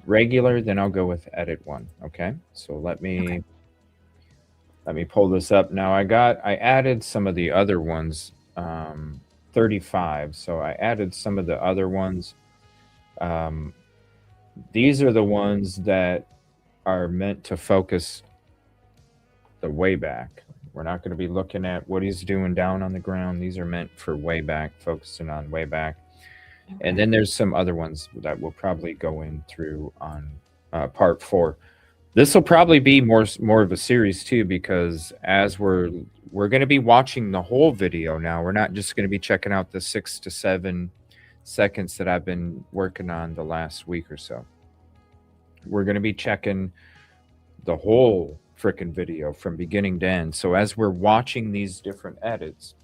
regular, then I'll go with edit one. Okay, so let me pull this up. Now I added some of the other ones, 35. So I added some of the other ones. These are the ones that are meant to focus the way back. We're not going to be looking at what he's doing down on the ground. These are meant for way back, focusing on way back. Okay. And then there's some other ones that we'll probably go in through on part 4. This will probably be more of a series too, because as we're going to be watching the whole video now. We're not just going to be checking out the 6 to 7 seconds that I've been working on the last week or so. We're going to be checking the whole frickin' video from beginning to end. So as we're watching these different edits,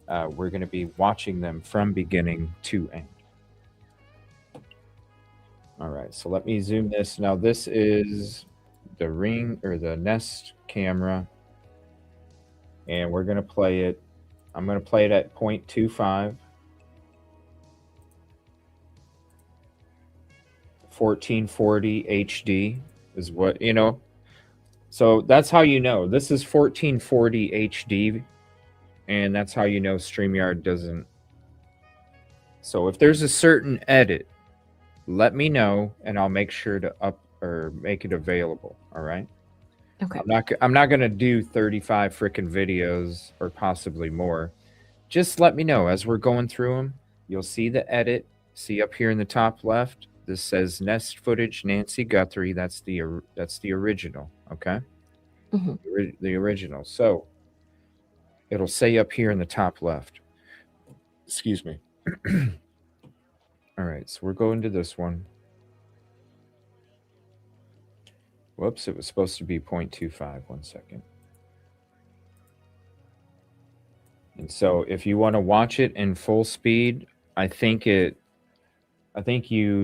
we're going to be watching them from beginning to end. All right, so let me zoom this. Now this is the Ring or the Nest camera, and we're going to play it. I'm going to play it at 0.25. 1440 HD is what, so that's how you know. This is 1440 HD, and that's how you know StreamYard doesn't. So if there's a certain edit, let me know, and I'll make sure to up or make it available. All right. Okay. I'm not gonna do 35 freaking videos or possibly more. Just let me know as we're going through them. You'll see the edit. See up here in the top left. This says nest footage Nancy Guthrie. That's the original. Okay, Hmm. the original. So it'll say up here in the top left. Excuse me. All right, so we're going to this one. Whoops, it was supposed to be 0.25. 1 second. And so if you want to watch it in full speed, I think you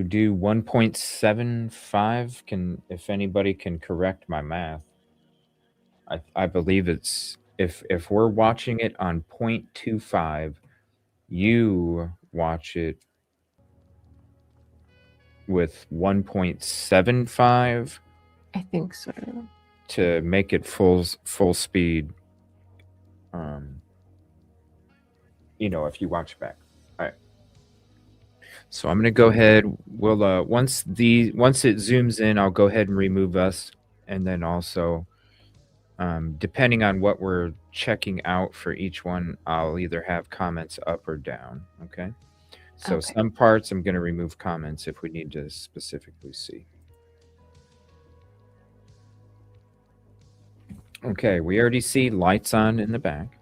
do 1.75. If anybody can correct my math, I believe it's if we're watching it on 0.25, you watch it with 1.75 I think so. to make it full speed. If you watch back. All right. So I'm gonna go ahead. We'll once it zooms in, I'll go ahead and remove us, and then also, depending on what we're checking out for each one, I'll either have comments up or down. Okay. So Okay. some parts I'm gonna remove comments if we need to specifically see. Okay, we already see lights on in the back.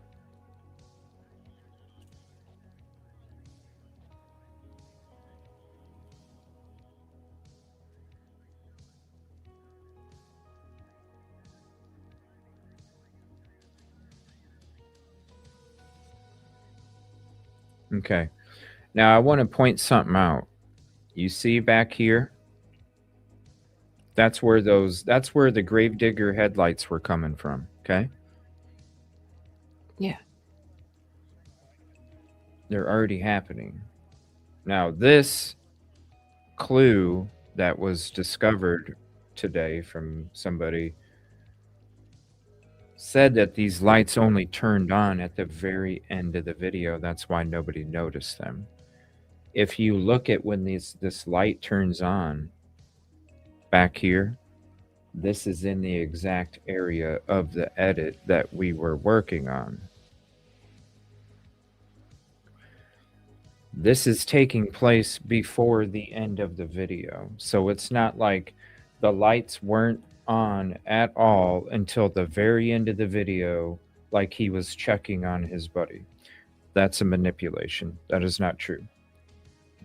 Okay. Now I want to point something out. You see back here? That's where the Gravedigger headlights were coming from, okay? Yeah. They're already happening. Now, this clue that was discovered today from somebody said that these lights only turned on at the very end of the video. That's why nobody noticed them. If you look at when this light turns on back here, this is in the exact area of the edit that we were working on. This is taking place before the end of the video. So it's not like the lights weren't on at all until the very end of the video, like he was checking on his buddy. That's a manipulation. That is not true.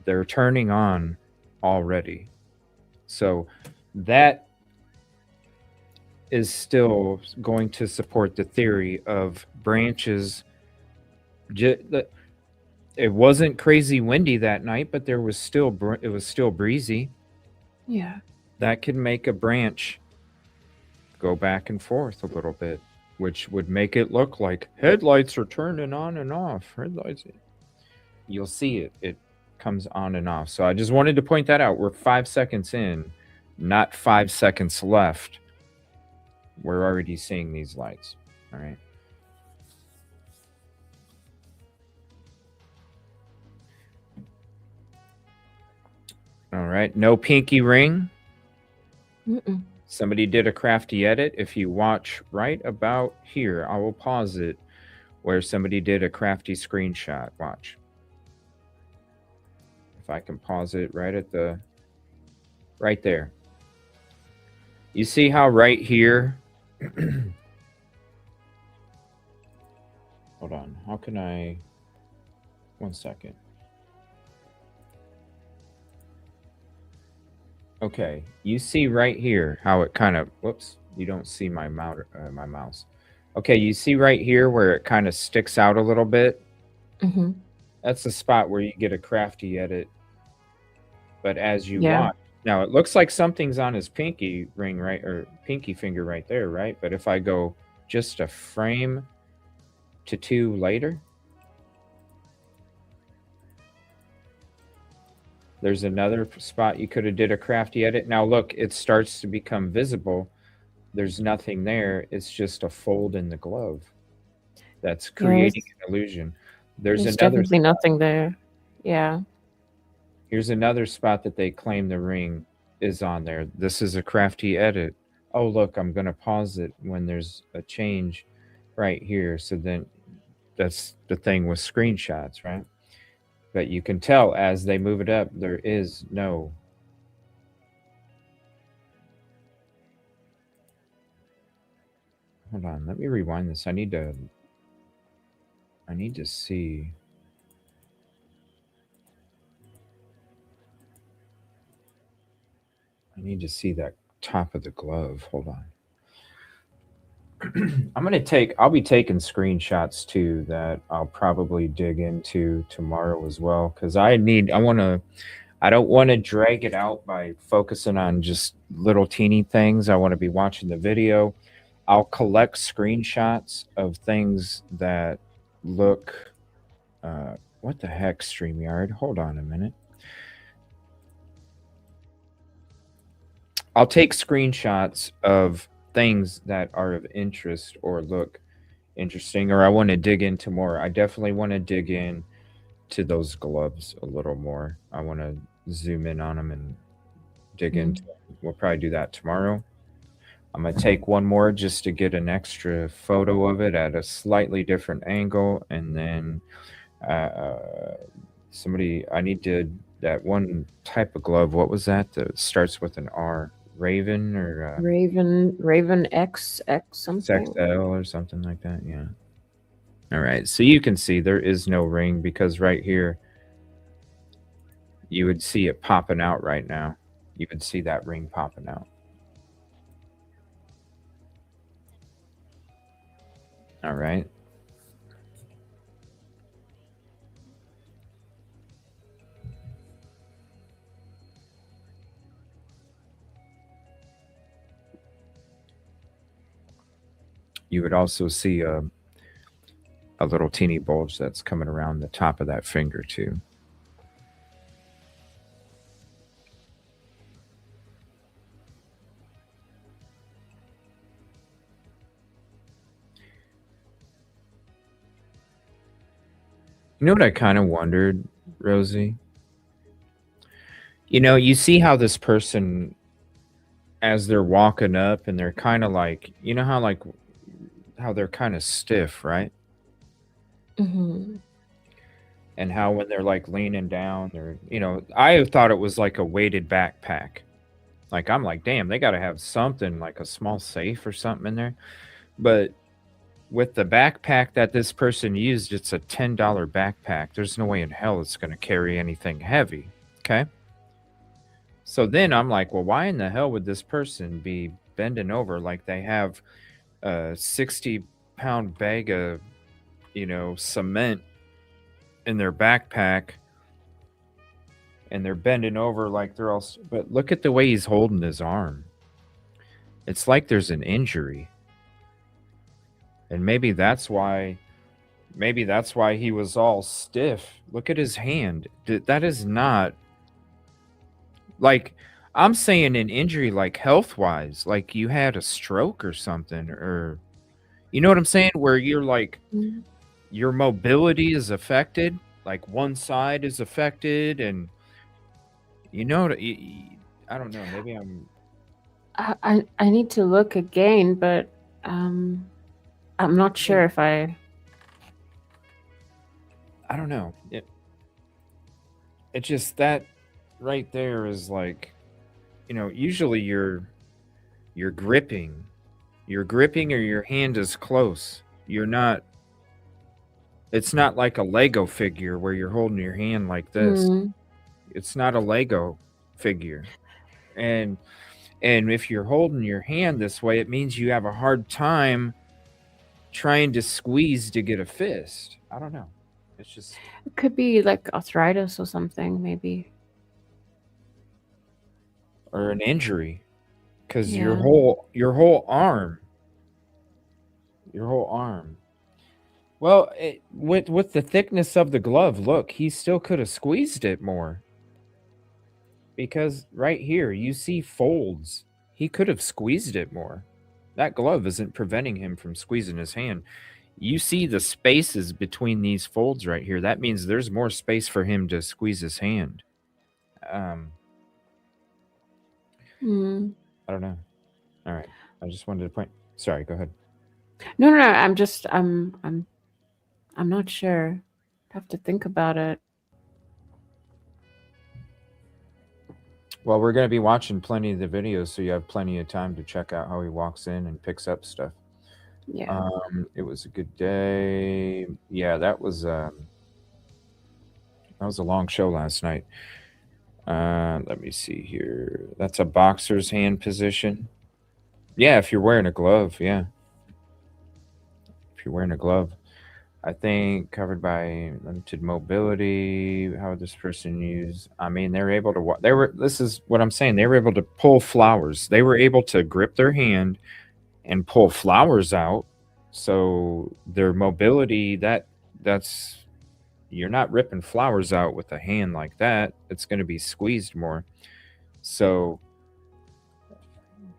They're turning on already. So that is still going to support the theory of branches. It wasn't crazy windy that night, but it was still breezy. Yeah. That could make a branch go back and forth a little bit, which would make it look like headlights are turning on and off. Headlights. You'll see it. It comes on and off. So I just wanted to point that out. We're 5 seconds in, not 5 seconds left. We're already seeing these lights. All right. All right. No pinky ring. Mm-mm. Somebody did a crafty edit. If you watch right about here, I will pause it, where somebody did a crafty screenshot. Watch. If I can pause it right there. You see how right here, hold on. How can I, 1 second. Okay, you see right here how it kind of, whoops, you don't see my mouse. Okay, you see right here where it kind of sticks out a little bit? Mm-hmm. That's the spot where you get a crafty edit. But as you Yeah. watch, now it looks like something's on his pinky ring, right? Or pinky finger right there, right? But if I go just a frame to 2 later, there's another spot you could have did a crafty edit. Now look, it starts to become visible. There's nothing there. It's just a fold in the glove that's creating an illusion. There's another definitely nothing there. Yeah. Here's another spot that they claim the ring is on there. This is a crafty edit. oh, look, I'm going to pause it when there's a change right here. So then that's the thing with screenshots, right? But you can tell as they move it up, there is no. Hold on, let me rewind this. I need to see. I need to see that top of the glove. Hold on. I'll be taking screenshots too that I'll probably dig into tomorrow as well. Cause I don't want to drag it out by focusing on just little teeny things. I want to be watching the video. I'll collect screenshots of things that look, what the heck, StreamYard? Hold on a minute. I'll take screenshots of things that are of interest or look interesting, or I want to dig into more. I definitely want to dig in to those gloves a little more. I want to zoom in on them and dig into them. We'll probably do that tomorrow. I'm going to take one more just to get an extra photo of it at a slightly different angle. And then I need to, that one type of glove, what was that? That starts with an R. Raven or Raven X something. XL or something like that. Yeah. All right. So you can see there is no ring because right here, you would see it popping out right now. You would see that ring popping out. All right. You would also see a little teeny bulge that's coming around the top of that finger too. You know what I kind of wondered, Rosee? You know, you see how this person, as they're walking up and they're kind of like, you know how they're kind of stiff, right? Mm-hmm. And how when they're like leaning down, they're, I thought it was like a weighted backpack. Like, I'm like, damn, they got to have something like a small safe or something in there. But with the backpack that this person used, it's a $10 backpack. There's no way in hell it's going to carry anything heavy. Okay. So then I'm like, well, why in the hell would this person be bending over like they have a 60-pound bag of, cement in their backpack and they're bending over like they're all. But look at the way he's holding his arm. It's like there's an injury. And maybe that's why he was all stiff. Look at his hand. That is not like, I'm saying an injury like health-wise, like you had a stroke or something, or you know what I'm saying? Where you're like, your mobility is affected, like one side is affected, and I don't know, maybe I need to look again, but I'm not sure if I don't know. It just, that right there is like, usually you're gripping or your hand is close. It's not like a Lego figure where you're holding your hand like this. It's not a Lego figure. And if you're holding your hand this way, it means you have a hard time trying to squeeze to get a fist. I don't know. It's just, it could be like arthritis or something, maybe. Or an injury. Because your whole arm. Well, with the thickness of the glove, look, he still could have squeezed it more. Because right here, you see folds. He could have squeezed it more. That glove isn't preventing him from squeezing his hand. You see the spaces between these folds right here. That means there's more space for him to squeeze his hand. I don't know. All right. I just wanted to point. Sorry, go ahead. No. I'm not sure. Have to think about it. Well, we're going to be watching plenty of the videos, so you have plenty of time to check out how he walks in and picks up stuff. Yeah. It was a good day. Yeah, that was a long show last night. Let me see here. That's a boxer's hand position. Yeah, if you're wearing a glove, yeah. If you're wearing a glove. I think covered by limited mobility. How would this person use? I mean, they're able to. This is what I'm saying. They were able to pull flowers. They were able to grip their hand and pull flowers out. So their mobility. That's you're not ripping flowers out with a hand like that. It's going to be squeezed more. So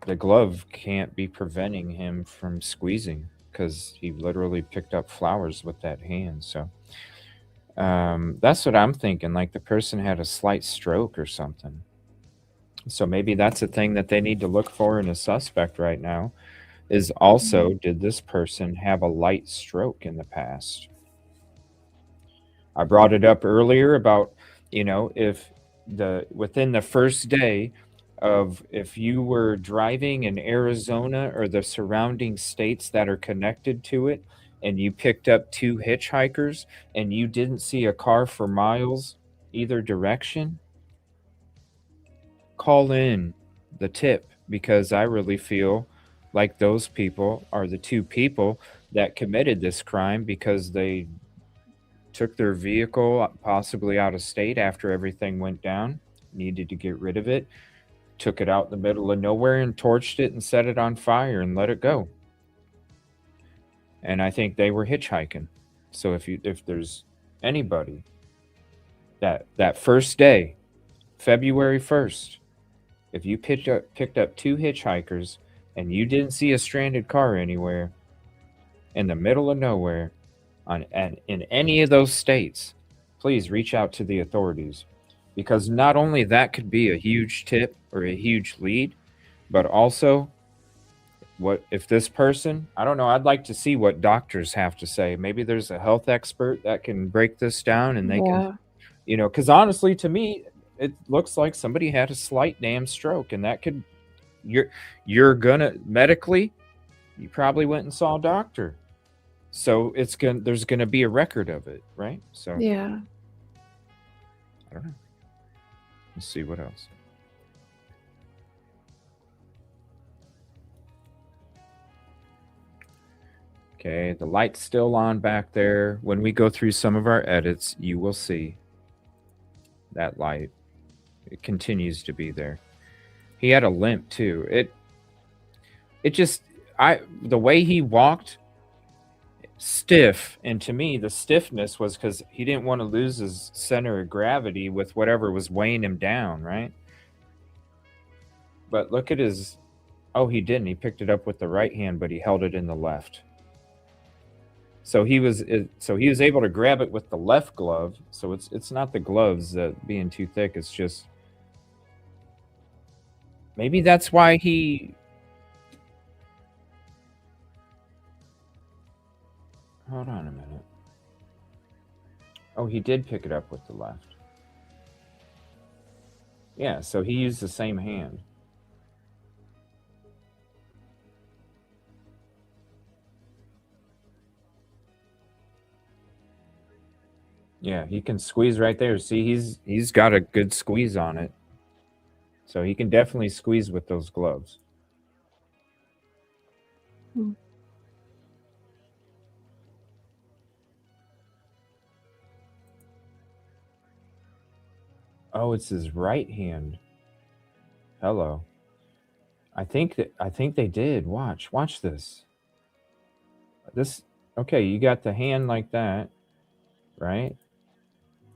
the glove can't be preventing him from squeezing, because he literally picked up flowers with that hand. So that's what I'm thinking. Like the person had a slight stroke or something. So maybe that's a thing that they need to look for in a suspect right now, is also, did this person have a light stroke in the past? I brought it up earlier about, if within the first day of, if you were driving in Arizona or the surrounding states that are connected to it, and you picked up two hitchhikers and you didn't see a car for miles either direction, call in the tip, because I really feel like those people are the two people that committed this crime, because they took their vehicle possibly out of state after everything went down, needed to get rid of it, took it out in the middle of nowhere and torched it and set it on fire and let it go. And I think they were hitchhiking. So if there's anybody that first day, February 1st, if you picked up two hitchhikers and you didn't see a stranded car anywhere in the middle of nowhere in any of those states, please reach out to the authorities, because not only that could be a huge tip or a huge lead, but also, what if this person, I don't know, I'd like to see what doctors have to say. Maybe there's a health expert that can break this down, and they can, because honestly, to me, it looks like somebody had a slight damn stroke, and that could, you're gonna medically, you probably went and saw a doctor. So there's gonna be a record of it, right? So Yeah. I don't know. Let's see what else. Okay, the light's still on back there. When we go through some of our edits, you will see that light. It continues to be there. He had a limp too. The way he walked, stiff, and to me the stiffness was because he didn't want to lose his center of gravity with whatever was weighing him down, right? But look at his, he didn't. He picked it up with the right hand, but he held it in the left. So he was able to grab it with the left glove. So it's not the gloves being too thick. It's just, maybe that's why he. Hold on a minute. Oh, he did pick it up with the left. Yeah, so he used the same hand. Yeah, he can squeeze right there. See, he's got a good squeeze on it. So he can definitely squeeze with those gloves. Oh, it's his right hand. Hello. I think they did. Watch this. Okay, you got the hand like that, right?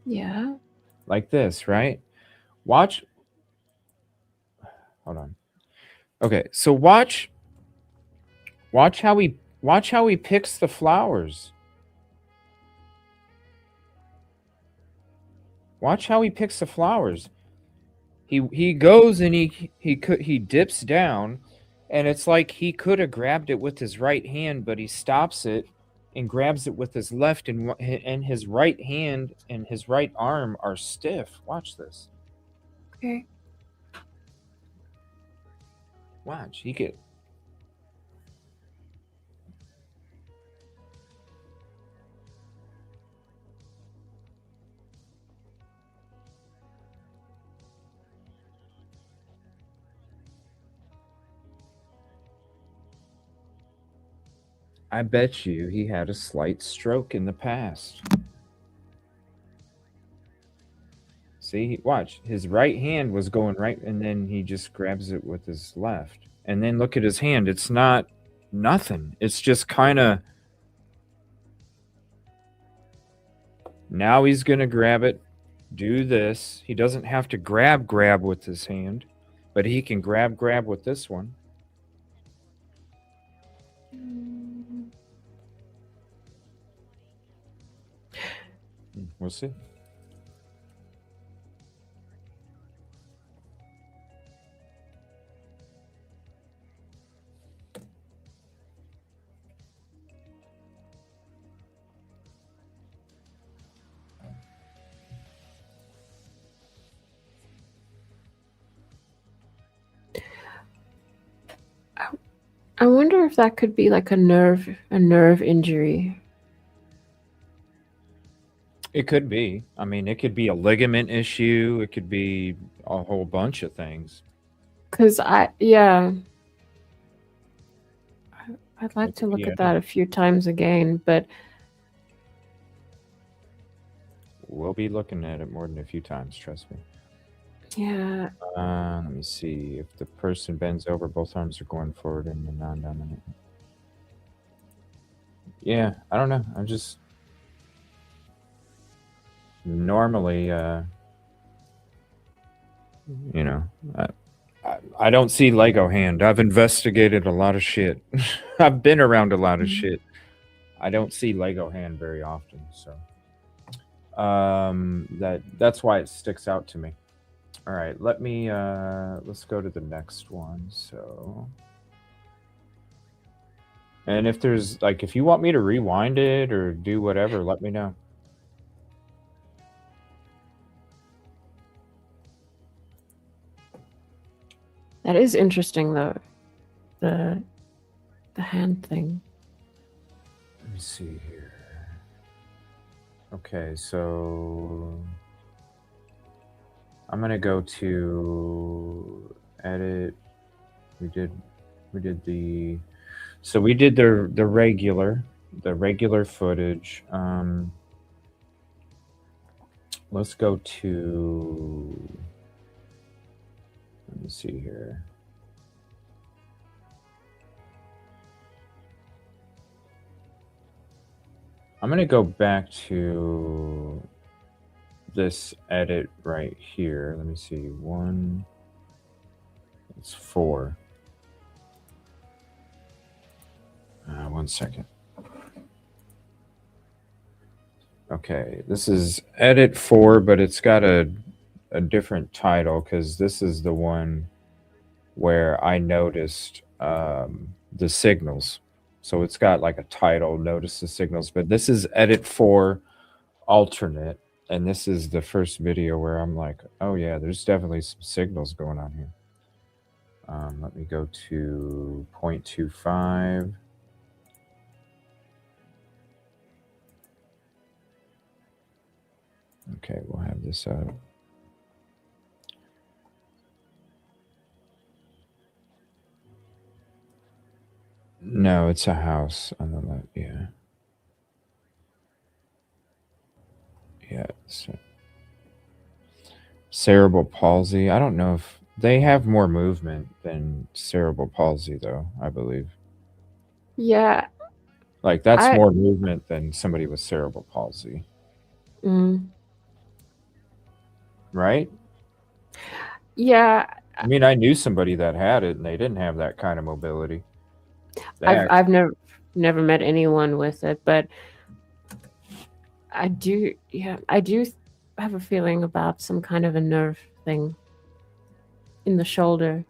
Yeah. Like this, right? Watch. Hold on. Okay, so watch how he picks the flowers. Watch how he picks the flowers. He goes and he dips down And it's like he could have grabbed it with his right hand, but he stops it and grabs it with his left, and his right hand and his right arm are stiff. Watch this. Okay. Watch. He could. I bet you he had a slight stroke in the past. See, watch. His right hand was going right, and then he just grabs it with his left. And then look at his hand. It's not nothing. It's just kind of. Now he's going to grab it, do this. He doesn't have to grab with his hand, but he can grab with this one. We'll see. I wonder if that could be like a nerve injury. It could be. I mean, it could be a ligament issue. It could be a whole bunch of things. Because I'd like to look at that a few times again, but we'll be looking at it more than a few times, trust me. Yeah. Let me see. If the person bends over, both arms are going forward in the non-dominant. Yeah, I don't know. I'm just normally, you know, I don't see Lego hand. I've investigated a lot of shit. I've been around a lot of shit. I don't see Lego hand very often, so that's why it sticks out to me. All right, let's go to the next one. So, and if there's like, if you want me to rewind it or do whatever, let me know. That is interesting, though. The hand thing. Let me see here. Okay, so I'm gonna go to edit. We did the regular footage. Let's go to. Let me see here. I'm going to go back to this edit right here. Let me see. It's 4. 1 second. Okay, this is edit 4, but it's got a different title because this is the one where I noticed the signals. So it's got like a title, notice the signals, but this is edit 4 alternate. And this is the first video where I'm like, oh yeah, there's definitely some signals going on here. Let me go to 0.25. Okay, we'll have this up. No, it's a house on the left. Yeah. Yeah. So cerebral palsy. I don't know if they have more movement than cerebral palsy, though, I believe. Yeah. Like, that's more movement than somebody with cerebral palsy. Right? Yeah. I mean, I knew somebody that had it, and they didn't have that kind of mobility. I've never met anyone with it, but I do have a feeling about some kind of a nerve thing in the shoulder.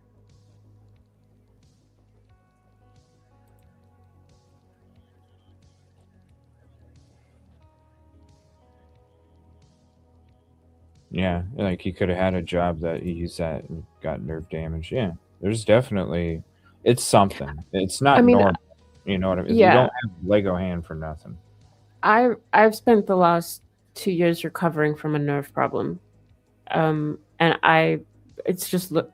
Yeah, like he could have had a job that he used that and got nerve damage. Yeah, there's definitely it's something. It's I not mean, normal. You know what I mean? You yeah, don't have Lego hand for nothing. I've spent the last 2 years recovering from a nerve problem. And it's just look.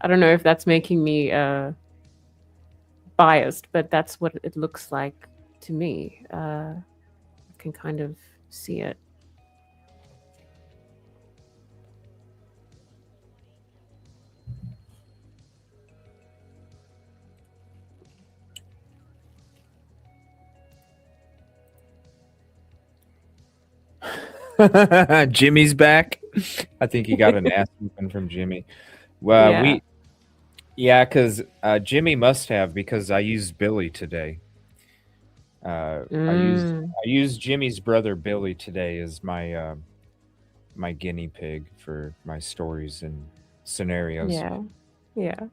I don't know if that's making me biased, but that's what it looks like to me. I can kind of see it. Jimmy's back. I think he got an ass whooping from Jimmy. Well, Yeah. yeah, because Jimmy must have because I used Billy today. Uh, I used Mm, I used Jimmy's brother Billy today as my guinea pig for my stories and scenarios. yeah. Yeah.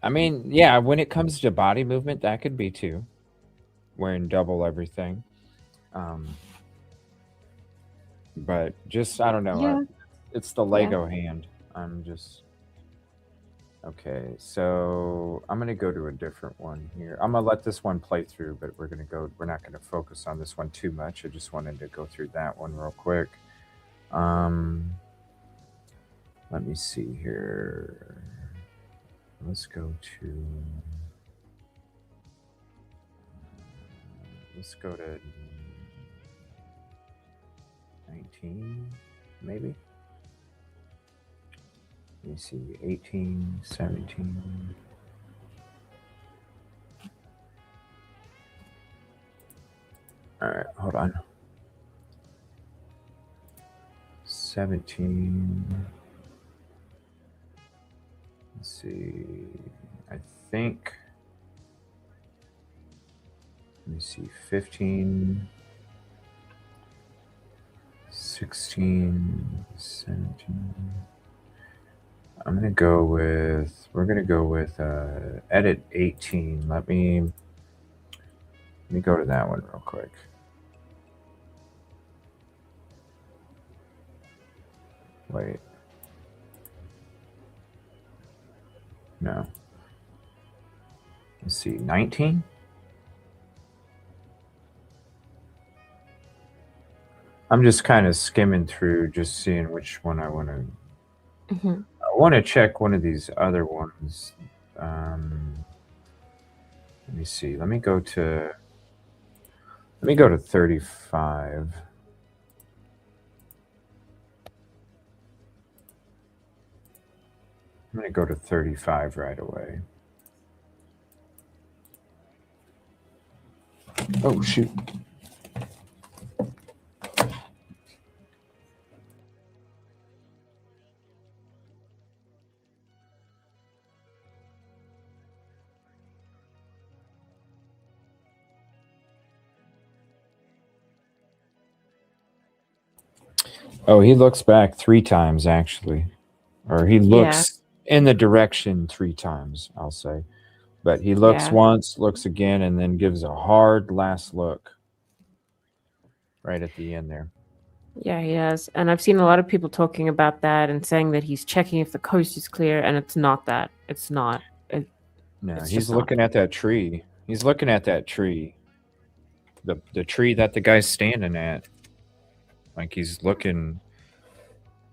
I mean, yeah, when it comes to body movement, that could be too. Wearing double everything. Um, but just I don't know. Yeah. It's the Yeah. Lego hand. I'm just okay. So I'm gonna go to a different one here. I'm gonna let this one play through, but we're gonna go. We're not gonna focus on this one too much. I just wanted to go through that one real quick. Um, let me see here. Let's go to. Let's go to 19, maybe. Let me see, 18, 17. All right, hold on. 17. Let's see. I think. Let me see. 15, 16, 17. I'm going to go with. We're going to go with edit 18. Let me go to that one real quick. Wait. No. Let's see. 19? I'm just kind of skimming through, just seeing which one I want to. Hmm. I want to check one of these other ones. Let me see. Let me go to. Let me go to 35. I'm going to go to 35 right away. Oh, shoot. Oh, he looks back 3 times, actually. Or he Yeah. looks in the direction 3 times, I'll say. But he looks Yeah. once, looks again, and then gives a hard last look right at the end there. Yeah, he has. And I've seen a lot of people talking about that and saying that he's checking if the coast is clear, and it's not that. It's not. No, It's he's just not. looking at that tree. He's looking at that tree. The tree that the guy's standing at. Like he's looking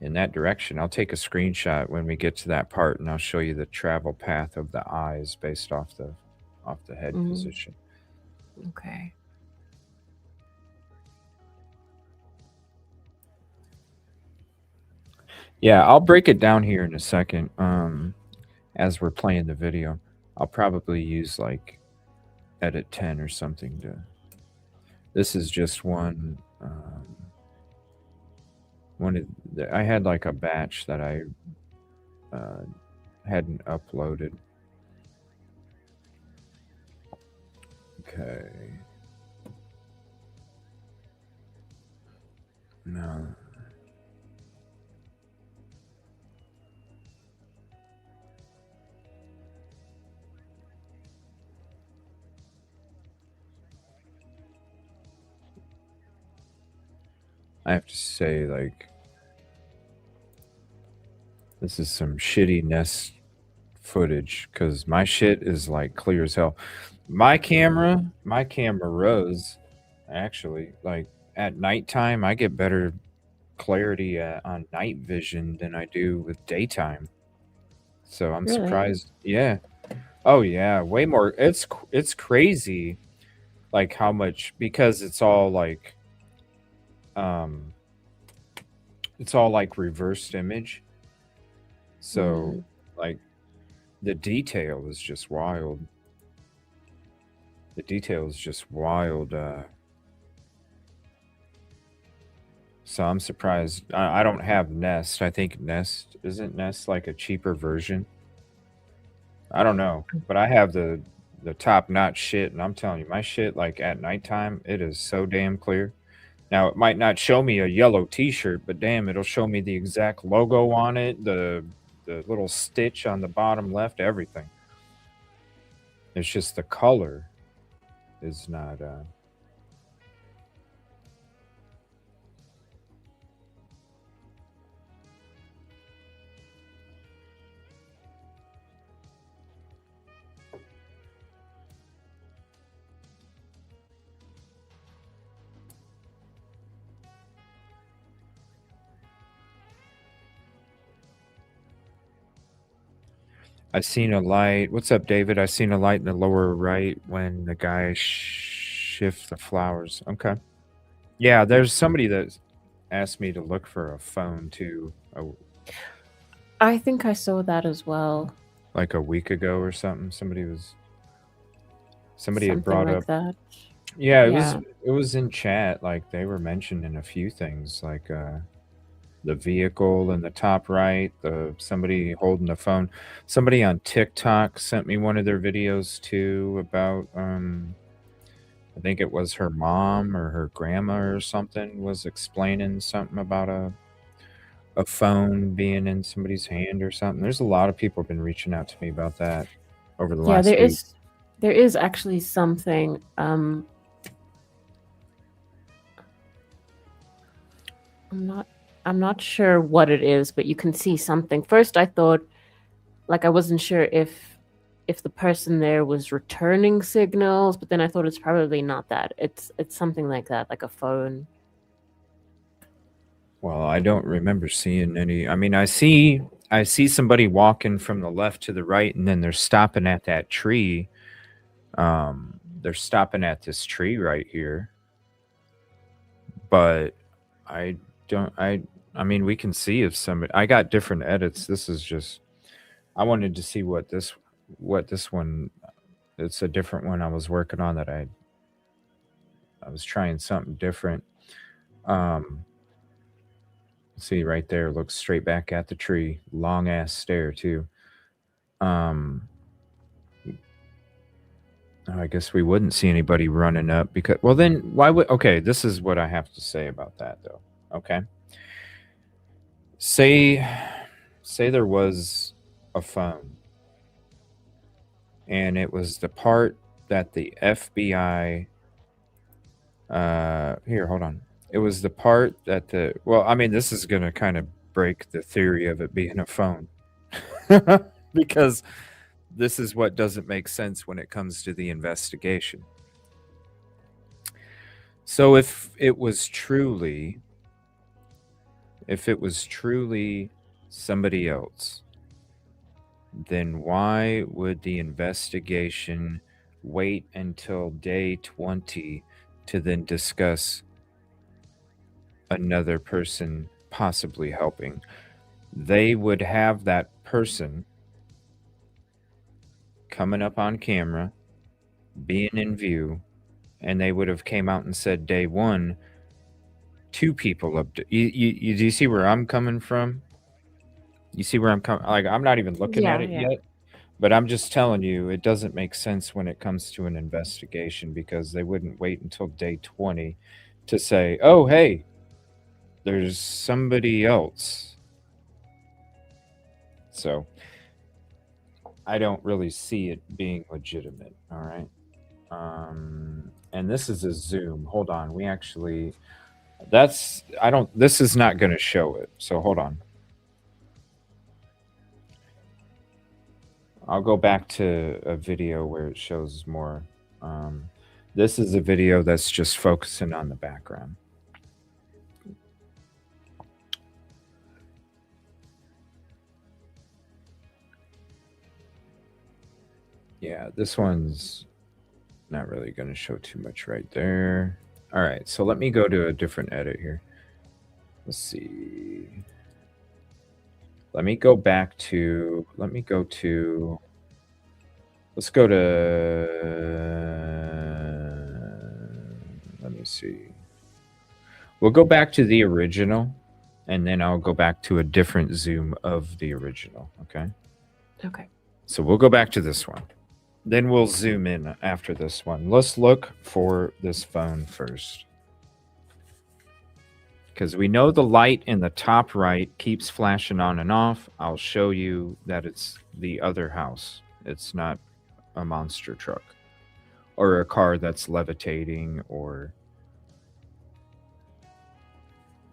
in that direction. I'll take a screenshot when we get to that part and I'll show you the travel path of the eyes based off the head Mm, position. okay. Yeah, I'll break it down here in a second. As we're playing the video, I'll probably use like edit 10 or something to. This is just one. I had like a batch that I uh, hadn't uploaded. Okay. No. I have to say, like, this is some shitty Nest footage because my shit is like clear as hell. My camera Rose, actually, like at nighttime, I get better clarity on night vision than I do with daytime. So I'm Really? surprised. Yeah. Oh yeah, way more. It's crazy, like how much, because um it's all like reversed image. So Mm. like the detail is just wild. The detail is just wild. So I'm surprised. I don't have Nest. I think Nest isn't Nest like a cheaper version. I don't know, but I have the top notch shit, and I'm telling you, my shit like at nighttime, it is so damn clear. Now it might not show me a yellow T-shirt, but damn, it'll show me the exact logo on it, the little stitch on the bottom left, everything. It's just the color is not. I seen a light. What's up, David? I seen a light in the lower right when the guy shift the flowers. Okay. Yeah, there's somebody that asked me to look for a phone too, I think I saw that as well. like a week ago or something. Somebody had Something brought up. like that. Yeah, Yeah. it was in chat. Like they were mentioning a few things, like the vehicle in the top right, the somebody holding the phone. Somebody on TikTok sent me one of their videos too about I think it was her mom or her grandma or something was explaining something about a phone being in somebody's hand or something. There's a lot of people been reaching out to me about that over the Yeah, last week. there is actually something I'm not sure what it is, but you can see something. First I thought, like, I wasn't sure if the person there was returning signals, but then I thought it's probably not that. It's something like that, like a phone. Well, I don't remember seeing any. I mean, I see somebody walking from the left to the right, and then they're stopping at that tree. They're stopping at this tree right here, but I don't. I mean, we can see if somebody. I got different edits. This is just. I wanted to see what this one. It's a different one I was working on that I was trying something different. Um, See right there, looks straight back at the tree. Long ass stare too. Um, I guess we wouldn't see anybody running up because, well, then why would? Okay, this is what I have to say about that though. Okay, say there was a phone, and it was the part that the FBI. Here, hold on. It was the part that the. Well, I mean, this is gonna kind of break the theory of it being a phone, because this is what doesn't make sense when it comes to the investigation. So if it was truly somebody else, then why would the investigation wait until day 20 to then discuss another person possibly helping? They would have that person coming up on camera, being in view, and they would have came out and said day one, two people up. Do you see where I'm coming from? You see where I'm coming? Like, I'm not even looking at Yeah, it yeah. yet, but I'm just telling you, it doesn't make sense when it comes to an investigation, because they wouldn't wait until day 20 to say, "Oh, hey, there's somebody else." So I don't really see it being legitimate. All right. And this is a Zoom. Hold on. This is not going to show it. So hold on. I'll go back to a video where it shows more. This is a video that's just focusing on the background. Yeah, this one's not really going to show too much right there. All right, so let me go to a different edit here. Let's see. Let's go to, let me see. We'll go back to the original, and then I'll go back to a different zoom of the original, okay? Okay. So we'll go back to this one. Then we'll zoom in after this one. Let's look for this phone first. Because we know the light in the top right keeps flashing on and off. I'll show you that it's the other house. It's not a monster truck or a car that's levitating, or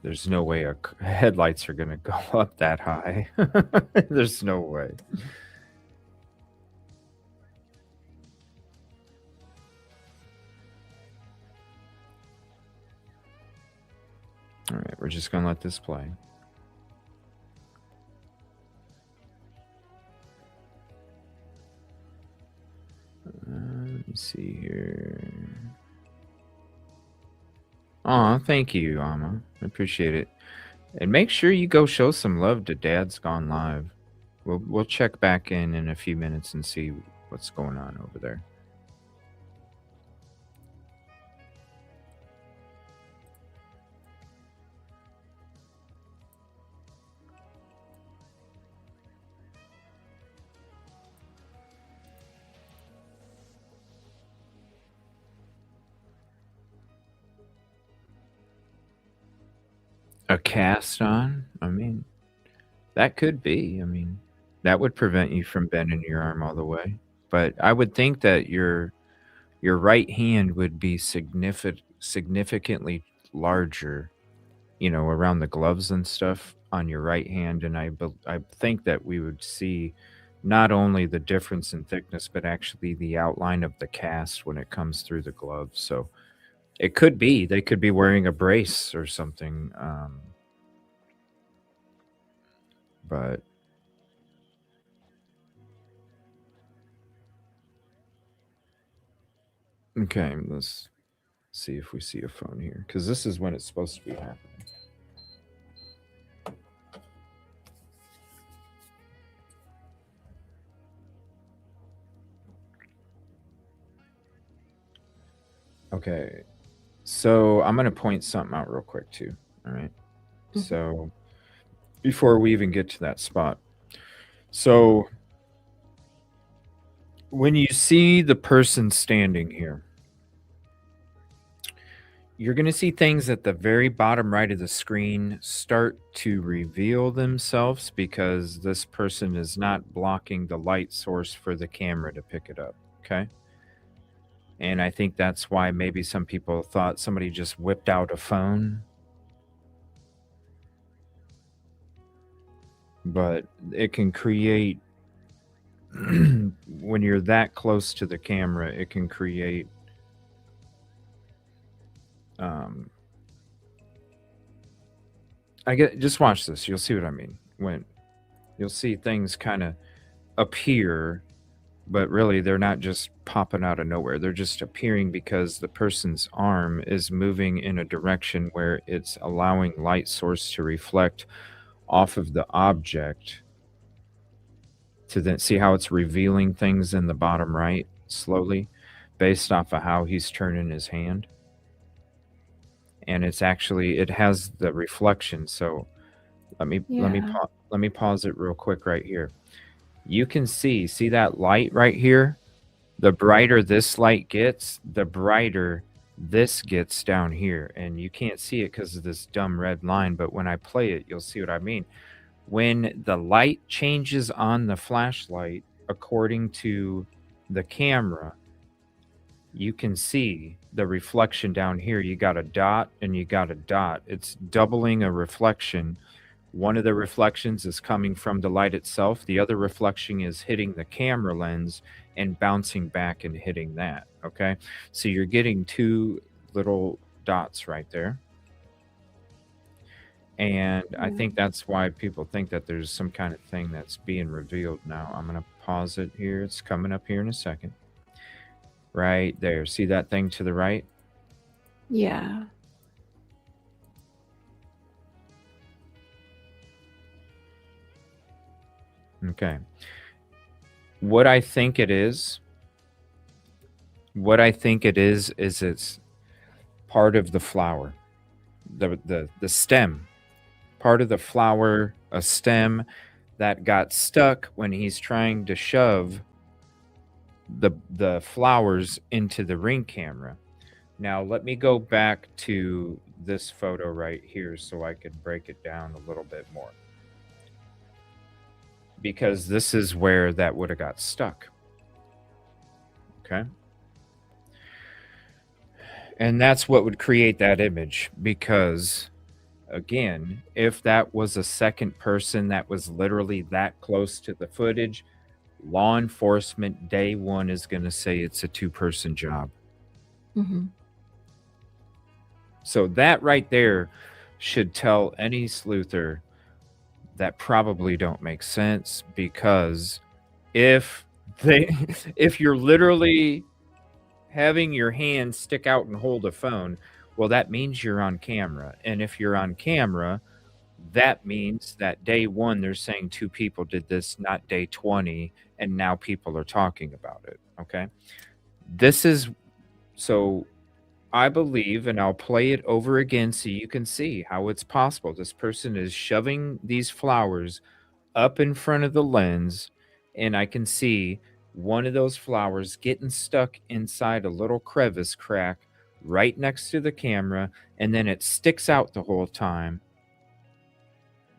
there's no way headlights are going to go up that high. There's no way. All right, we're just going to let this play. Let me see here. Aw, thank you, Amma. I appreciate it. And make sure you go show some love to Dad's Gone Live. We'll check back in a few minutes and see what's going on over there. A cast on? I mean, that could be. I mean, that would prevent you from bending your arm all the way. But I would think that your right hand would be significantly larger, you know, around the gloves and stuff on your right hand. And I think that we would see not only the difference in thickness, but actually the outline of the cast when it comes through the gloves. So it could be they could be wearing a brace or something. But okay, let's see if we see a phone here, because this is when it's supposed to be happening. Okay, so I'm going to point something out real quick too. All right. Mm-hmm. So before we even get to that spot, so when you see the person standing here, you're going to see things at the very bottom right of the screen start to reveal themselves because this person is not blocking the light source for the camera to pick it up. Okay. And I think that's why maybe some people thought somebody just whipped out a phone. But it can create, when you're that close to the camera, it can create just watch this. You'll see what I mean. When you'll see things kind of appear, but really they're not just popping out of nowhere. They're just appearing because the person's arm is moving in a direction where it's allowing light source to reflect off of the object to then see how it's revealing things in the bottom right slowly based off of how he's turning his hand. And it's actually, it has the reflection. So let me pause it real quick right here. You can see that light right here. The brighter this light gets, the brighter this gets down here. And you can't see it because of this dumb red line, but when I play it, you'll see what I mean. When the light changes on the flashlight according to the camera, you can see the reflection down here. You got a dot and you got a dot. It's doubling a reflection. One of the reflections is coming from the light itself. The other reflection is hitting the camera lens and bouncing back and hitting that. Okay. So you're getting two little dots right there. And I think that's why people think that there's some kind of thing that's being revealed now. I'm going to pause it here. It's coming up here in a second. Right there. See that thing to the right? Yeah. Okay. What I think it is it's part of the flower. The stem. Part of the flower, a stem that got stuck when he's trying to shove the flowers into the Ring camera. Now let me go back to this photo right here so I could break it down a little bit more. Because this is where that would have got stuck. Okay. And that's what would create that image, because again, if that was a second person that was literally that close to the footage, law enforcement day one is going to say it's a two-person job. Mm-hmm. So that right there should tell any sleuther that probably don't make sense, because if you're literally having your hand stick out and hold a phone, well, that means you're on camera. And if you're on camera, that means that day one, they're saying two people did this, not day 20. And now people are talking about it. Okay. So I believe, and I'll play it over again so you can see how it's possible. This person is shoving these flowers up in front of the lens, and I can see one of those flowers getting stuck inside a little crevice crack right next to the camera, and then it sticks out the whole time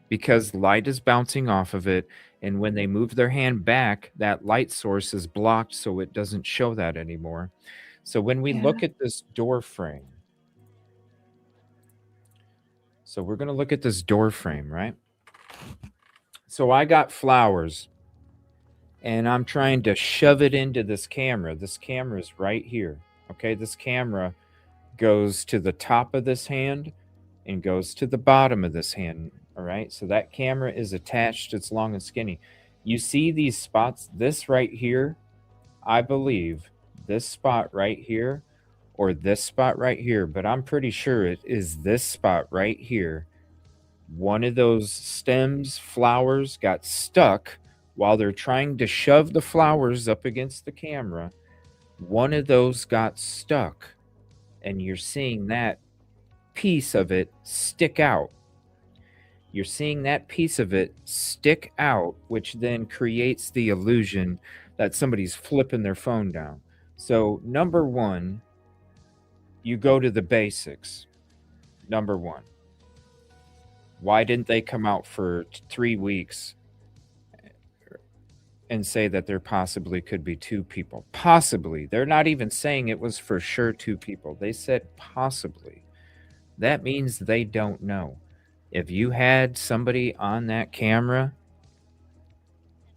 because light is bouncing off of it. And when they move their hand back, that light source is blocked, so it doesn't show that anymore. So when we look at this door frame, so we're going to look at this door frame, right? So I got flowers and I'm trying to shove it into this camera. This camera is right here. Okay, this camera goes to the top of this hand and goes to the bottom of this hand. All right, so that camera is attached. It's long and skinny. You see these spots? This right here, I believe this spot right here or this spot right here, but I'm pretty sure it is this spot right here. One of those stems, flowers, got stuck while they're trying to shove the flowers up against the camera. One of those got stuck, and you're seeing that piece of it stick out. You're seeing that piece of it stick out, which then creates the illusion that somebody's flipping their phone down. So, number one, you go to the basics. Number one, why didn't they come out for 3 weeks and say that there possibly could be two people? Possibly. They're not even saying it was for sure two people. They said possibly. That means they don't know. If you had somebody on that camera,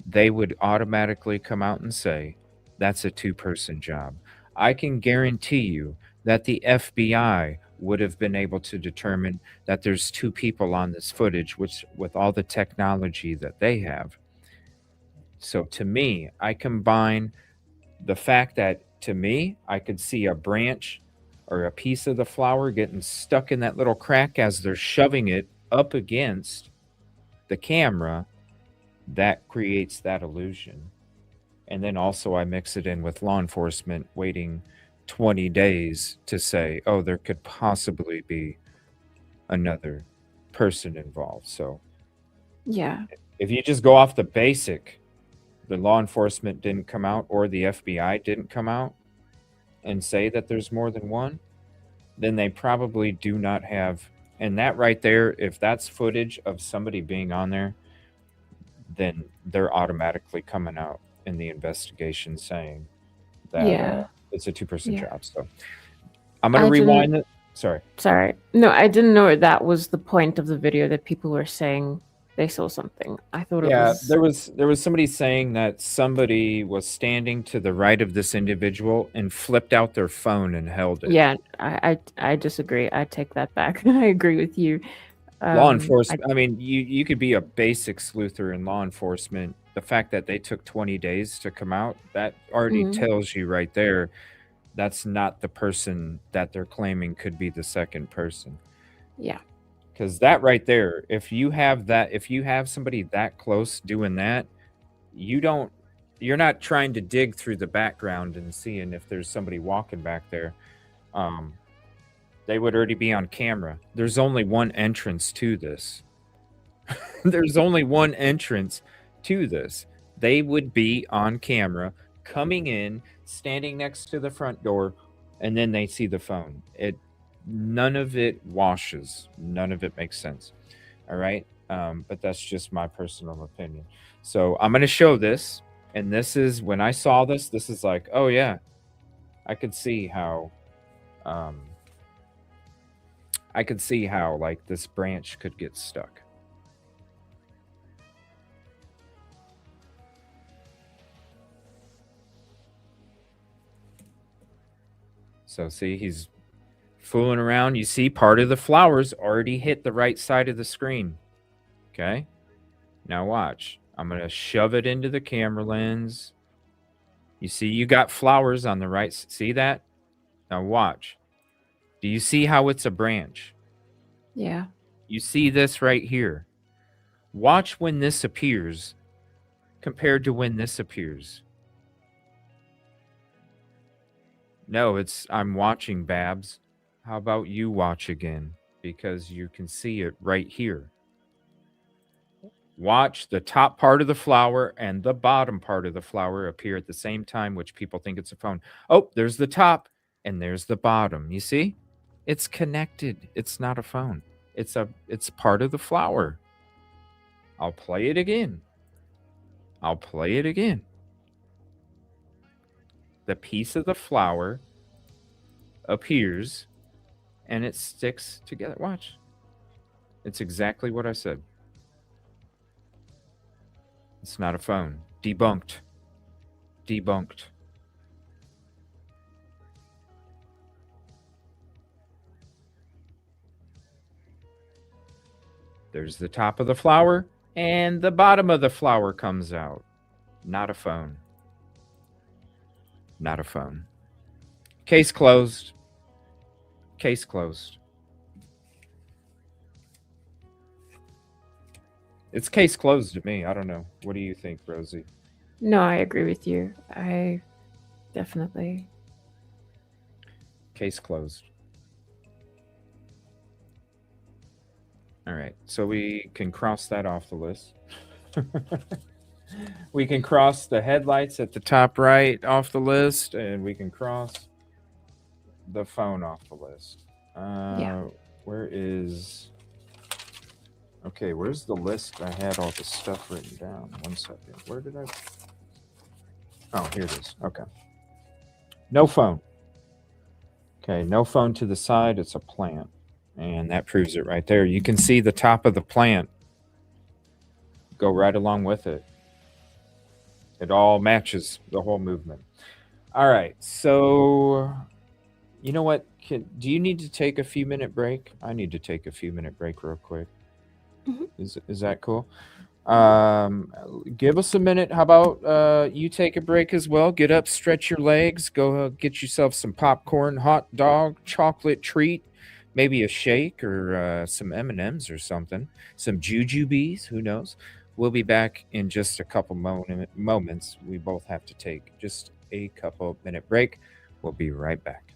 they would automatically come out and say, that's a two-person job. I can guarantee you that the FBI would have been able to determine that there's two people on this footage, which with all the technology that they have. So to me, I combine the fact that to me, I could see a branch or a piece of the flower getting stuck in that little crack as they're shoving it up against the camera. That creates that illusion. And then also I mix it in with law enforcement waiting 20 days to say, oh, there could possibly be another person involved. So Yeah. if you just go off the basic, the law enforcement didn't come out or the FBI didn't come out and say that there's more than one, then they probably do not have. And that right there, if that's footage of somebody being on there, then they're automatically coming out in the investigation saying that Yeah. It's a two-person Yeah. job. So I'm gonna I didn't. rewind it. Sorry. Sorry. No, I didn't know that was the point of the video, that people were saying they saw something. I thought it Yeah, was. there was somebody saying that somebody was standing to the right of this individual and flipped out their phone and held it. Yeah, I disagree. I take that back. I agree with you. Law I enforcement, I mean, you could be a basic sleuther in law enforcement. The fact that they took 20 days to come out, that already Mhm. tells you right there that's not the person that they're claiming could be the second person. Yeah. Because that right there, if you have somebody that close doing that, you're not trying to dig through the background and seeing if there's somebody walking back there. They would already be on camera. There's only one entrance to this. There's only one entrance to this. They would be on camera coming in, standing next to the front door, and then they see the phone. None of it washes. None of it makes sense. All right. But that's just my personal opinion. So I'm going to show this. And this is when I saw this, this is like, oh, yeah, I could see how, like this branch could get stuck. So see, he's fooling around. You see part of the flowers already hit the right side of the screen. Okay. Now watch. I'm going to shove it into the camera lens. You see, you got flowers on the right. See that? Now watch. Do you see how it's a branch? Yeah. You see this right here. Watch when this appears compared to when this appears. No, I'm watching, Babs. How about you watch again? Because you can see it right here. Watch the top part of the flower and the bottom part of the flower appear at the same time, which people think it's a phone. Oh, there's the top and there's the bottom. You see? It's connected. It's not a phone. It's part of the flower. I'll play it again. I'll play it again. The piece of the flower appears and it sticks together. Watch. It's exactly what I said. It's not a phone. Debunked. Debunked. There's the top of the flower, and the bottom of the flower comes out. Not a phone. Not a phone. Case closed. Case closed. It's case closed to me. I don't know. What do you think, Rosee? No, I agree with you. I definitely. Case closed. All right. So we can cross that off the list. We can cross the headlights at the top right off the list, and we can cross the phone off the list. Yeah. Where is... Okay, where's the list? I had all the stuff written down. 1 second. Where did I... Oh, here it is. Okay. No phone. Okay, no phone to the side. It's a plant. And that proves it right there. You can see the top of the plant go right along with it. It all matches the whole movement. All right, so you know what? Do you need to take a few minute break? I need to take a few minute break real quick. Mhm. Is that cool? Give us a minute. How about you take a break as well? Get up, stretch your legs, go get yourself some popcorn, hot dog, chocolate treat, maybe a shake or some M&Ms or something, some jujubes, who knows? We'll be back in just a couple moments. We both have to take just a couple minute break. We'll be right back.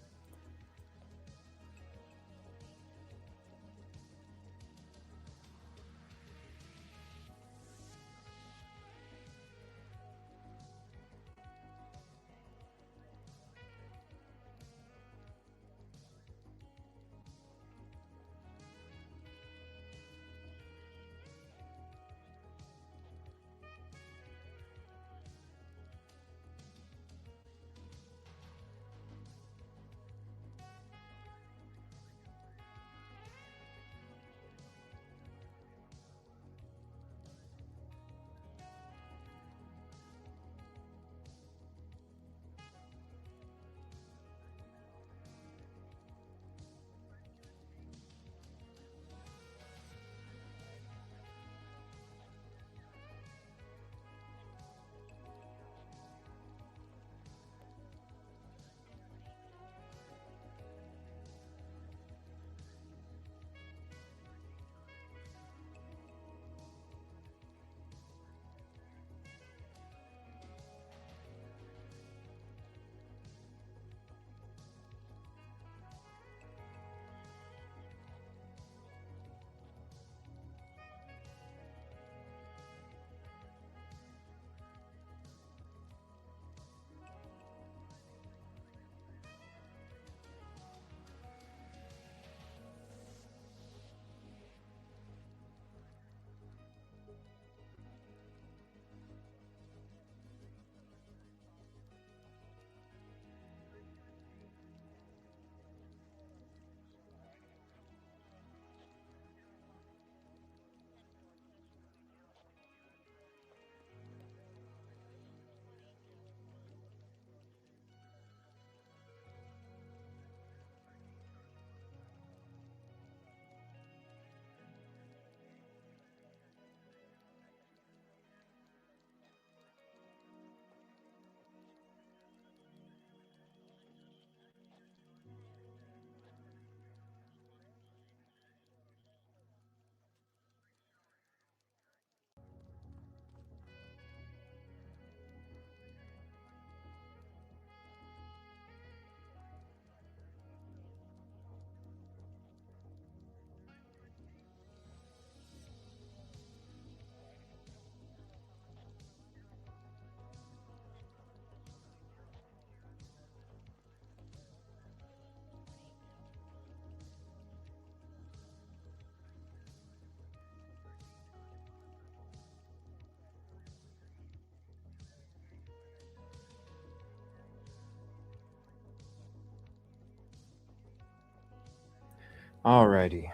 Alrighty.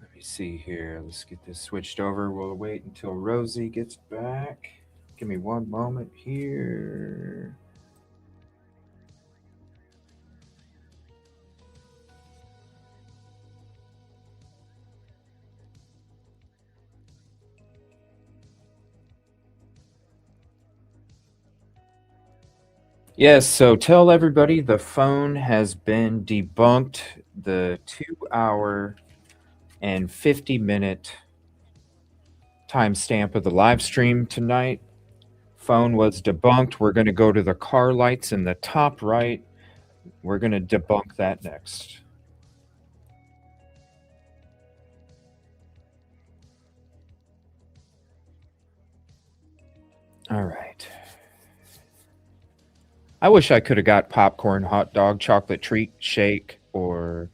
Let me see here. Let's get this switched over. We'll wait until Rosee gets back. Give me one moment here. Yes, so tell everybody the phone has been debunked. The 2 hour and 50-minute timestamp of the live stream tonight. Phone was debunked. We're going to go to the car lights in the top right. We're going to debunk that next. All right. I wish I could have got popcorn, hot dog, chocolate treat, shake, or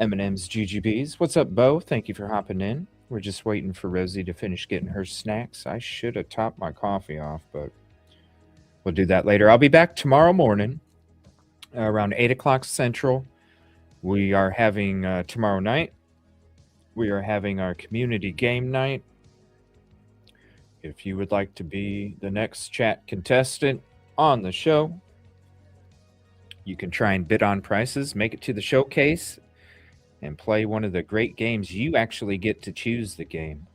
M&M's GGBs. What's up, Bo? Thank you for hopping in. We're just waiting for Rosee to finish getting her snacks. I should have topped my coffee off, but we'll do that later. I'll be back tomorrow morning around 8 o'clock Central. We are having, tomorrow night, we are having our community game night. If you would like to be the next chat contestant on the show, you can try and bid on prices, make it to the showcase, and play one of the great games. You actually get to choose the game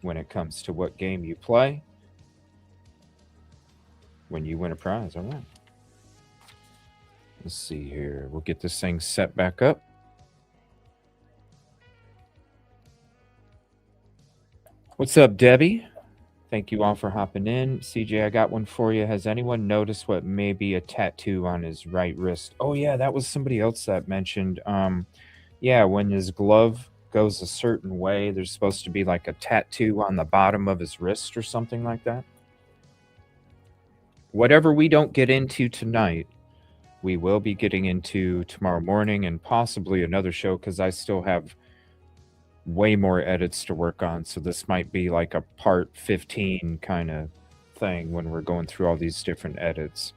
when it comes to what game you play when you win a prize. All right. Let's see here. We'll get this thing set back up. What's up, Debbie? Thank you all for hopping in. CJ, I got one for you. Has anyone noticed what may be a tattoo on his right wrist? Oh, yeah, that was somebody else that mentioned. Yeah, when his glove goes a certain way, there's supposed to be like a tattoo on the bottom of his wrist or something like that. Whatever we don't get into tonight, we will be getting into tomorrow morning and possibly another show because I still have way more edits to work on. So this might be like a part 15 kind of thing when we're going through all these different edits.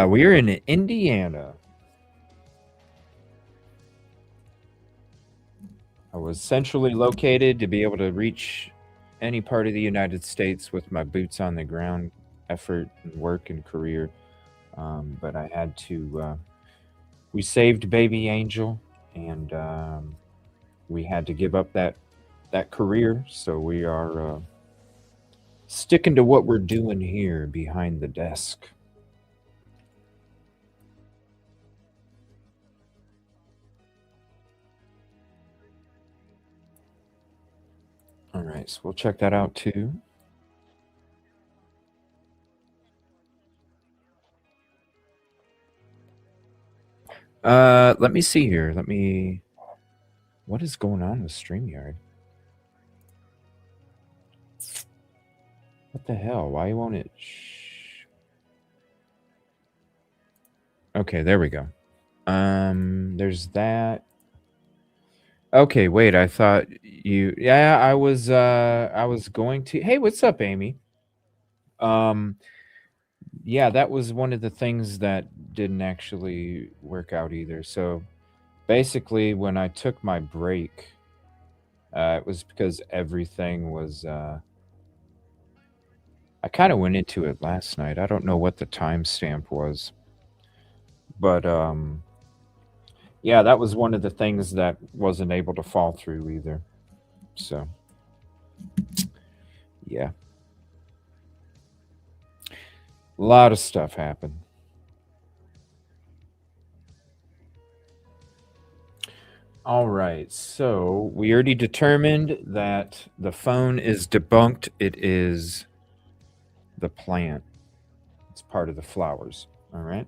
We are in Indiana. I was centrally located to be able to reach any part of the United States with my boots on the ground effort and work and career. But I had to, we saved baby Angel, and we had to give up that career. So we are sticking to what we're doing here behind the desk. All right, so we'll check that out too. Let me see here. What is going on with StreamYard? What the hell? Why won't it? Okay, there we go. There's that. Okay, wait, I thought you, yeah, I was going to, hey, what's up, Amy? Yeah, that was one of the things that didn't actually work out either. So basically, when I took my break, it was because everything was, I kind of went into it last night. I don't know what the timestamp was, but, yeah, that was one of the things that wasn't able to fall through either. So, yeah. A lot of stuff happened. All right, so we already determined that the phone is debunked. It is the plant. It's part of the flowers. All right.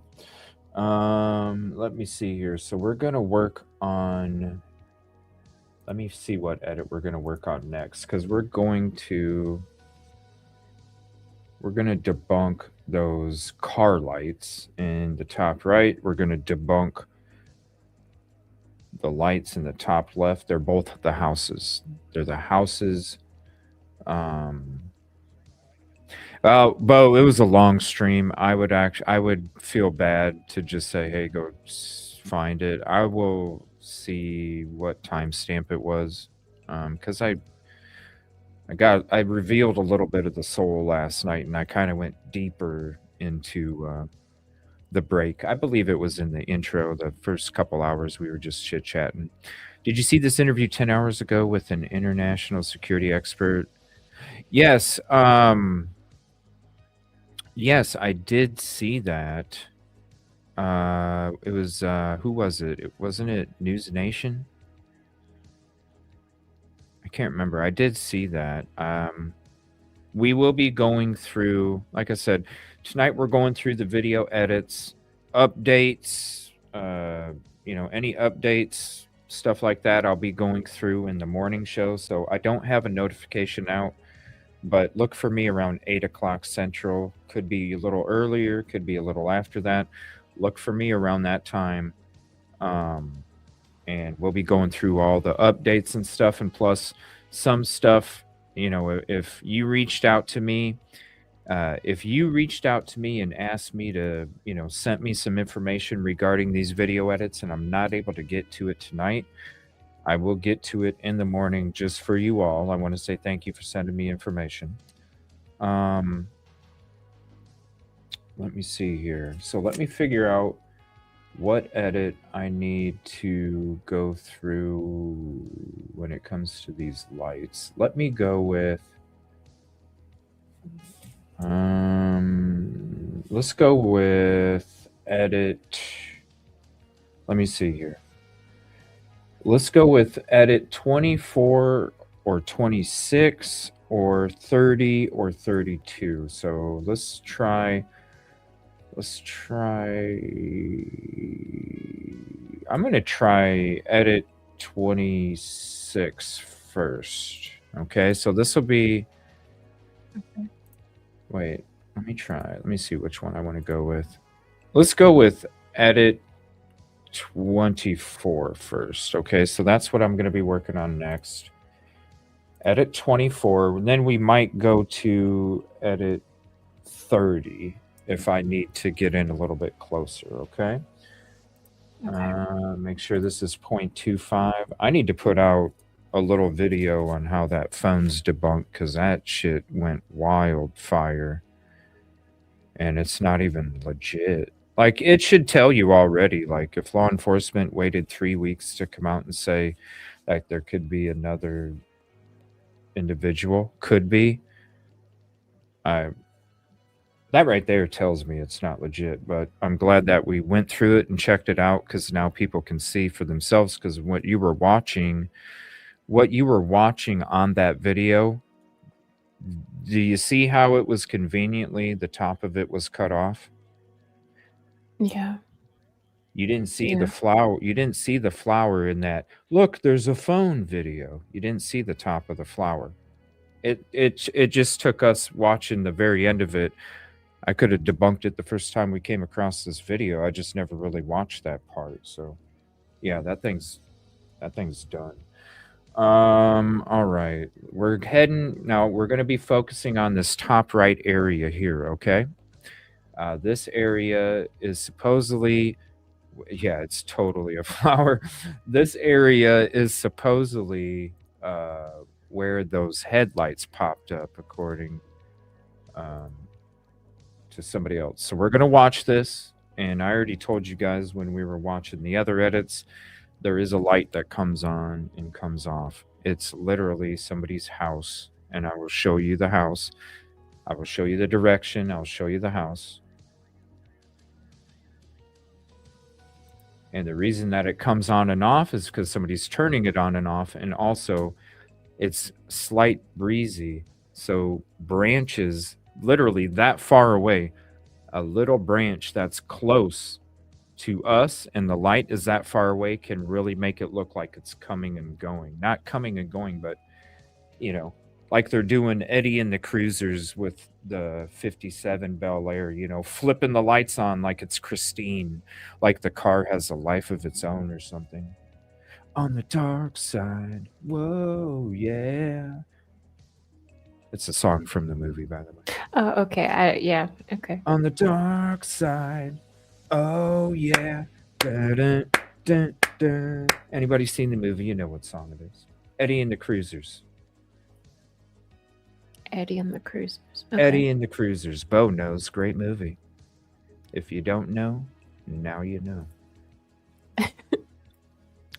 Let me see here. So we're going to work on, let me see what edit we're going to work on next, because we're going to debunk those car lights in the top right. We're going to debunk the lights in the top left, they're both the houses. They're the houses. Well, Bo, it was a long stream. I would feel bad to just say, "Hey, go find it." I will see what timestamp it was, because I revealed a little bit of the soul last night, and I kind of went deeper into the break. I believe it was in the intro. The first couple hours we were just chit chatting. Did you see this interview 10 hours ago with an international security expert? Yes. Yes, I did see that. It was who was it? Wasn't it News Nation? I can't remember. I did see that. We will be going through, like I said, tonight we're going through the video edits, updates, any updates, stuff like that. I'll be going through in the morning show. So I don't have a notification out, but look for me around 8 o'clock Central. Could be a little earlier, could be a little after that. Look for me around that time. And we'll be going through all the updates and stuff, and plus some stuff, if you reached out to me, and asked me to, sent me some information regarding these video edits and I'm not able to get to it tonight, I will get to it in the morning just for you all. I want to say thank you for sending me information. Let me see here. So let me figure out what edit I need to go through when it comes to these lights. Let me go with let's go with edit. Let me see here. Let's go with edit 24 or 26 or 30 or 32. So let's try. I'm going to try edit 26 first. Okay, so this will be. Okay. Wait, let me try. Let me see which one I want to go with. Let's go with edit 24 first. Okay, so that's what I'm going to be working on next. Edit 24. Then we might go to edit 30 if I need to get in a little bit closer. Okay. Make sure this is 0.25. I need to put out a little video on how that phone's debunked, because that shit went wildfire and it's not even legit. Like, it should tell you already, like, if law enforcement waited 3 weeks to come out and say that there could be another individual, could be, that right there tells me it's not legit. But I'm glad that we went through it and checked it out, because now people can see for themselves. Because what you were watching on that video, do you see how it was conveniently, the top of it was cut off? Yeah. You didn't see Yeah. the flower. You didn't see the flower in that. Look, there's a phone video. You didn't see the top of the flower. It just took us watching the very end of it. I could have debunked it the first time we came across this video. I just never really watched that part. So, yeah, that thing's done. All right. We're heading now. We're going to be focusing on this top right area here. Okay. This area is supposedly, yeah, it's totally a flower. This area is supposedly where those headlights popped up, according to somebody else. So we're going to watch this. And I already told you guys when we were watching the other edits, there is a light that comes on and comes off. It's literally somebody's house. And I will show you the house. I will show you the direction. I'll show you the house. And the reason that it comes on and off is because somebody's turning it on and off. And also, it's slight breezy. So branches, literally that far away, a little branch that's close to us and the light is that far away can really make it look like it's coming and going. Not coming and going, but, like they're doing Eddie and the Cruisers with the 57 Bel Air, flipping the lights on like it's Christine, like the car has a life of its own or something. On the dark side. Whoa, yeah. It's a song from the movie, by the way. Oh, okay. Yeah. Okay. On the dark side. Oh, yeah. Dun, dun, dun, dun. Anybody seen the movie? You know what song it is. Eddie and the Cruisers. Eddie and the Cruisers. Eddie and the Cruisers. Bo knows. Great movie. If you don't know, now you know.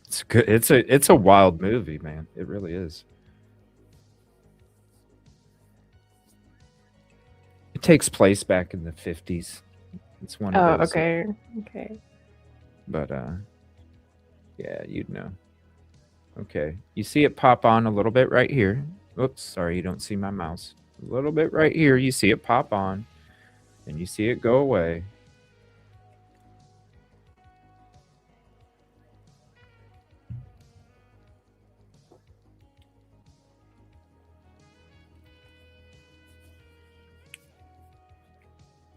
It's good. It's a wild movie, man. It really is. It takes place back in the 50s. It's one of Oh, those. okay. Okay. But yeah, you'd know. Okay. You see it pop on a little bit right here. Oops, sorry, you don't see my mouse. A little bit right here. You see it pop on. And you see it go away.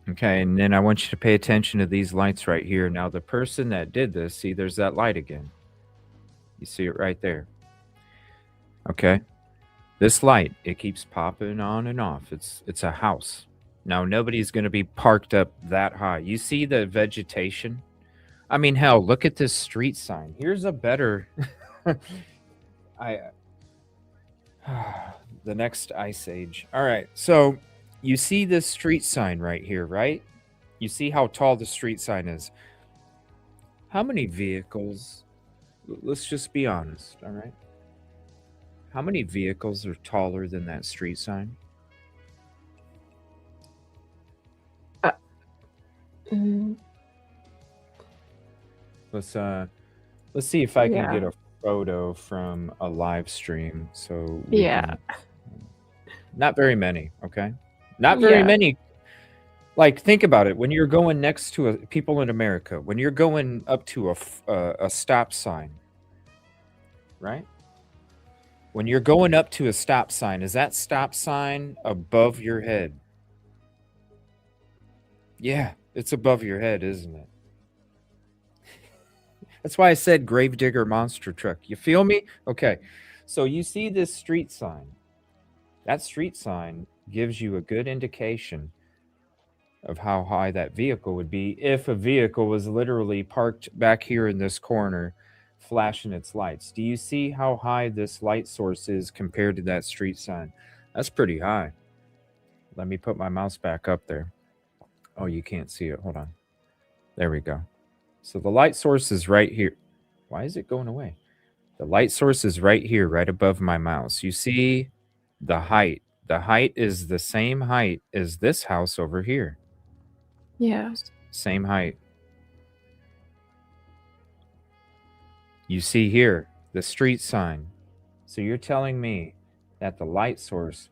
Okay, and then I want you to pay attention to these lights right here. Now, the person that did this, see, there's that light again. You see it right there. Okay. This light, it keeps popping on and off. It's a house. Now, nobody's going to be parked up that high. You see the vegetation? I mean, hell, look at this street sign. Here's a better... the next ice age. All right, so you see this street sign right here, right? You see how tall the street sign is. How many vehicles... Let's just be honest, all right? How many vehicles are taller than that street sign? Mm, Let's see if I can Yeah. get a photo from a live stream. So Yeah. not very many, okay? Not very Yeah. many. Like, think about it. When you're going next to people in America, when you're going up to a stop sign, right? When you're going up to a stop sign, is that stop sign above your head? Yeah, it's above your head, isn't it? That's why I said Gravedigger Monster Truck. You feel me? Okay. So you see this street sign. That street sign gives you a good indication of how high that vehicle would be if a vehicle was literally parked back here in this corner flashing its lights. Do you see how high this light source is compared to that street sign? That's pretty high. Let me put my mouse back up there. Oh, you can't see it. Hold on. There we go. So the light source is right here. Why is it going away? The light source is right here, right above my mouse. You see the height. The height is the same height as this house over here. Yeah. Same height. You see here the street sign. So you're telling me that the light source,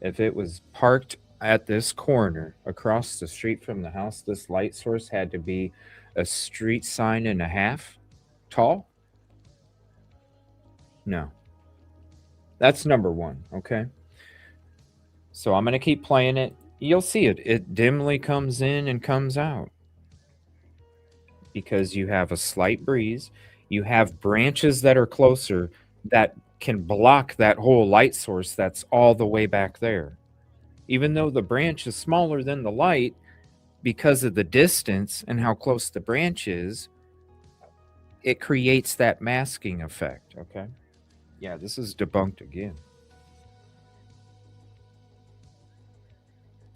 if it was parked at this corner across the street from the house, this light source had to be a street sign and a half tall? No. That's number one, okay? So I'm going to keep playing it. You'll see it. It dimly comes in and comes out. Because you have a slight breeze. You have branches that are closer that can block that whole light source that's all the way back there. Even though the branch is smaller than the light, because of the distance and how close the branch is, it creates that masking effect, okay? Yeah, this is debunked again.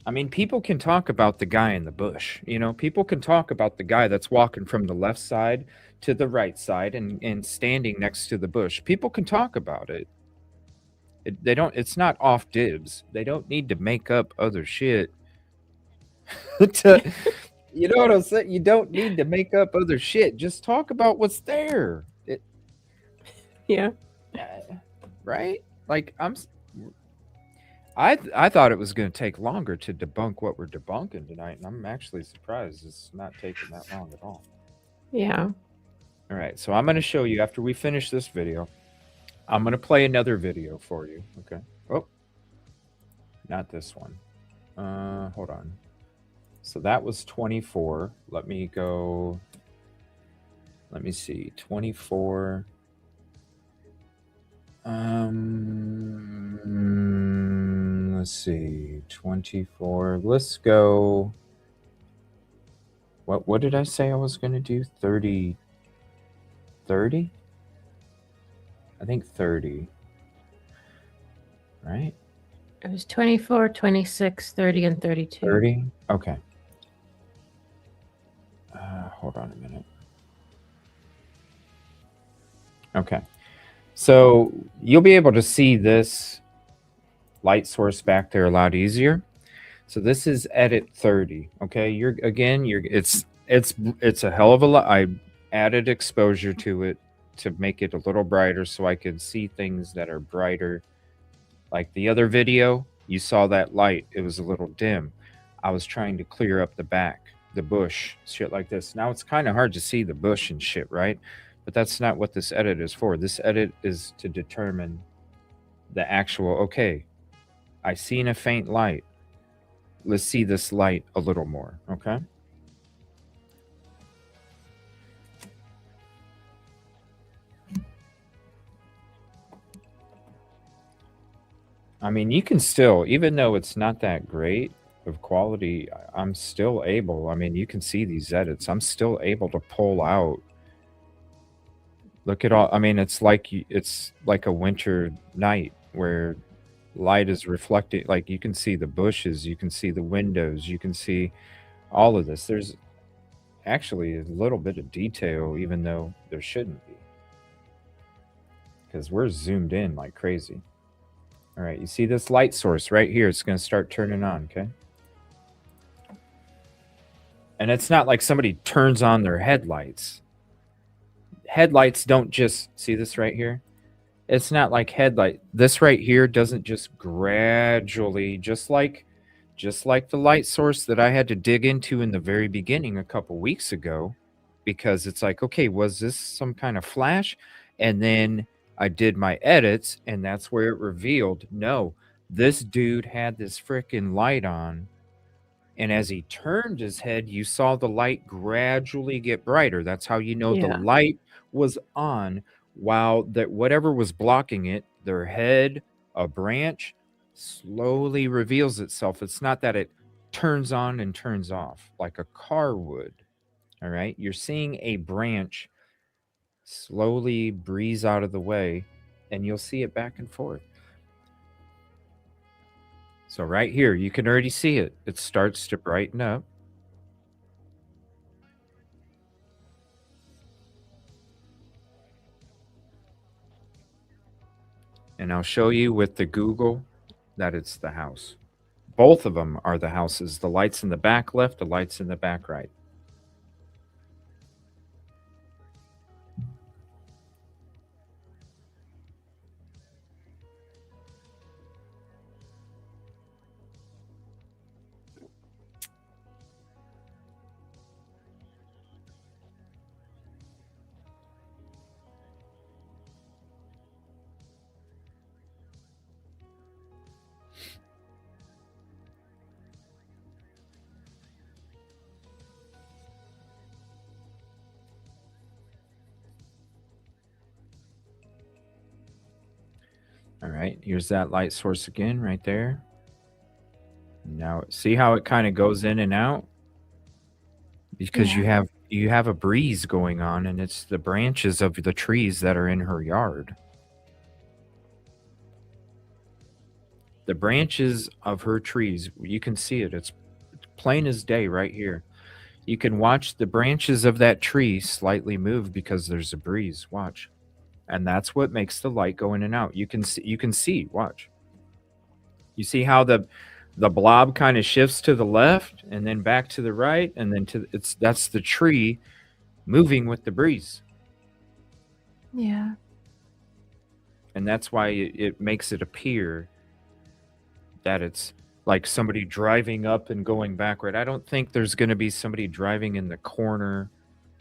I mean, people can talk about the guy in the bush. You know, people can talk about the guy that's walking from the left side to the right side and standing next to the bush. People can talk about it. They don't. It's not off dibs. They don't need to make up other shit. You know what I'm saying? You don't need to make up other shit. Just talk about what's there. Yeah. Right? Like I thought it was going to take longer to debunk what we're debunking tonight, and I'm actually surprised it's not taking that long at all. Yeah. All right, so I'm going to show you after we finish this video. I'm going to play another video for you. Okay. Oh, not this one. Hold on. So that was 24. Let me go. Let me see. 24. Let's see, 24. Let's go. What did I say I was going to do? 30? 30? I think 30. Right? It was 24, 26, 30, and 32. 30? Okay. Hold on a minute. Okay. So you'll be able to see this light source back there a lot easier. So this is edit 30. Okay. It's a hell of a lot. I added exposure to it to make it a little brighter so I could see things that are brighter. Like the other video, you saw that light. It was a little dim. I was trying to clear up the back, the bush, shit like this. Now it's kind of hard to see the bush and shit, right? But that's not what this edit is for. This edit is to determine the actual, okay, I seen a faint light. Let's see this light a little more, okay? I mean, you can still, even though it's not that great of quality, I'm still able, I mean, you can see these edits. I'm still able to pull out. Look at all, I mean, it's like a winter night where light is reflecting. Like you can see the bushes, you can see the windows, you can see all of this. There's actually a little bit of detail, even though there shouldn't be, because we're zoomed in like crazy. All right, you see this light source right here? It's going to start turning on, okay? And it's not like somebody turns on their headlights. Headlights don't just, see this right here? It's not like headlight. This right here doesn't just gradually, just like the light source that I had to dig into in the very beginning a couple weeks ago, because it's like, okay, was this some kind of flash? And then I did my edits, and that's where it revealed, no, this dude had this freaking light on. And as he turned his head, you saw the light gradually get brighter. That's how you know the Yeah. light was on, while that whatever was blocking it, their head, a branch, slowly reveals itself. It's not that it turns on and turns off like a car would. All right. You're seeing a branch slowly breeze out of the way, and you'll see it back and forth. So right here, you can already see it. It starts to brighten up. And I'll show you with the Google that it's the house. Both of them are the houses. The lights in the back left, the lights in the back right. All right, here's that light source again right there. Now, see how it kind of goes in and out? Because Yeah. you have a breeze going on, and it's the branches of the trees that are in her yard. The branches of her trees, you can see it. It's plain as day right here. You can watch the branches of that tree slightly move because there's a breeze. Watch. And that's what makes the light go in and out. You can see, watch. You see how the blob kind of shifts to the left and then back to the right, and then that's the tree moving with the breeze. Yeah. And that's why it makes it appear that it's like somebody driving up and going backward. I don't think there's going to be somebody driving in the corner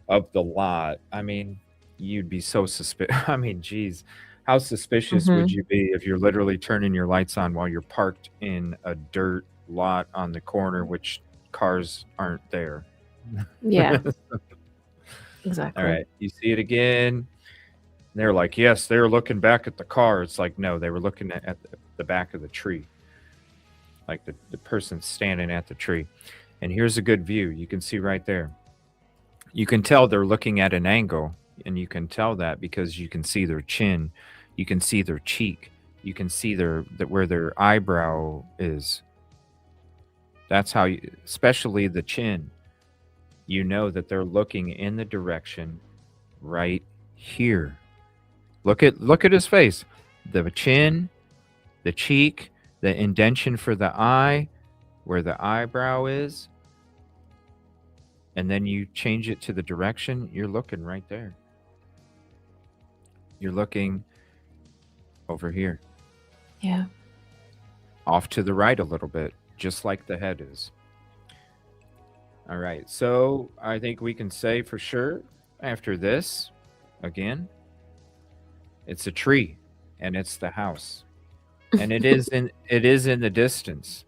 of the lot. I mean, you'd be so suspicious. I mean, geez, how suspicious would you be if you're literally turning your lights on while you're parked in a dirt lot on the corner, which cars aren't there? Yeah. Exactly. All right, you see it again. they're like, yes, they were looking back at the car. It's like, no, they were looking at the back of the tree. Like the person standing at the tree. And here's a good view. You can see right there. You can tell they're looking at an angle, and you can tell that because you can see their chin, you can see their cheek, you can see where their eyebrow is. That's how you, especially the chin, you know that they're looking in the direction right here. Look at his face. The chin, the cheek, the indentation for the eye, where the eyebrow is. And then you change it to the direction, you're looking right there. You're looking over here. Yeah. Off to the right a little bit, just like the head is. All right, so I think we can say for sure after this, again, it's a tree and it's the house. And it is in the distance.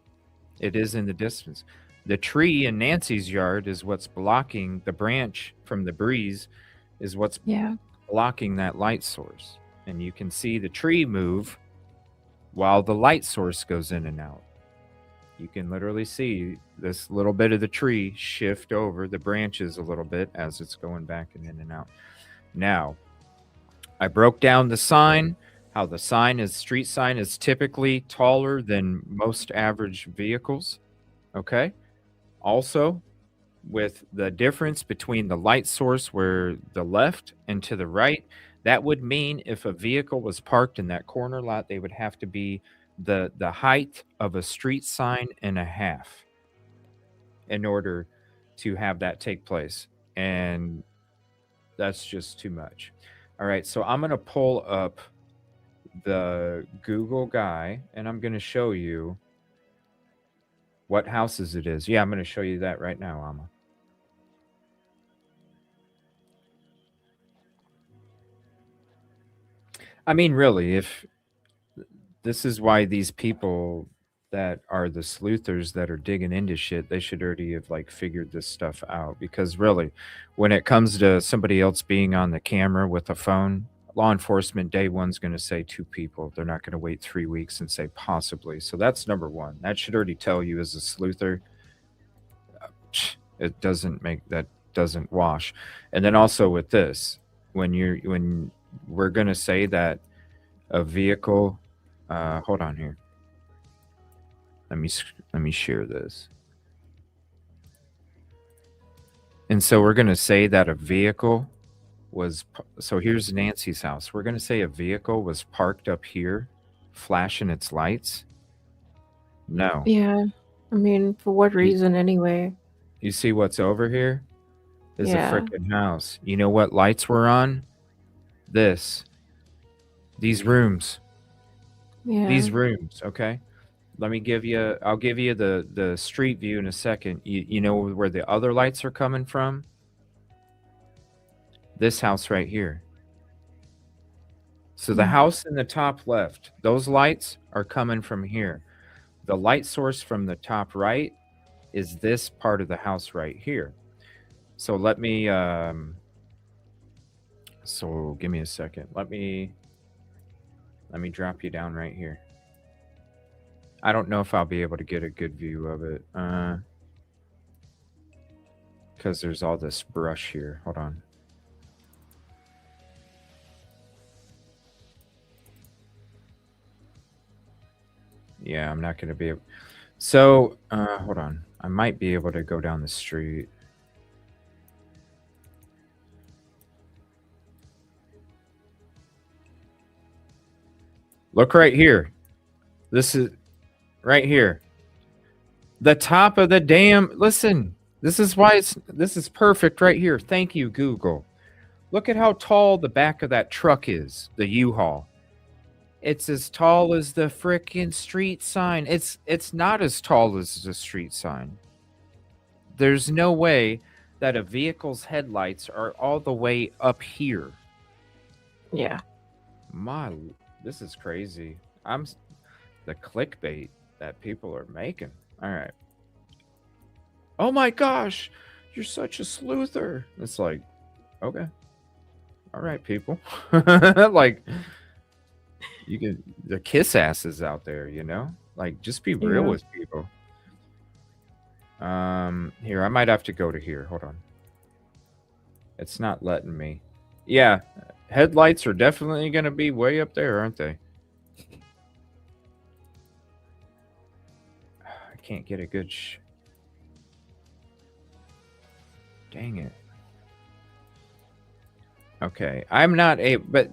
It is in the distance. The tree in Nancy's yard is what's blocking the branch from the breeze, is what's blocking that light source. And you can see the tree move while the light source goes in and out. You can literally see this little bit of the tree shift over the branches a little bit as it's going back and in and out. Now, I broke down the sign, how the street sign is typically taller than most average vehicles. Okay. Also, with the difference between the light source where the left and to the right, that would mean if a vehicle was parked in that corner lot, they would have to be the height of a street sign and a half in order to have that take place. And that's just too much. All right, so I'm going to pull up the Google guy and I'm going to show you what houses it is. Yeah, I'm going to show you that right now, Amma. I mean, really, if this is why these people that are the sleuthers that are digging into shit, they should already have like figured this stuff out. Because really, when it comes to somebody else being on the camera with a phone, law enforcement day one's going to say 2 people. They're not going to wait 3 weeks and say possibly. So that's number one. That should already tell you as a sleuther, it doesn't wash. And then also with this, when we're going to say that a vehicle, hold on here. Let me share this. And so we're going to say that a vehicle was, so here's Nancy's house. We're going to say a vehicle was parked up here, flashing its lights. No. Yeah. I mean, for what reason anyway? You see what's over here? Is a Yeah. freaking house. You know what lights were on? These rooms. Yeah. These rooms, okay? I'll give you the street view in a second. You know where the other lights are coming from? This house right here. So the house in the top left, those lights are coming from here. The light source from the top right is this part of the house right here. So let me so give me a second. Let me drop you down right here. I don't know if I'll be able to get a good view of it. Because there's all this brush here. Hold on. Yeah, I'm not going to be able. So, hold on. I might be able to go down the street. Look right here. This is right here. The top of the damn, listen, this is perfect right here. Thank you, Google. Look at how tall the back of that truck is, the U-Haul. It's as tall as the frickin' street sign. It's not as tall as the street sign. There's no way that a vehicle's headlights are all the way up here. Yeah. This is crazy. The clickbait that people are making. All right. Oh my gosh, you're such a sleuther. It's like, okay. All right, people. Like, you can, the kiss asses out there, you know? Like, just be real Yeah. with people. Here, I might have to go to here. Hold on. It's not letting me. Yeah, headlights are definitely going to be way up there, aren't they? I can't get a good Dang it. Okay, I'm not able, but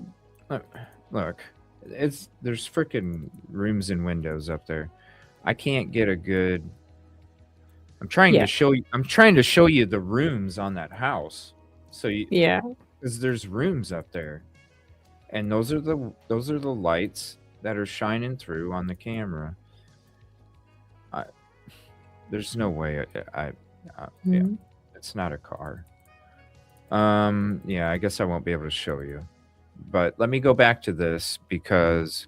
look, there's freaking rooms and windows up there. I can't get a good. I'm trying Yeah. to show you. I'm trying to show you the rooms on that house. So you, Yeah. because there's rooms up there, and those are the lights that are shining through on the camera. There's no way. Yeah, Mhm. it's not a car. Yeah, I guess I won't be able to show you. But let me go back to this because,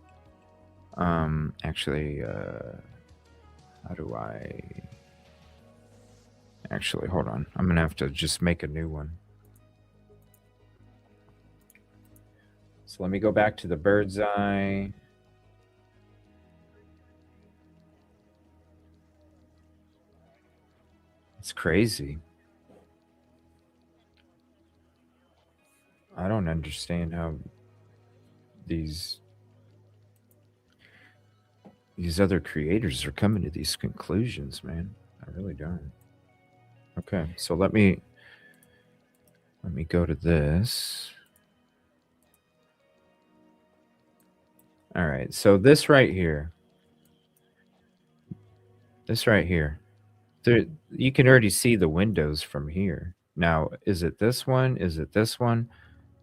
actually, how do I? Actually, hold on. I'm gonna have to just make a new one. So let me go back to the bird's eye. It's crazy. I don't understand how these other creators are coming to these conclusions, man. I really don't. Okay, so let me go to this. All right, so this right here. There, you can already see the windows from here. Now, is it this one? Is it this one?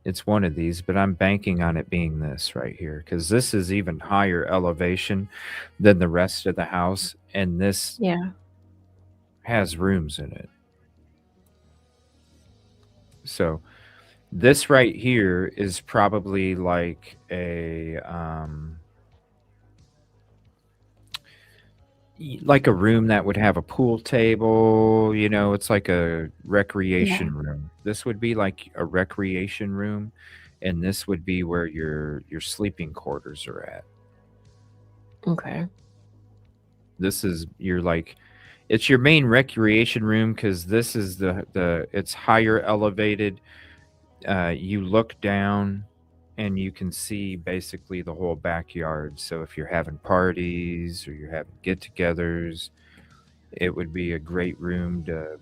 It's one of these, but I'm banking on it being this right here because this is even higher elevation than the rest of the house, and this Yeah. has rooms in it. So this right here is probably like a room that would have a pool table, you know, it's like a recreation room. This would be like a recreation room, and this would be where your sleeping quarters are at. Okay. This is it's your main recreation room because this is it's higher elevated. You look down and you can see basically the whole backyard. So if you're having parties or you're having get-togethers, it would be a great room to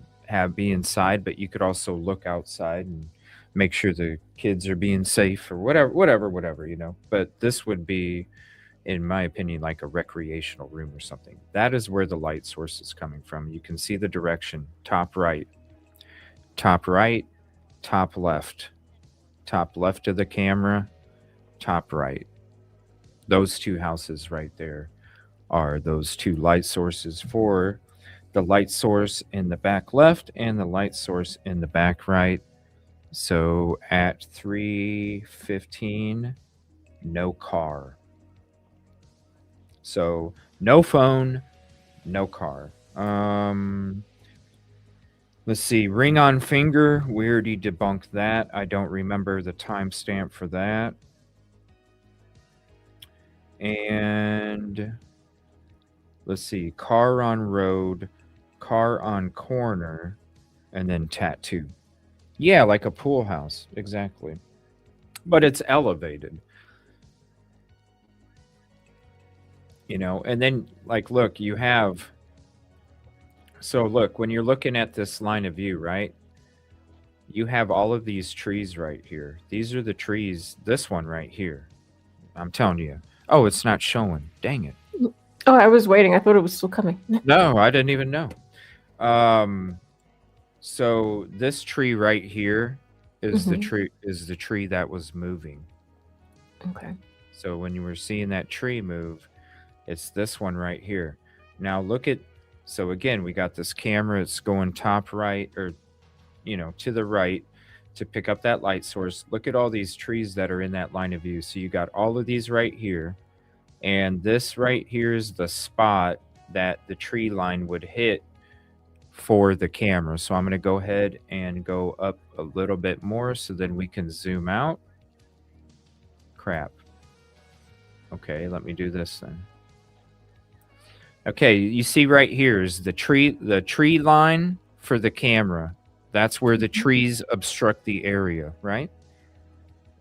be inside, but you could also look outside and make sure the kids are being safe or whatever, you know. But this would be, in my opinion, like a recreational room or something. That is where the light source is coming from. You can see the direction: top right, top left, top left of the camera, top right. Those two houses right there are those two light sources for the light source in the back left and the light source in the back right. So at 3:15, no car. So no phone, no car. Let's see. Ring on finger. We already debunked that. I don't remember the timestamp for that. And let's see. Car on road, car on corner, and then tattoo. Yeah, like a pool house. Exactly. But it's elevated. You know, and then like, look, you have. So look, when you're looking at this line of view, right? You have all of these trees right here. These are the trees. This one right here. I'm telling you. Oh, it's not showing. Dang it. Oh, I was waiting. I thought it was still coming. No, I didn't even know. So this tree right here is the tree that was moving. Okay. So when you were seeing that tree move, it's this one right here. Now look at, so again, we got this camera. It's going top right, or, you know, to the right to pick up that light source. Look at all these trees that are in that line of view. So you got all of these right here. And this right here is the spot that the tree line would hit for the camera. So I'm going to go ahead and go up a little bit more so then we can zoom out. Crap. Okay, let me do this then. Okay, you see right here is the tree line for the camera. That's where the trees obstruct the area, right?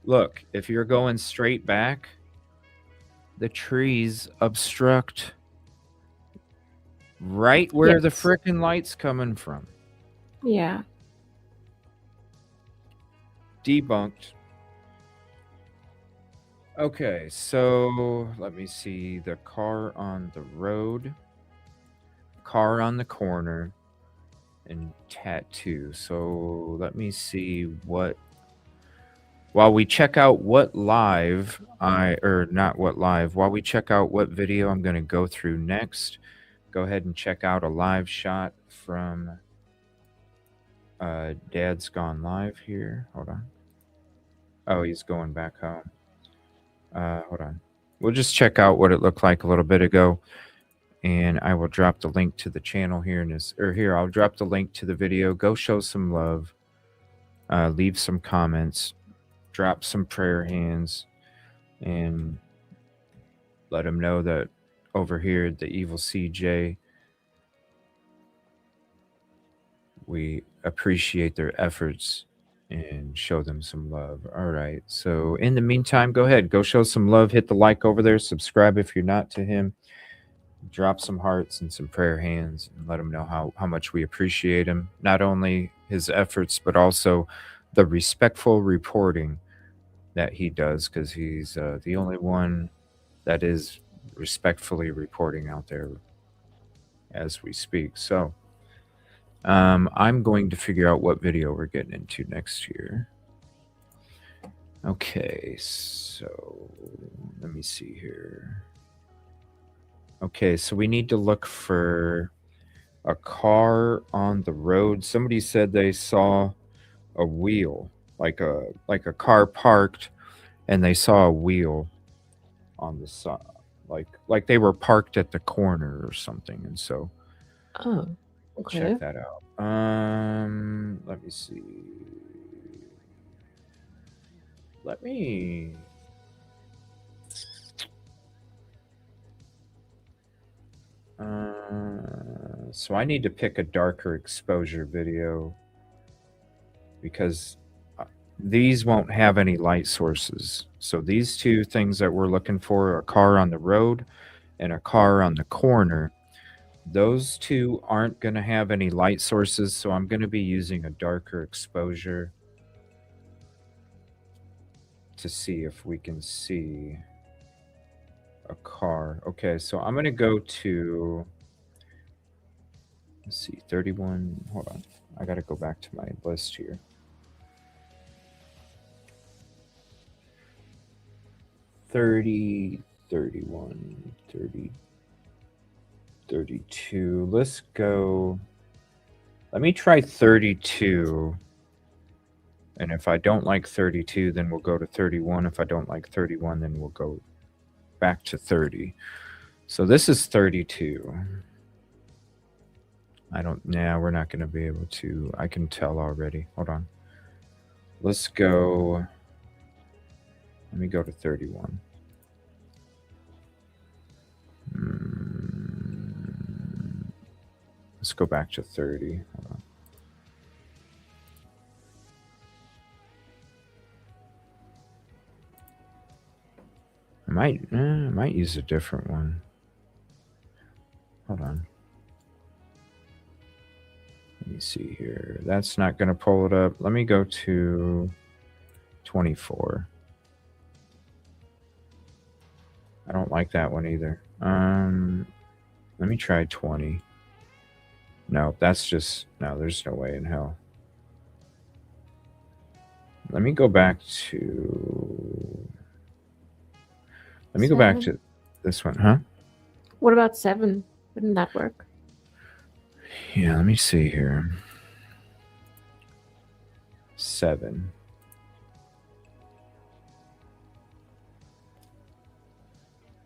Look, if you're going straight back, the trees obstruct right where the Yes. frickin' light's coming from. Yeah. Debunked. Okay, so let me see. The car on the road, car on the corner, and tattoo. So let me see what. While we check out what live while we check out what video I'm going to go through next, go ahead and check out a live shot from Dad's gone live here. Hold on. Oh, he's going back home. Hold on. We'll just check out what it looked like a little bit ago, and I will drop the link to the channel here I'll drop the link to the video. Go show some love. Leave some comments. Drop some prayer hands, and let them know that over here at the EvilleCJ, we appreciate their efforts and show them some love. All right. So in the meantime, go ahead, go show some love. Hit the like over there. Subscribe if you're not to him. Drop some hearts and some prayer hands and let him know how much we appreciate him. Not only his efforts, but also the respectful reporting that he does, because he's the only one that is respectfully reporting out there as we speak. So I'm going to figure out what video we're getting into next year. Okay, so let me see here. Okay, so we need to look for a car on the road. Somebody said they saw a wheel, like a car parked, and they saw a wheel on the side, like they were parked at the corner or something. And so Oh, we'll okay. check that out. Let me see. So I need to pick a darker exposure video because these won't have any light sources. So these two things that we're looking for are a car on the road and a car on the corner. Those two aren't going to have any light sources, so I'm going to be using a darker exposure to see if we can see a car. Okay, so I'm going to go to, let's see, 31. Hold on. I got to go back to my list here. 30, 31, 30, 32. Let's go. Let me try 32. And if I don't like 32, then we'll go to 31. If I don't like 31, then we'll go back to 30. So this is 32. We're not going to be able to. I can tell already. Hold on. Let's go. Let me go to 31. Let's go back to 30. Hold on. I might use a different one. Hold on. Let me see here. That's not going to pull it up. Let me go to 24. I don't like that one either. Let me try 20. No, there's no way in hell. Let me go back to this one, huh? What about 7? Wouldn't that work? Yeah, let me see here. 7.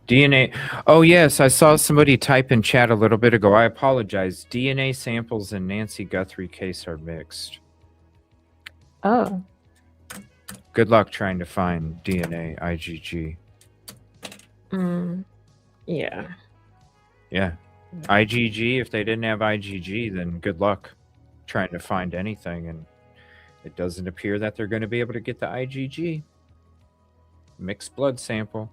DNA. Oh, yes. I saw somebody type in chat a little bit ago. I apologize. DNA samples in Nancy Guthrie case are mixed. Oh. Good luck trying to find DNA IgG. Yeah. Yeah. IgG, if they didn't have IgG, then good luck trying to find anything. And it doesn't appear that they're going to be able to get the IgG. Mixed blood sample.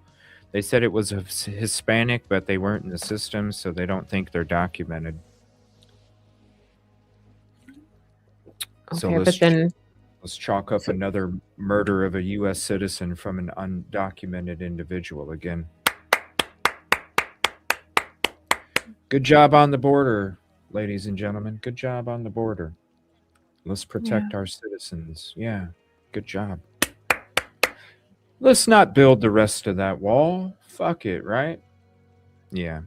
They said it was Hispanic, but they weren't in the system, so they don't think they're documented. Okay, So but then let's chalk up another murder of a U.S. citizen from an undocumented individual again. Good job on the border, ladies and gentlemen. Good job on the border. Let's protect our citizens. Yeah, good job. Let's not build the rest of that wall. Fuck it, right? Yeah.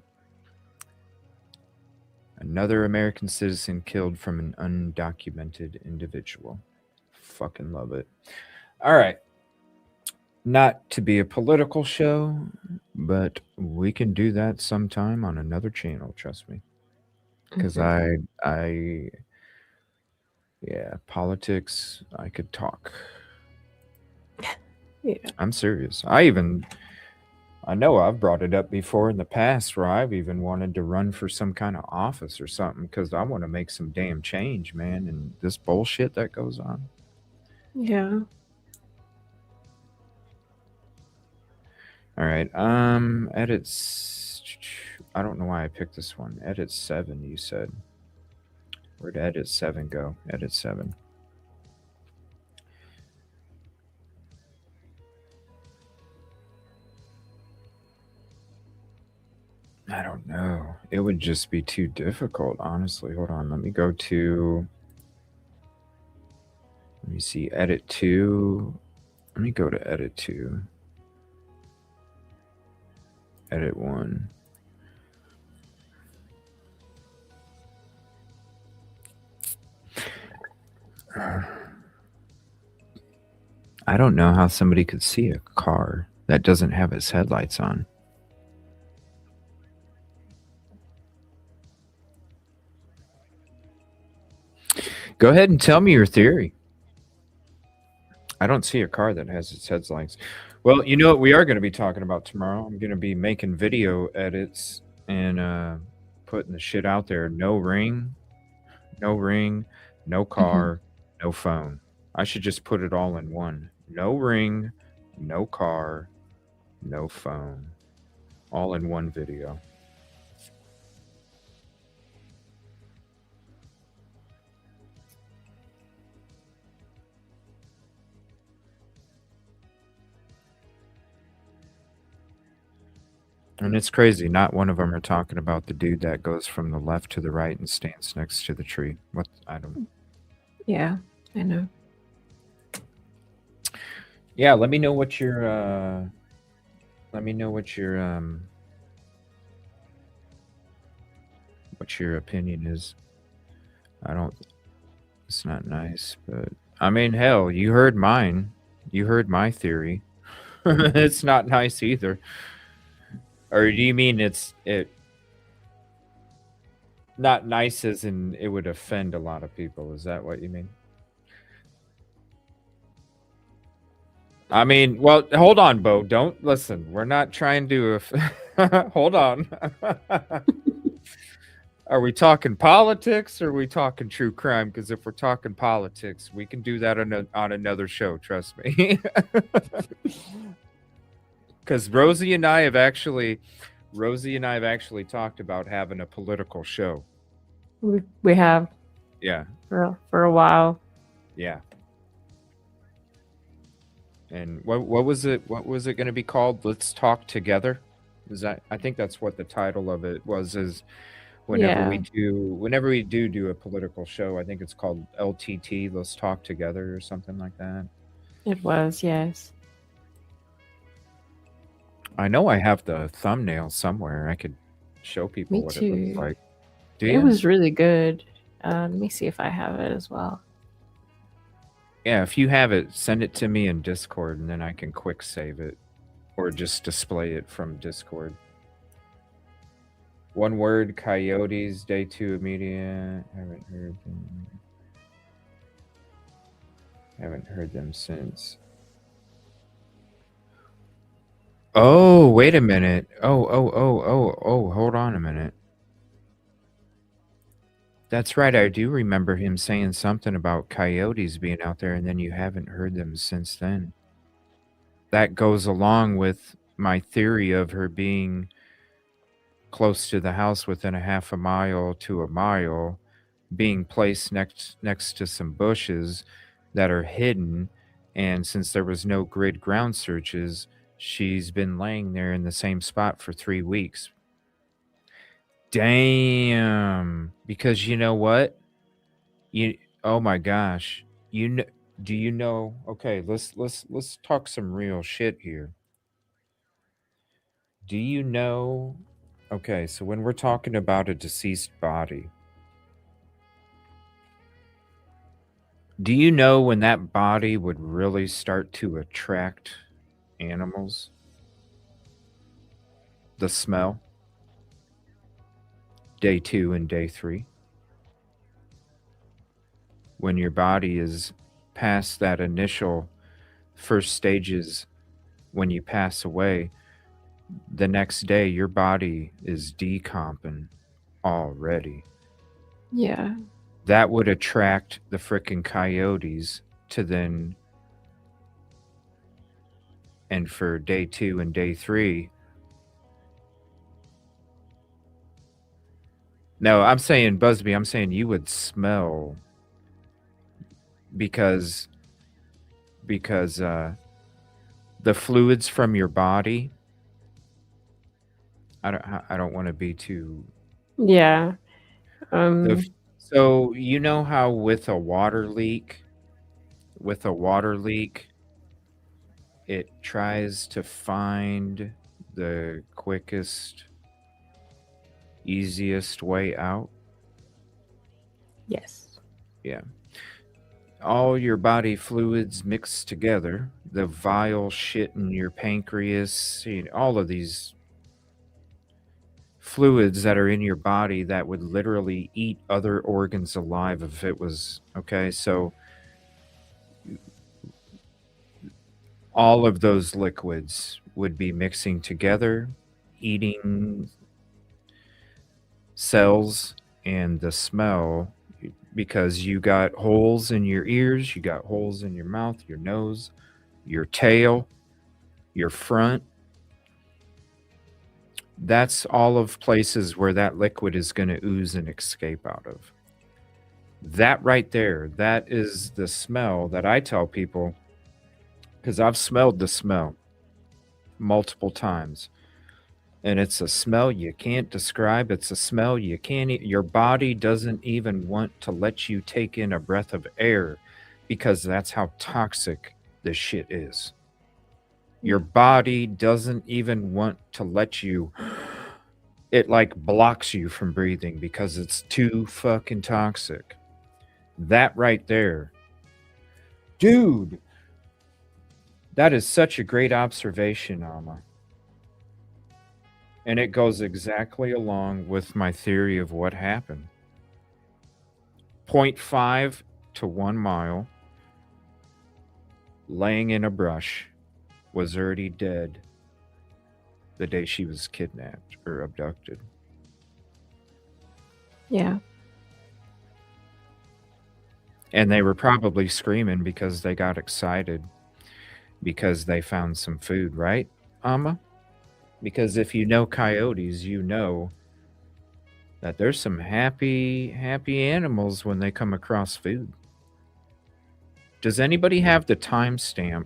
Another American citizen killed from an undocumented individual. Fucking love it. All right. Not to be a political show, but we can do that sometime on another channel, trust me. Because yeah, politics, I could talk. Yeah. I'm serious. I know I've brought it up before in the past where I've even wanted to run for some kind of office or something because I want to make some damn change, man. And this bullshit that goes on. Yeah. All right. Edits. I don't know why I picked this one. Edit 7, you said. Where'd edit 7 go? Edit 7. I don't know. It would just be too difficult, honestly. Hold on. Let me go to... Let me see. Edit 2. Let me go to edit 2. Edit 1. I don't know how somebody could see a car that doesn't have its headlights on. Go ahead and tell me your theory. I don't see a car that has its headlights. Well, you know what we are going to be talking about tomorrow? I'm going to be making video edits and putting the shit out there. No ring, no car, no phone. I should just put it all in one. No ring, no car, no phone. All in one video. And it's crazy. Not one of them are talking about the dude that goes from the left to the right and stands next to the tree. What? I don't. Yeah, I know. Yeah, let me know what your. Let me know what your opinion is. I don't. It's not nice, but I mean, hell, you heard mine. You heard my theory. It's not nice either. Or do you mean it not nice as in it would offend a lot of people? Is that what you mean? I mean, well, hold on, Bo. Don't listen. We're not trying to... hold on. Are we talking politics or are we talking true crime? Because if we're talking politics, we can do that on another show. Trust me. Because Rosee and I have actually talked about having a political show. We have. Yeah. For a while. Yeah. And what was it? What was it going to be called? Let's Talk Together. Is that? I think that's what the title of it was. Is whenever we do a political show, I think it's called LTT. Let's Talk Together or something like that. It was, yes. I know I have the thumbnail somewhere. I could show people Me what too. it looks like. It was really good. Let me see if I have it as well. Yeah, if you have it, send it to me in Discord, and then I can quick save it. or just display it from Discord. One word, coyotes, day 2 immediate. Haven't heard them since. Oh, wait a minute. Oh, hold on a minute. That's right. I do remember him saying something about coyotes being out there, and then you haven't heard them since then. That goes along with my theory of her being close to the house within a half a mile to a mile, being placed next to some bushes that are hidden, and since there was no grid ground searches, she's been laying there in the same spot for 3 weeks. Damn. Because you know what? Oh my gosh. Do you know? Okay, let's talk some real shit here. Do you know? Okay, so when we're talking about a deceased body, do you know when that body would really start to attract animals? The smell? Day 2 and day 3. When your body is past that initial first stages, when you pass away, the next day your body is decomping already. Yeah. That would attract the frickin' coyotes to then, and for day 2 and day 3. No, I'm saying, Busby, I'm saying you would smell because the fluids from your body. I don't want to be too. Yeah. So you know how with a water leak, it tries to find the quickest, easiest way out. Yes. Yeah. All your body fluids mixed together, the vile shit in your pancreas, all of these fluids that are in your body that would literally eat other organs alive if it was okay. So all of those liquids would be mixing together, eating cells, and the smell, because you got holes in your ears, you got holes in your mouth, your nose, your tail, your front. That's all of places where that liquid is going to ooze and escape out of. That right there, that is the smell that I tell people, because I've smelled the smell multiple times. And it's a smell you can't describe. It's a smell you can't, your body doesn't even want to let you take in a breath of air, because that's how toxic this shit is. Your body doesn't even want to let you, it like blocks you from breathing because it's too fucking toxic. That right there. Dude, that is such a great observation, Alma. And it goes exactly along with my theory of what happened. 0.5 to 1 mile, laying in a brush, was already dead the day she was kidnapped or abducted. Yeah. And they were probably screaming because they got excited because they found some food, right, Amma? Because if you know coyotes, you know that there's some happy animals when they come across food. Does anybody have the timestamp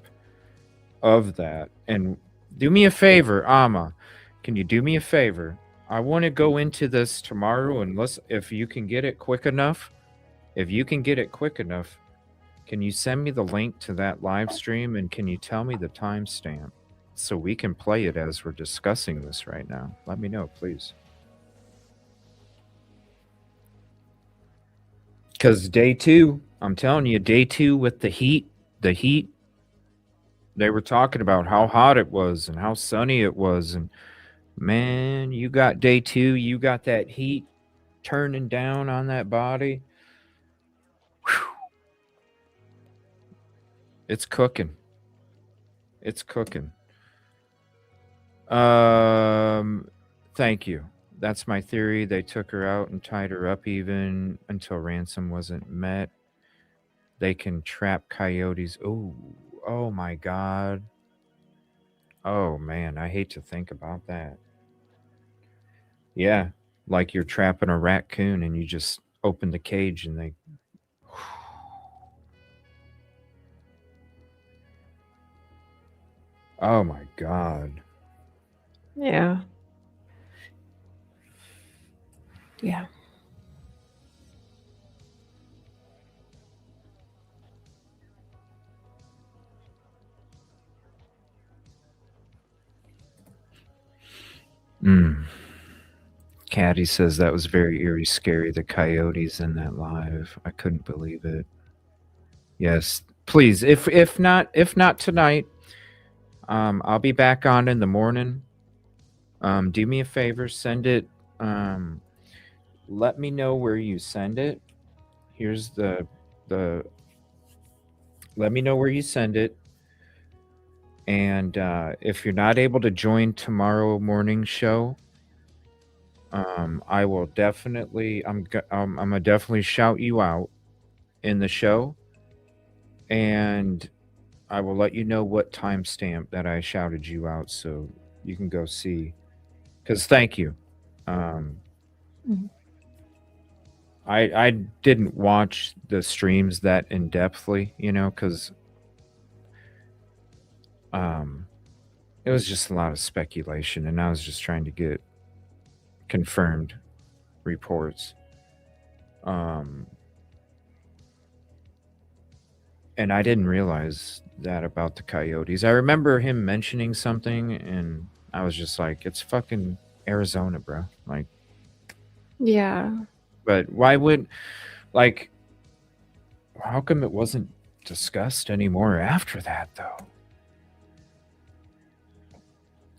of that? And do me a favor, Amma. Can you do me a favor? I want to go into this tomorrow, and if you can get it quick enough. If you can get it quick enough, can you send me the link to that live stream, and can you tell me the timestamp so we can play it as we're discussing this right now? Let me know, please. Because day 2, I'm telling you, day 2 with the heat, They were talking about how hot it was and how sunny it was, and man, you got day 2, you got that heat turning down on that body. Whew. It's cooking. It's cooking. Thank you. That's my theory. They took her out and tied her up even until ransom wasn't met. They can trap coyotes. Oh my God. Oh man, I hate to think about that. Yeah, like you're trapping a raccoon and you just open the cage and they. Oh my God. Yeah. Yeah. Caddy says that was very eerie, scary. The coyotes in that live. I couldn't believe it. Yes, please. If not tonight, I'll be back on in the morning. Do me a favor, send it. Let me know where you send it. Here's the. Let me know where you send it. And if you're not able to join tomorrow morning show, I will definitely. I'm gonna definitely shout you out in the show, and I will let you know what timestamp that I shouted you out, so you can go see. Because thank you. Um, Mhm. I didn't watch the streams that in depthly, because um, it was just a lot of speculation, and I was just trying to get confirmed reports. Um, and I didn't realize that about the coyotes. I remember him mentioning something, and I was just like, "It's fucking Arizona, bro." Like, Yeah. but why would like? How come it wasn't discussed anymore after that, though?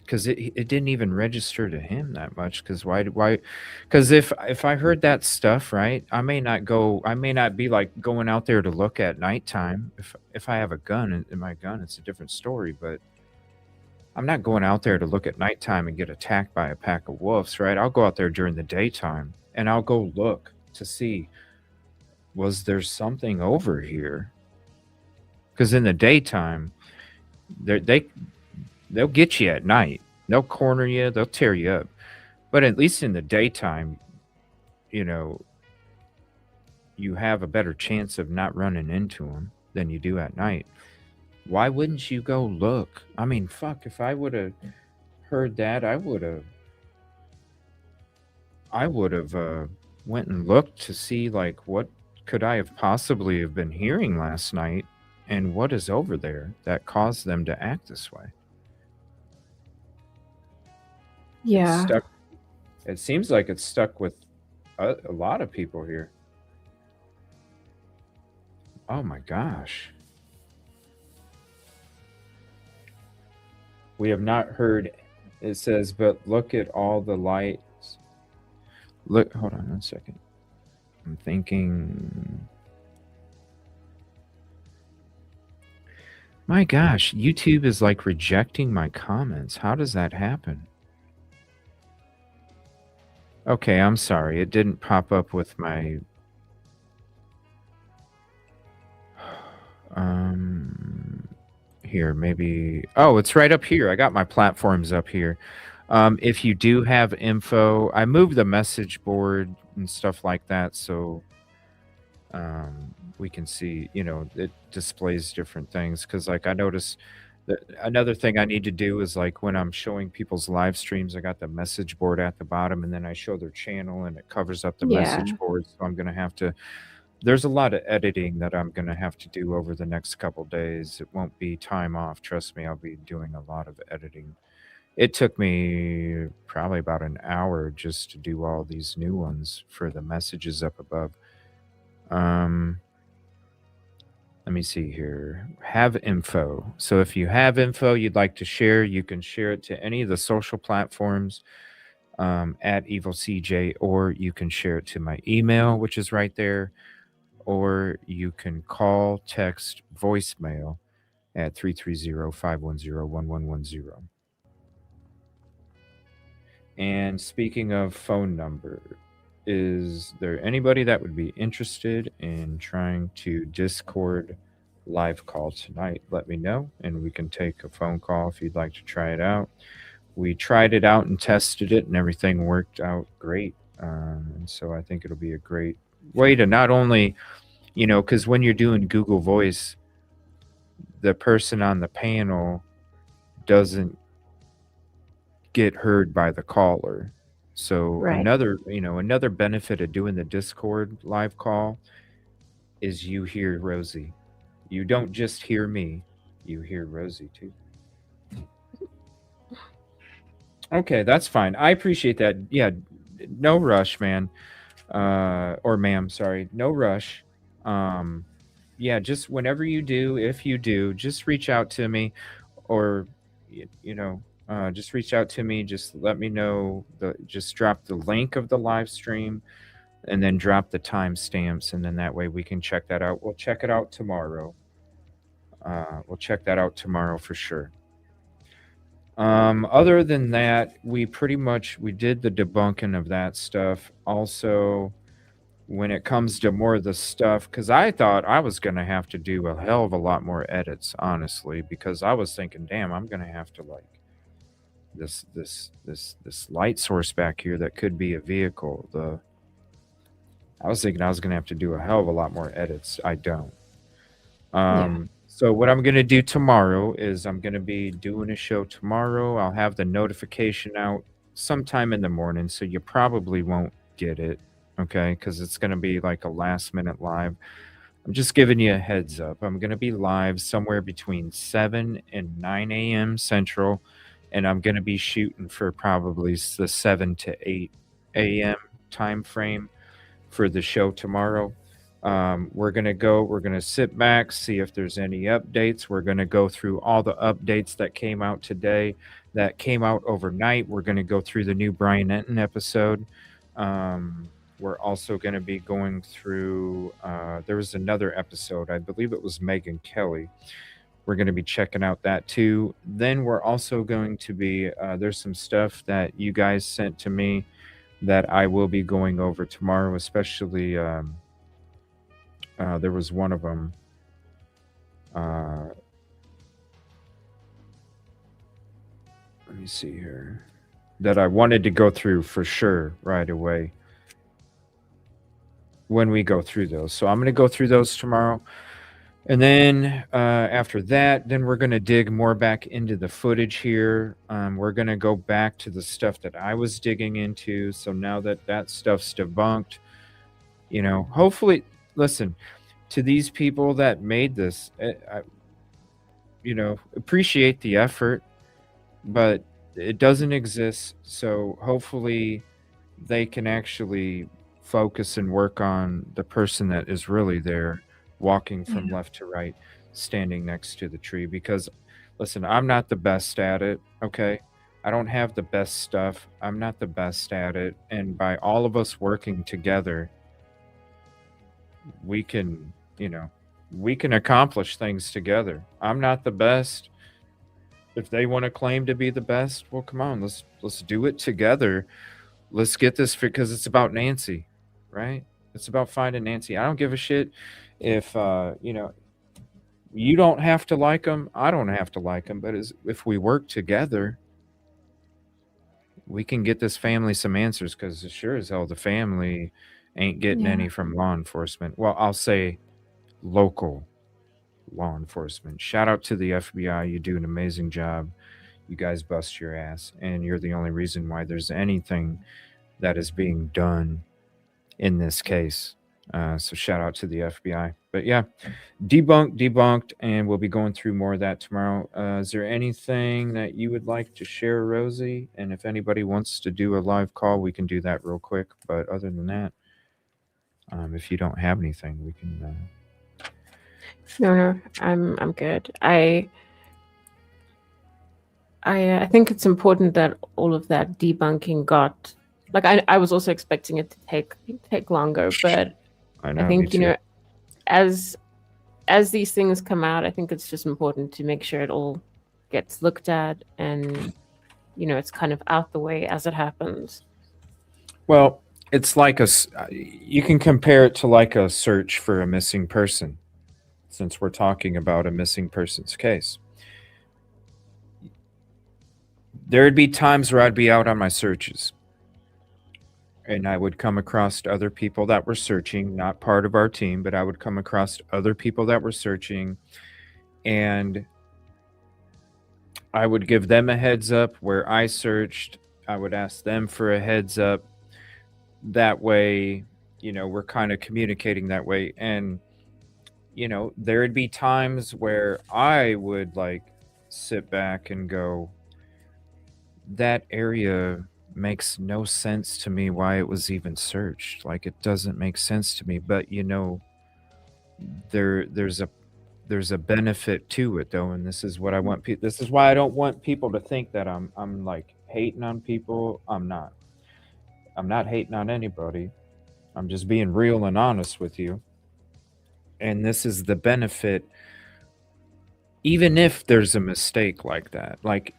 Because it didn't even register to him that much. Because why? Because if I heard that stuff, right, I may not be like going out there to look at nighttime. If I have a gun in my gun, it's a different story. But I'm not going out there to look at nighttime and get attacked by a pack of wolves, right? I'll go out there during the daytime and I'll go look to see, was there something over here? Because in the daytime, they'll get you at night. They'll corner you. They'll tear you up. But at least in the daytime, you know, you have a better chance of not running into them than you do at night. Why wouldn't you go look? I mean, fuck, if I would have heard that, I would have went and looked to see like what could I have possibly have been hearing last night and what is over there that caused them to act this way. It's Yeah. stuck. It seems like it's stuck with a lot of people here. Oh my gosh. We have not heard, it says, but look at all the lights. Look, hold on 1 second. I'm thinking. My gosh, YouTube is like rejecting my comments. How does that happen? Okay, I'm sorry. It didn't pop up with my. Here, maybe. Oh, it's right up here. I got my platforms up here. If you do have info, I moved the message board and stuff like that, so we can see. It displays different things. Because, like, I noticed that another thing I need to do is like when I'm showing people's live streams, I got the message board at the bottom, and then I show their channel, and it covers up the Yeah. message board. So I'm gonna have to. There's a lot of editing that I'm going to have to do over the next couple days. It won't be time off. Trust me, I'll be doing a lot of editing. It took me probably about an hour just to do all these new ones for the messages up above. Let me see here. Have info. So if you have info you'd like to share, you can share it to any of the social platforms at EvilleCJ, or you can share it to my email, which is right there, or you can call, text, voicemail at 330-510-1110. And speaking of phone number, is there anybody that would be interested in trying to Discord live call tonight? Let me know, and we can take a phone call if you'd like to try it out. We tried it out and tested it, and everything worked out great. And so I think it'll be a great way to not only, because when you're doing Google Voice, the person on the panel doesn't get heard by the caller. So Right. another benefit of doing the Discord live call is you hear Rosee. You don't just hear me, you hear Rosee too. Okay, that's fine. I appreciate that. Yeah, no rush, man. Or ma'am, sorry. No rush. Yeah, just whenever you do, if you do, just reach out to me, or just reach out to me. Just let me know. Just drop the link of the live stream, and then drop the timestamps, and then that way we can check that out. We'll check it out tomorrow. We'll check that out tomorrow for sure. Other than that, we did the debunking of that stuff. Also, when it comes to more of the stuff, because I thought I was gonna have to do a hell of a lot more edits, honestly, because I was thinking, damn, I'm gonna have to like this light source back here that could be a vehicle. I was thinking I was gonna have to do a hell of a lot more edits. I don't. So what I'm going to do tomorrow is I'm going to be doing a show tomorrow. I'll have the notification out sometime in the morning, so you probably won't get it, okay? Because it's going to be like a last-minute live. I'm just giving you a heads up. I'm going to be live somewhere between 7 and 9 a.m. Central, and I'm going to be shooting for probably the 7 to 8 a.m. time frame for the show tomorrow. We're going to sit back, see if there's any updates. We're going to go through all the updates that came out today, that came out overnight. We're going to go through the new Brian Enton episode. We're also going to be going through, there was another episode, I believe it was Megyn Kelly. We're going to be checking out that too. Then we're also going to be, there's some stuff that you guys sent to me that I will be going over tomorrow, especially, there was one of them. Let me see here. That I wanted to go through for sure right away when we go through those. So I'm going to go through those tomorrow. And then after that, then we're going to dig more back into the footage here. We're going to go back to the stuff that I was digging into. So now that stuff's debunked, hopefully, listen, to these people that made this, I appreciate the effort, but it doesn't exist. So hopefully they can actually focus and work on the person that is really there, walking from left to right, standing next to the tree. Because listen, I'm not the best at it, okay? I don't have the best stuff. I'm not the best at it. And by all of us working together, we can accomplish things together. I'm not the best. If they want to claim to be the best, well, come on, let's do it together. Let's get this, because it's about Nancy, right? It's about finding Nancy. I don't give a shit if you don't have to like them. I don't have to like them. But if we work together, we can get this family some answers, because sure as hell the family ain't getting any from law enforcement. Well, I'll say local law enforcement. Shout out to the FBI. You do an amazing job. You guys bust your ass, and you're the only reason why there's anything that is being done in this case. So shout out to the FBI. But yeah, debunked, and we'll be going through more of that tomorrow. Is there anything that you would like to share, Rosee? And if anybody wants to do a live call, we can do that real quick. But other than that, if you don't have anything, we can No, I'm good. I think it's important that all of that debunking got, like, I was also expecting it to take longer, but I I know, me think, too. as these things come out, I think it's just important to make sure it all gets looked at, and it's kind of out the way as it happens. Well, it's like you can compare it to like a search for a missing person, since we're talking about a missing person's case. There'd be times where I'd be out on my searches and I would come across other people that were searching, not part of our team, but I would come across other people that were searching, and I would give them a heads up where I searched. I would ask them for a heads up. That way, we're kind of communicating that way. And, there'd be times where I would like sit back and go, that area makes no sense to me why it was even searched. Like, it doesn't make sense to me. But, there's a benefit to it though, and this is what I want people. This is why I don't want people to think that I'm like hating on people. I'm not. I'm not hating on anybody. I'm just being real and honest with you. And this is the benefit, even if there's a mistake like that. Like,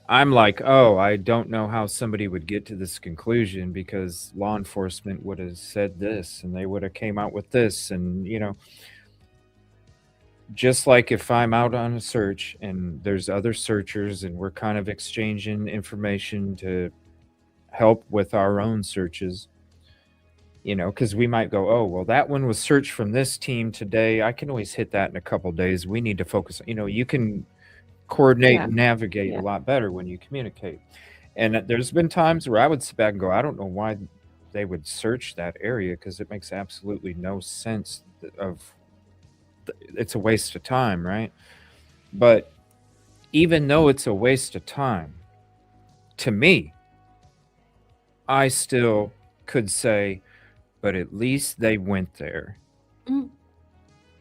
I'm like, oh, I don't know how somebody would get to this conclusion because law enforcement would have said this and they would have came out with this, and just like if I'm out on a search and there's other searchers and we're kind of exchanging information to help with our own searches, because we might go, oh, well, that one was searched from this team today. I can always hit that in a couple days. We need to focus. You can coordinate Yeah. and navigate Yeah. a lot better when you communicate. And there's been times where I would sit back and go, I don't know why they would search that area because it makes absolutely no sense. It's a waste of time, right? But even though it's a waste of time, to me, I still could say, but at least they went there. Mm.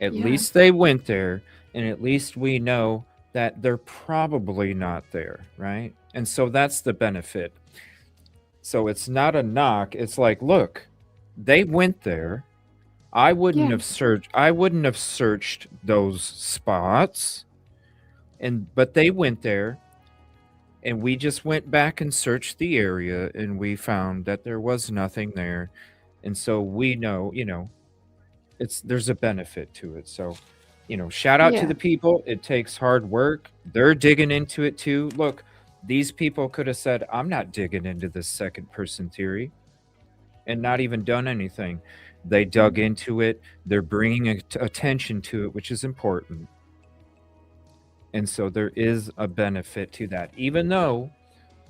At Yeah. least they went there, and at least we know that they're probably not there, right? And so that's the benefit. So it's not a knock. It's like, look, they went there. I wouldn't Yeah. have searched those spots. But they went there, and we just went back and searched the area, and we found that there was nothing there. And so we know, there's a benefit to it. So, shout out to Yeah. the people. It takes hard work. They're digging into it too. Look, these people could have said, I'm not digging into this second person theory, and not even done anything. They dug into it. They're bringing attention to it, which is important. And so there is a benefit to that. Even though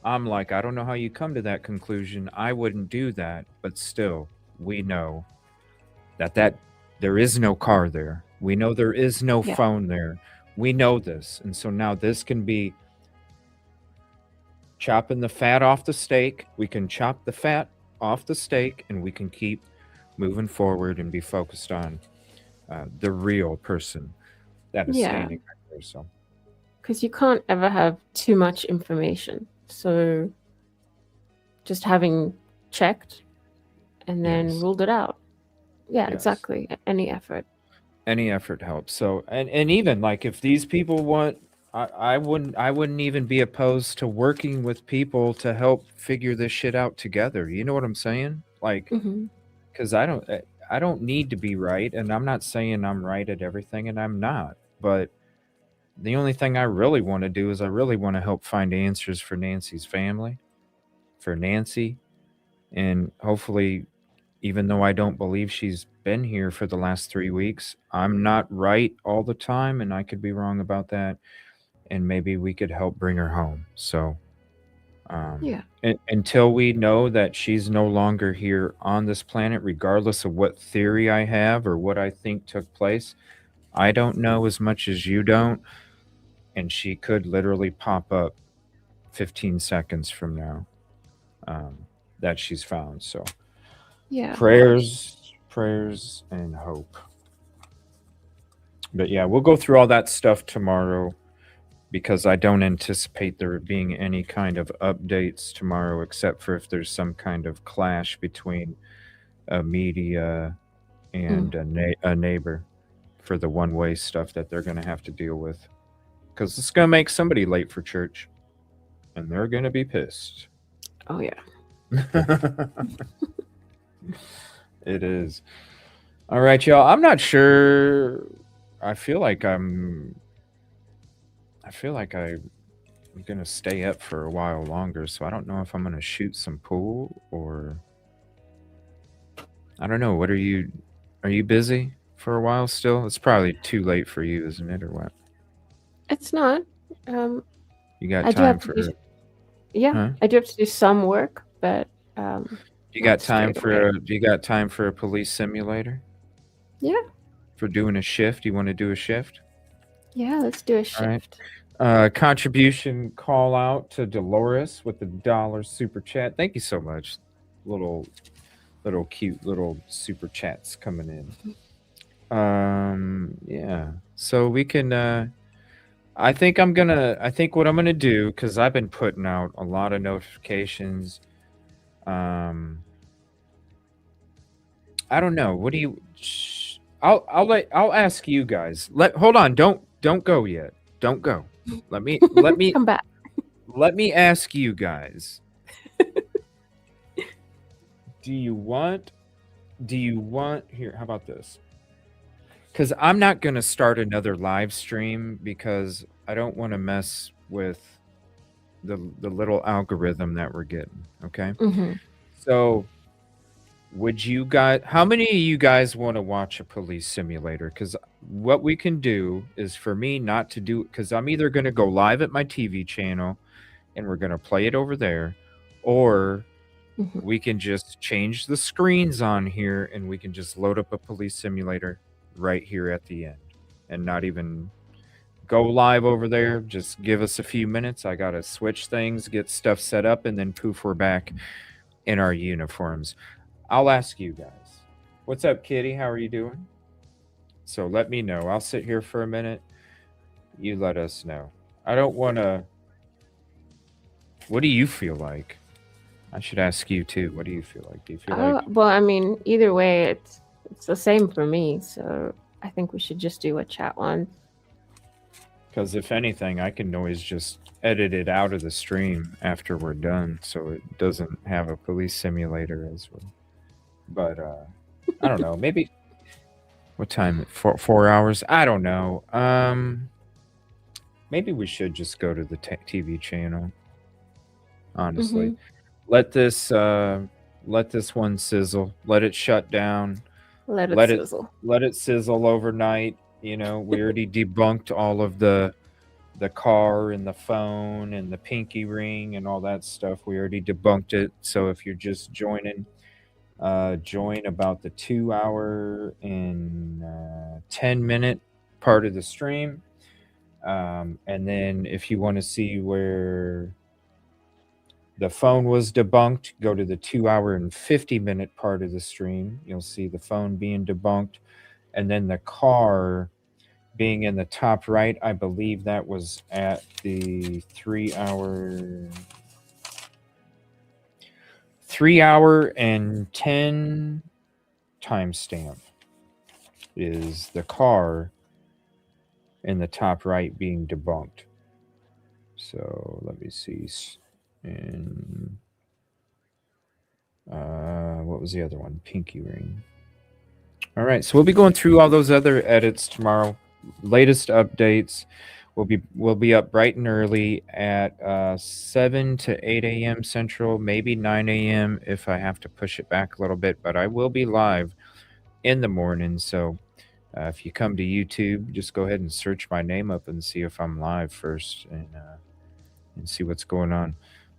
I'm like, I don't know how you come to that conclusion. I wouldn't do that. But still, we know that there is no car there. We know there is no Yeah. phone there. We know this. And so now this can be chopping the fat off the steak. We can chop the fat off the steak, and we can keep moving forward and be focused on the real person that is Yeah. standing right there. So, Because you can't ever have too much information. So just having checked and then yes. ruled it out. Yeah, Yes. exactly. Any effort. Any effort helps. So, and even like if these people want, I wouldn't even be opposed to working with people to help figure this shit out together. You know what I'm saying? Like, Mm-hmm. because I don't need to be right, and I'm not saying I'm right at everything, and I'm not. But the only thing I really want to do is I really want to help find answers for Nancy's family, for Nancy, and hopefully, even though I don't believe she's been here for the last 3 weeks, I'm not right all the time, and I could be wrong about that. And maybe we could help bring her home. So, Yeah. until we know that she's no longer here on this planet, regardless of what theory I have or what I think took place, I don't know as much as you don't. And she could literally pop up 15 seconds from now, that she's found. So, Yeah. prayers, and hope. But yeah, we'll go through all that stuff tomorrow because I don't anticipate there being any kind of updates tomorrow, except for if there's some kind of clash between a media and a neighbor for the one-way stuff that they're going to have to deal with. Because it's going to make somebody late for church, and they're going to be pissed. Oh yeah. It is. All right, y'all. I'm not sure. I feel like I'm gonna stay up for a while longer, so I don't know if I'm gonna shoot some pool or I don't know. What are you busy for a while still? It's probably too late for you, isn't it, or what? It's not. You got I do time have to for do, yeah, huh? I do have to do some work, but You not got time straight for away. you got time for a police simulator? Yeah. For doing a shift? You want to do a shift? Yeah, let's do a All right. shift. Contribution call out to Dolores with the $1 super chat. Thank you so much. Little cute little super chats coming in. Yeah. So we can I think what I'm gonna do, because I've been putting out a lot of notifications. I don't know. What do you I'll ask you guys. Hold on, don't go yet. Don't go. Let me Come back. let me ask you guys. Do you want here, how about this? Because I'm not going to start another live stream because I don't want to mess with the little algorithm that we're getting. Okay. So would you guys, how many of you guys want to watch a police simulator? Because what we can do is for me not to do, because I'm either going to go live at my TV channel and we're going to play it over there, or we can just change the screens on here and we can just load up a police simulator right here at the end and not even go live over there. Just give us a few minutes. I got to switch things, get stuff set up, and then poof, we're back in our uniforms. I'll ask you guys. What's up, Kitty? How are you doing? So let me know. I'll sit here for a minute. You let us know. I don't want to. What do you feel like? I should ask you too. What do you feel like? Do you feel like? Well, I mean, either way, it's the same for me. So I think we should just do a chat one. Because if anything, I can always just edit it out of the stream after we're done, so it doesn't have a police simulator as well. But I don't know. Maybe what time? 4 hours? I don't know. Maybe we should just go to the TV channel. Honestly, let this one sizzle. Let it shut down. Let it sizzle. Let it sizzle overnight. You know, we already debunked all of the car and the phone and the pinky ring and all that stuff. We already debunked it. So if you're just joining, join about the 2 hour and 10-minute part of the stream. And then if you want to see where the phone was debunked, go to the 2 hour and 50-minute part of the stream. You'll see the phone being debunked. And then the car being in the top right, I believe that was at the 3 hour and 10 timestamp is the car in the top right being debunked. So let me see. And what was the other one? Pinky ring. All right, so we'll be going through all those other edits tomorrow. Latest updates. We'll be up bright and early at 7 to 8 a.m. Central, maybe 9 a.m. if I have to push it back a little bit, but I will be live in the morning. So if you come to YouTube, just go ahead and search my name up and see if I'm live first and see what's going on.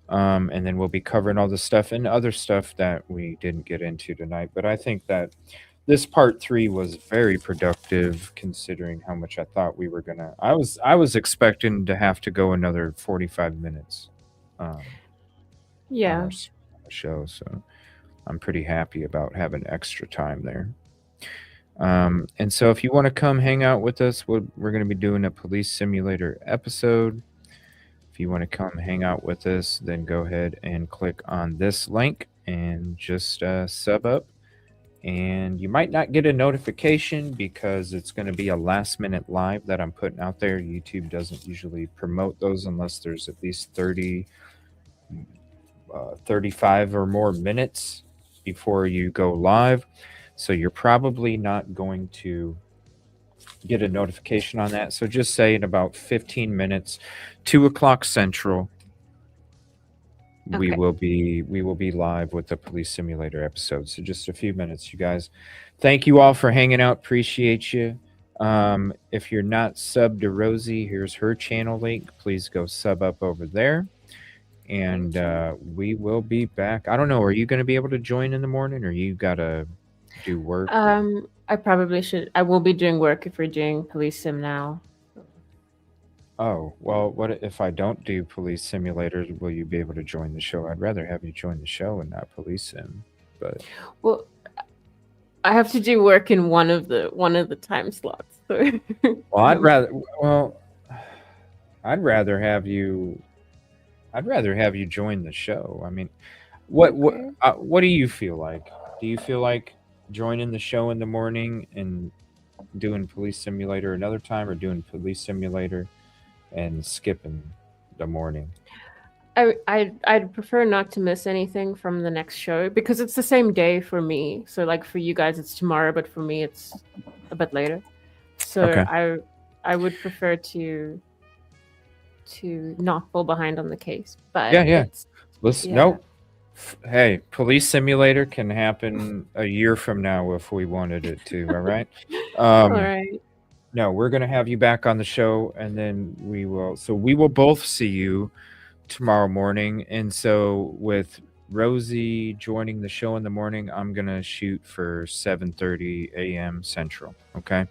And then we'll be covering all the stuff and other stuff that we didn't get into tonight. But I think that this part 3 was very productive considering how much I thought we were gonna. I was expecting to have to go another 45 minutes. Yeah. On our show, so I'm pretty happy about having extra time there. And so if you want to come hang out with us, we're going to be doing a police simulator episode. If you want to come hang out with us, then go ahead and click on this link and just sub up. And you might not get a notification because it's going to be a last minute live that I'm putting out there. YouTube doesn't usually promote those unless there's at least 35 or more minutes before you go live. So you're probably not going to get a notification on that. So just say in about 15 minutes, 2 o'clock Central, we Okay. will be live with the police simulator episode. So just a few minutes, you guys. Thank you all for hanging out. Appreciate you. If you're not subbed to Rosee, here's her channel link. Please go sub up over there. And we will be back. I don't know. Are you going to be able to join in the morning, or you got to do work? I probably should. I will be doing work if we're doing police sim now. Oh, well, what if I don't do police simulators? Will you be able to join the show? I'd rather have you join the show and not police sim. But Well, I have to do work in one of the time slots. So. well, I'd rather have you join the show. I mean, what do you feel like? Do you feel like joining the show in the morning and doing police simulator another time, or doing police simulator and skipping the morning? I'd prefer not to miss anything from the next show because it's the same day for me. So like for you guys it's tomorrow, but for me it's a bit later. So Okay. I would prefer to not fall behind on the case. But Yeah. it's Nope. Hey, police simulator can happen a year from now if we wanted it to. All right. All right. No, we're gonna have you back on the show, and then we will both see you tomorrow morning. And so with Rosee joining the show in the morning, I'm gonna shoot for 7:30 a.m. Central. Okay,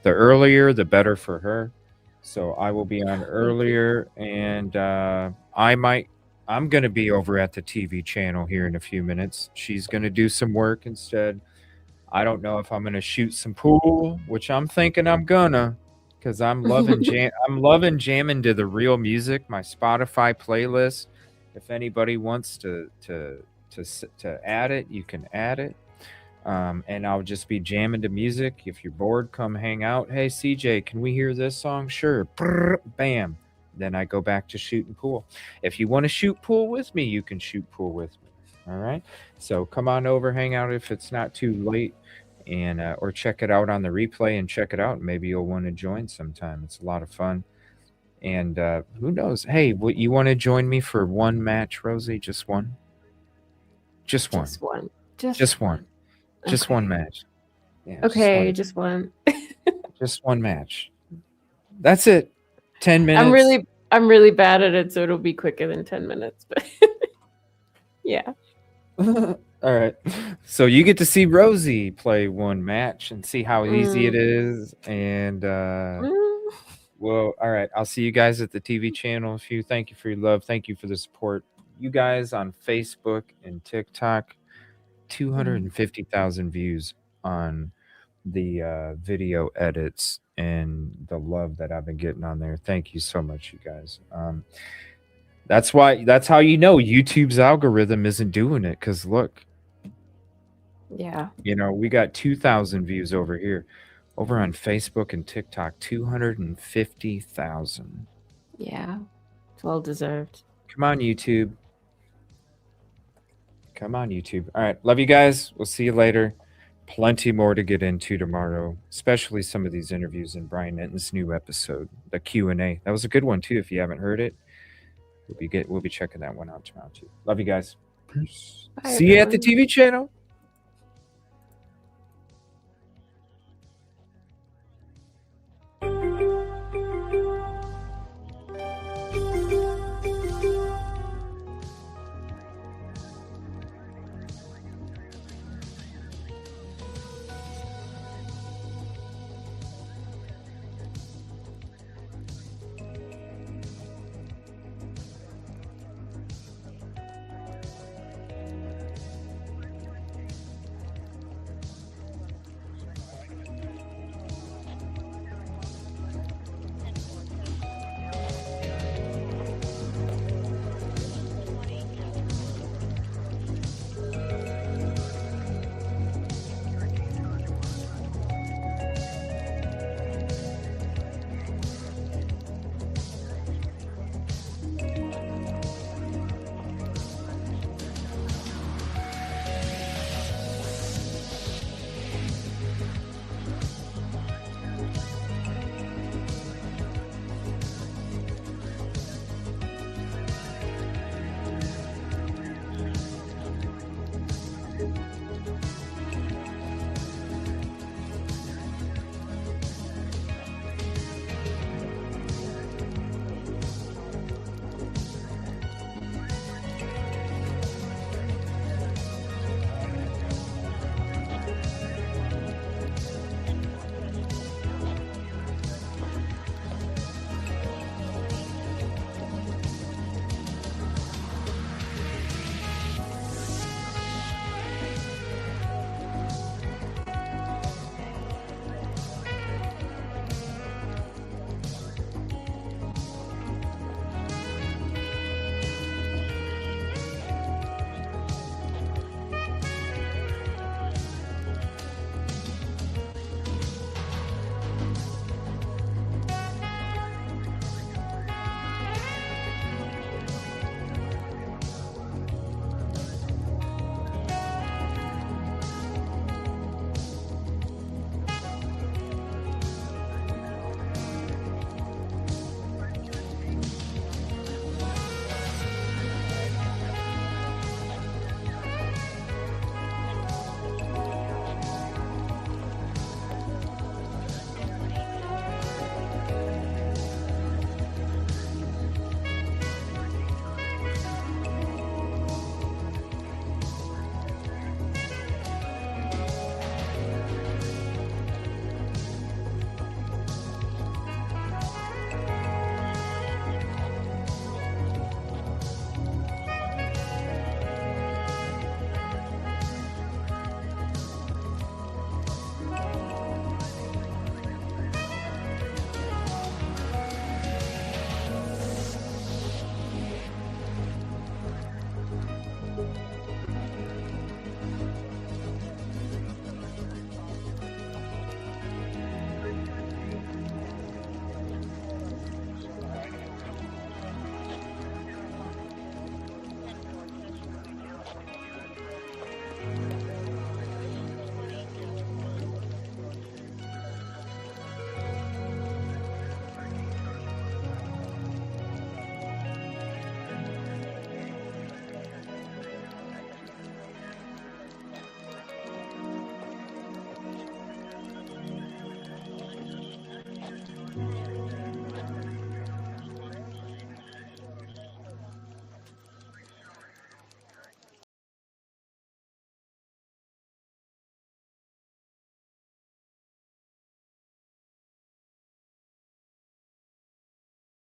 the earlier the better for her. So I will be on earlier, and I'm gonna be over at the TV channel here in a few minutes. She's gonna do some work instead. I don't know if I'm gonna shoot some pool, which I'm thinking I'm gonna, because I'm loving jamming to the real music, my Spotify playlist. If anybody wants to add it, you can add it. And I'll just be jamming to music. If you're bored, come hang out. Hey CJ, can we hear this song? Sure. Brr, bam. Then I go back to shooting pool. If you want to shoot pool with me, you can shoot pool with me. All right. So come on over, hang out if it's not too late, and or check it out on the replay and check it out. Maybe you'll want to join sometime. It's a lot of fun. And who knows? Hey, you want to join me for one match, Rosee? Just one? Just one. Just one. Just one. Just one match. Yeah, okay, just one. Just one match. That's it. 10 minutes. I'm really bad at it, so it'll be quicker than 10 minutes. But yeah. All right. So you get to see Rosee play one match and see how easy it is. And well, all right. I'll see you guys at the TV channel. Thank you for your love. Thank you for the support. You guys on Facebook and TikTok, 250,000 views on the video edits and the love that I've been getting on there. Thank you so much, you guys. That's how you know YouTube's algorithm isn't doing it, because look, yeah, we got 2,000 views over here. Over on Facebook and TikTok, 250,000. Yeah, it's well deserved. Come on, YouTube. Come on, YouTube. All right, love you guys. We'll see you later. Plenty more to get into tomorrow, especially some of these interviews in Brian Enton's new episode, the Q&A. That was a good one too. If you haven't heard it, we'll be checking that one out tomorrow too. Love you guys. Peace. See you at the TV channel.